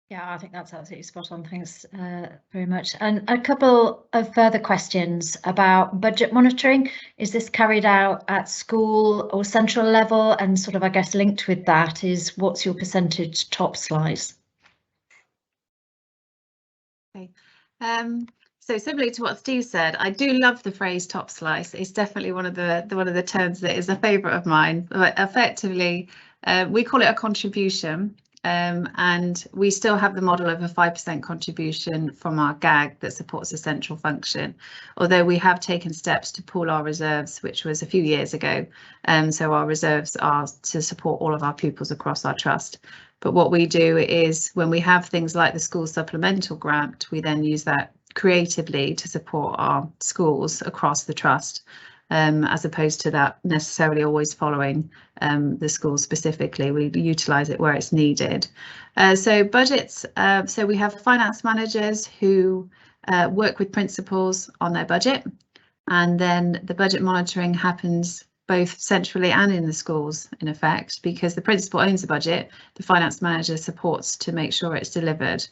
Yeah, I think that's absolutely spot on. Thanks very much. And a couple of further questions about budget monitoring. Is this carried out at school or central level? And sort of, I guess, linked with that is, what's your percentage top slice? Okay. So similarly to what Steve said, I do love the phrase top slice. It's definitely one of the terms that is a favourite of mine. But effectively, we call it a contribution, and we still have the model of a 5% contribution from our GAG that supports the central function, although we have taken steps to pool our reserves, which was a few years ago. So our reserves are to support all of our pupils across our trust. But what we do is when we have things like the school supplemental grant, we then use that creatively to support our schools across the trust, as opposed to that necessarily always following the school specifically. We utilise it where it's needed. So budgets, so we have finance managers who work with principals on their budget, and then the budget monitoring happens both centrally and in the schools, in effect, because the principal owns the budget, the finance manager supports to make sure it's delivered.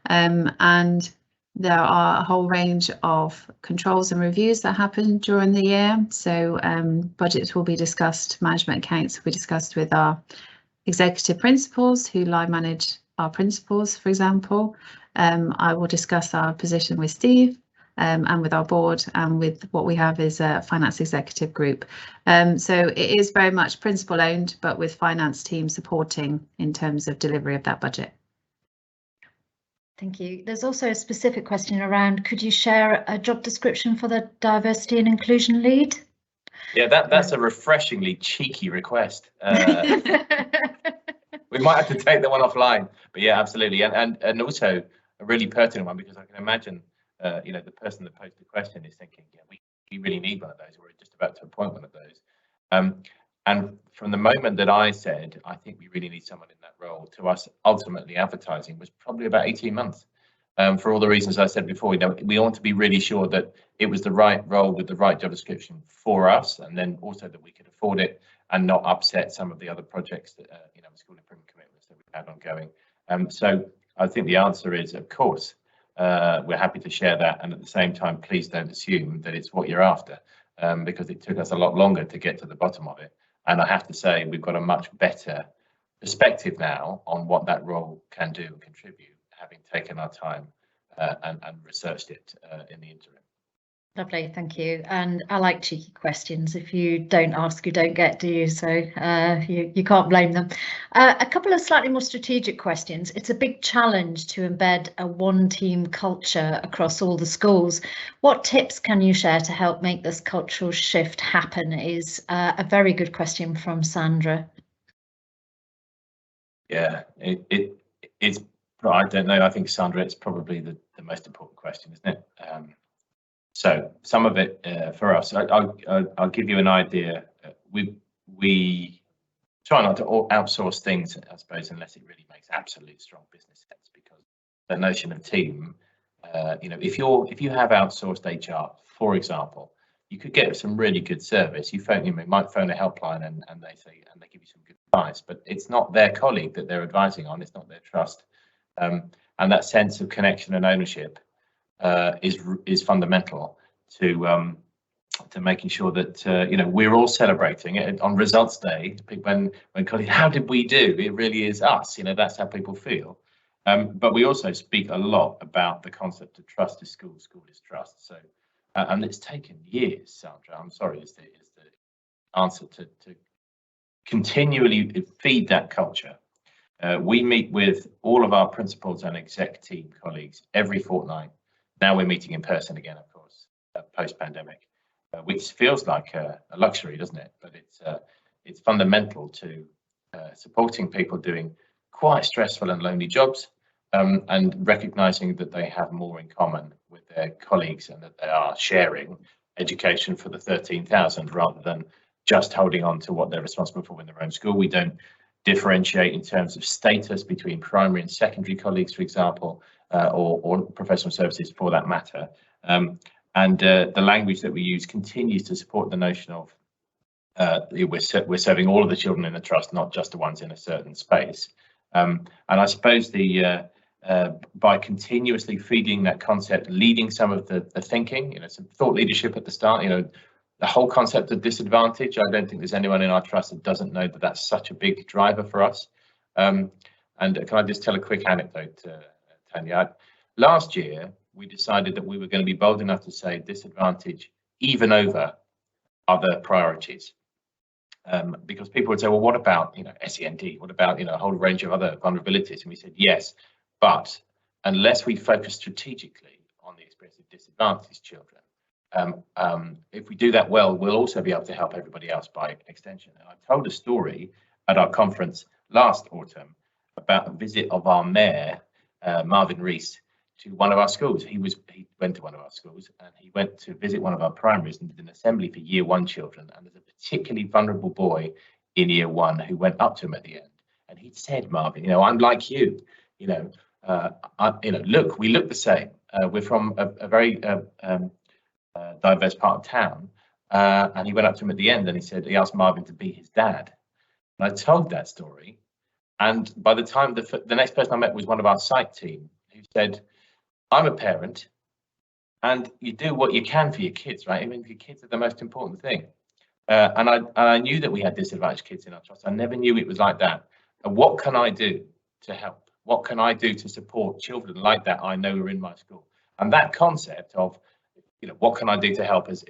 And there are a whole range of controls and reviews that happen during the year. So budgets will be discussed, management accounts will be discussed with our executive principals who line manage our principals, for example. I will discuss our position with Steve and with our board, and with what we have is a finance executive group. So it is very much principal owned, but with finance team supporting in terms of delivery of that budget. Thank you. There's also a specific question around, could you share a job description for the diversity and inclusion lead? Yeah, that's a refreshingly cheeky request. We might have to take that one offline, but yeah, absolutely. And also a really pertinent one, because I can imagine, you know, the person that posed the question is thinking, yeah, we really need one of those. We're just about to appoint one of those. And from the moment that I said, I think we really need someone in that role, to us ultimately advertising was probably about 18 months. For all the reasons I said before, we want to be really sure that it was the right role with the right job description for us, and then also that we could afford it and not upset some of the other projects that, you know, school improvement commitments that we had ongoing. So I think the answer is, of course, we're happy to share that. And at the same time, please don't assume that it's what you're after, because it took us a lot longer to get to the bottom of it. And I have to say, we've got a much better perspective now on what that role can do and contribute, having taken our time and researched it in the interim. Lovely, thank you. And I like cheeky questions. If you don't ask, you don't get, do you? So you can't blame them. A couple of slightly more strategic questions. It's a big challenge to embed a one-team culture across all the schools. What tips can you share to help make this cultural shift happen? Is a very good question from Sandra. Yeah, it's, I don't know. I think, Sandra, it's probably the most important question, isn't it? So some of it for us, I'll give you an idea. We try not to outsource things, I suppose, unless it really makes absolute strong business sense, because the notion of team, you know, if you have outsourced HR, for example, you could get some really good service. You might phone a helpline and they give you some good advice, but it's not their colleague that they're advising on. It's not their trust, and that sense of connection and ownership is fundamental to making sure that you know, we're all celebrating it on results day. When colleagues, how did we do? It really is us. You know, that's how people feel. But we also speak a lot about the concept of trust is school, school is trust. So, and it's taken years, Sandra. I'm sorry, is the answer to continually feed that culture. We meet with all of our principals and exec team colleagues every fortnight. Now we're meeting in person again, of course, post-pandemic, which feels like a luxury, doesn't it? But it's fundamental to supporting people doing quite stressful and lonely jobs, and recognizing that they have more in common with their colleagues and that they are sharing education for the 13,000 rather than just holding on to what they're responsible for in their own school. We don't differentiate in terms of status between primary and secondary colleagues, for example, or professional services for that matter. And the language that we use continues to support the notion of we're serving all of the children in the trust, not just the ones in a certain space. And I suppose by continuously feeding that concept, leading some of the thinking, you know, some thought leadership at the start, you know, the whole concept of disadvantage. I don't think there's anyone in our trust that doesn't know that that's such a big driver for us. And can I just tell a quick anecdote, Tanya? Last year, we decided that we were going to be bold enough to say disadvantage even over other priorities. Because people would say, well, what about, you know, SEND? What about, you know, a whole range of other vulnerabilities? And we said, yes, but unless we focus strategically on the experience of disadvantaged children, if we do that well, we'll also be able to help everybody else by extension. And I told a story at our conference last autumn about a visit of our mayor, Marvin Rees, to one of our schools. He went to one of our schools and he went to visit one of our primaries and did an assembly for Year 1 children. And there's a particularly vulnerable boy in Year 1 who went up to him at the end, and he said, "Marvin, I'm like you. Look, we look the same. We're from a very diverse part of town." And he went up to him at the end and he asked Marvin to be his dad. And I told that story. And by the time the next person I met was one of our site team who said, "I'm a parent and you do what you can for your kids, right? I mean, your kids are the most important thing." And I knew that we had disadvantaged kids in our trust. I never knew it was like that. And what can I do to help? What can I do to support children like that I know are in my school? And that concept of, what can I do to help has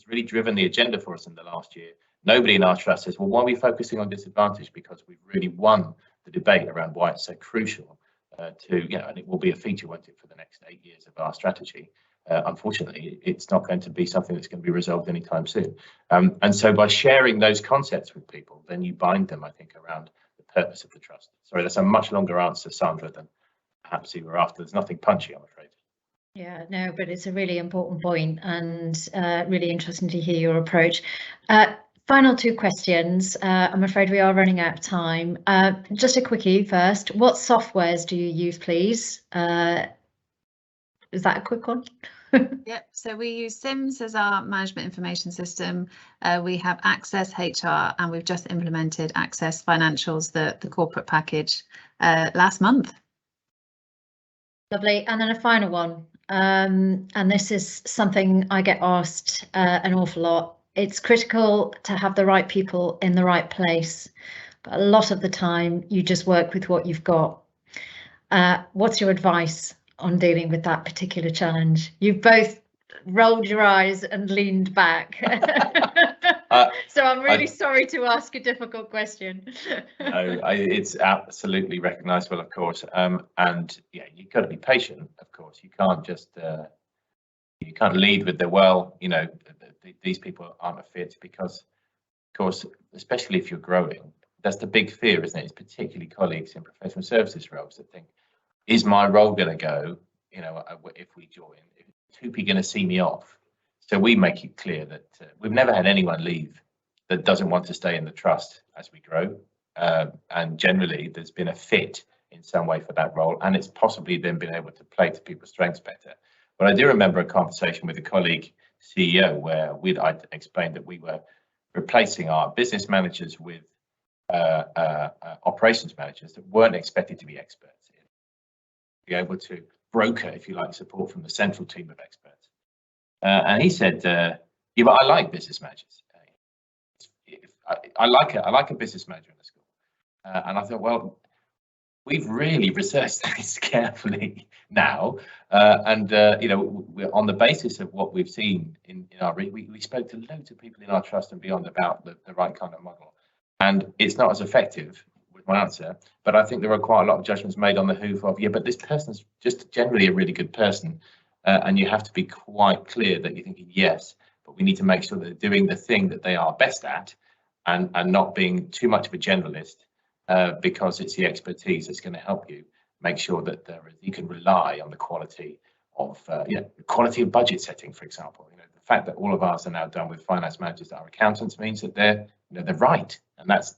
really driven the agenda for us in the last year. Nobody in our trust says, well, why are we focusing on disadvantage? Because we've really won the debate around why it's so crucial and it will be a feature, won't it, for the next 8 years of our strategy. Unfortunately, it's not going to be something that's going to be resolved anytime soon. And so by sharing those concepts with people, then you bind them, I think, around the purpose of the trust. Sorry, that's a much longer answer, Sandra, than perhaps you were after. There's nothing punchy, I'm afraid. Yeah, no, but it's a really important point and really interesting to hear your approach. Final 2 questions. I'm afraid we are running out of time. Just a quickie first. What softwares do you use, please? Is that a quick one? Yep, so we use SIMS as our management information system. We have Access HR, and we've just implemented Access Financials, the corporate package, last month. Lovely. And then a final one. And this is something I get asked an awful lot. It's critical to have the right people in the right place, but a lot of the time you just work with what you've got. What's your advice on dealing with that particular challenge? You've both rolled your eyes and leaned back. So I'm really sorry to ask a difficult question. No, it's absolutely recognisable, of course. And yeah, you've got to be patient, of course. You can't just you can't lead with these people aren't a fit, because, of course, especially if you're growing, that's the big fear, isn't it? It's particularly colleagues in professional services roles that think, is my role going to go, if we join? Is Tupi going to see me off? So we make it clear that we've never had anyone leave that doesn't want to stay in the trust as we grow. And generally, there's been a fit in some way for that role, and it's possibly then been able to play to people's strengths better. But I do remember a conversation with a colleague CEO where I'd explained that we were replacing our business managers with operations managers that weren't expected to be experts in, be able to broker, if you like, support from the central team of experts. And he said, yeah, but I like business managers. I like a business manager in the school. And I thought, well, we've really researched this carefully now. We're on the basis of what we've seen in our, we spoke to loads of people in our trust and beyond about the right kind of model. And it's not as effective, with my answer, but I think there are quite a lot of judgments made on the hoof of, yeah, but this person's just generally a really good person. And you have to be quite clear that you're thinking, yes, but we need to make sure that they're doing the thing that they are best at, and not being too much of a generalist, because it's the expertise that's going to help you make sure that you can rely on the quality of budget setting, for example. The fact that all of ours are now done with finance managers that are accountants means that they're right, and that's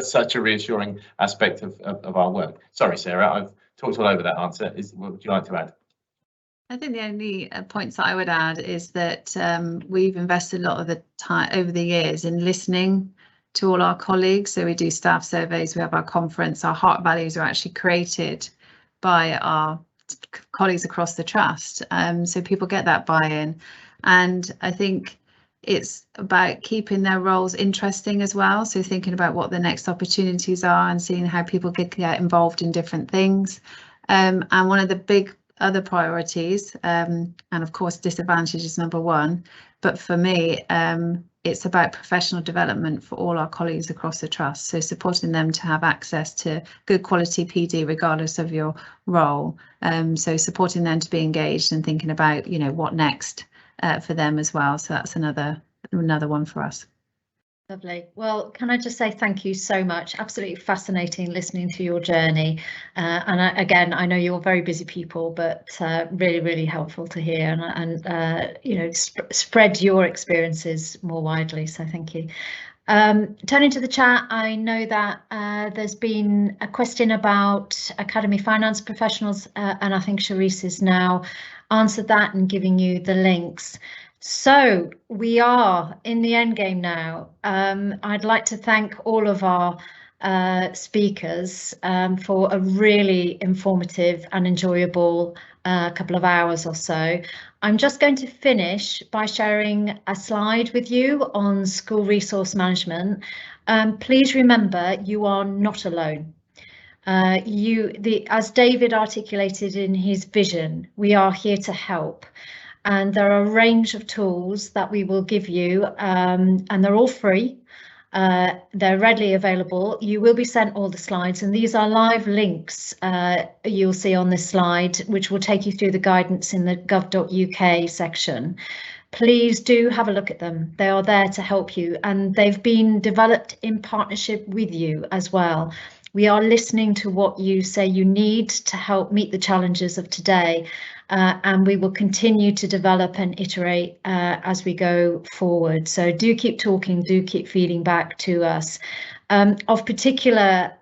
such a reassuring aspect of our work. Sorry, Sarah, I've talked all over that answer. What would you like to add? I think the only points that I would add is that we've invested a lot of the time over the years in listening to all our colleagues. So we do staff surveys, we have our conference, our heart values are actually created by our colleagues across the trust. So people get that buy-in. And I think it's about keeping their roles interesting as well. So thinking about what the next opportunities are and seeing how people can get involved in different things. And one of the big other priorities, and of course disadvantage is number one, but for me it's about professional development for all our colleagues across the trust, so supporting them to have access to good quality PD regardless of your role, so supporting them to be engaged and thinking about what next for them as well. So that's another one for us. Lovely. Well, can I just say thank you so much? Absolutely fascinating listening to your journey. Again, I know you're very busy people, but really, really helpful to hear and you know, spread your experiences more widely. So thank you. Turning to the chat, I know that there's been a question about Academy Finance Professionals, and I think Charisse has now answered that and giving you the links. So we are in the end game now. I'd like to thank all of our speakers for a really informative and enjoyable couple of hours or so. I'm just going to finish by sharing a slide with you on school resource management. Please remember, you are not alone. As David articulated in his vision, we are here to help. And there are a range of tools that we will give you, and they're all free. They're readily available. You will be sent all the slides, and these are live links you'll see on this slide, which will take you through the guidance in the gov.uk section. Please do have a look at them. They are there to help you, and they've been developed in partnership with you as well. We are listening to what you say you need to help meet the challenges of today. And we will continue to develop and iterate as we go forward. So do keep talking, do keep feeding back to us. Of particular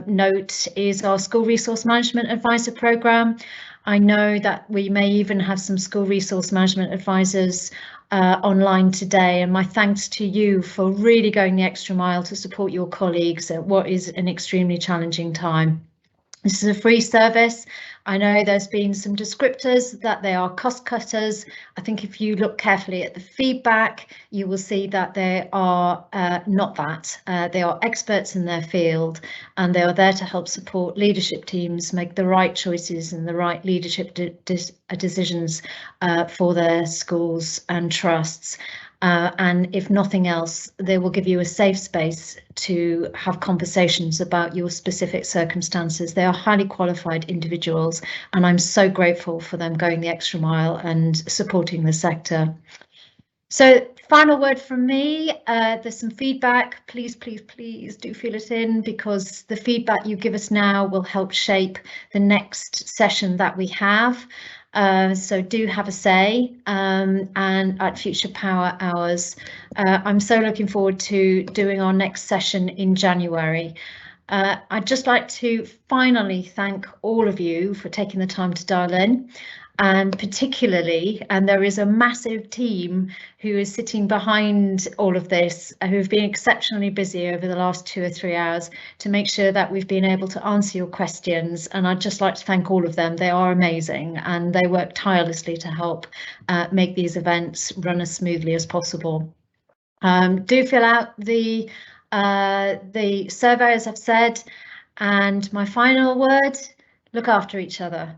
note is our School Resource Management Advisor Programme. I know that we may even have some school resource management advisors online today, and my thanks to you for really going the extra mile to support your colleagues at what is an extremely challenging time. This is a free service. I know there's been some descriptors that they are cost cutters. I think if you look carefully at the feedback, you will see that they are not that. They are experts in their field, and they are there to help support leadership teams make the right choices and the right leadership decisions for their schools and trusts. And if nothing else, they will give you a safe space to have conversations about your specific circumstances. They are highly qualified individuals, and I'm so grateful for them going the extra mile and supporting the sector. So final word from me, there's some feedback. Please, please, please do fill it in, because the feedback you give us now will help shape the next session that we have. So do have a say, and at Future Power Hours. I'm so looking forward to doing our next session in January. I'd just like to finally thank all of you for taking the time to dial in, and particularly, and there is a massive team who is sitting behind all of this, who've been exceptionally busy over the last 2 or 3 hours to make sure that we've been able to answer your questions. And I'd just like to thank all of them. They are amazing, and they work tirelessly to help make these events run as smoothly as possible. Do fill out the survey, as I've said, and my final word, look after each other.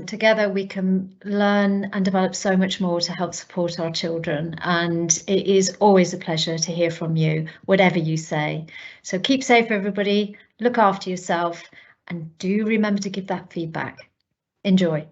Together we can learn and develop so much more to help support our children, and it is always a pleasure to hear from you, whatever you say. So keep safe, everybody, look after yourself, and do remember to give that feedback. Enjoy.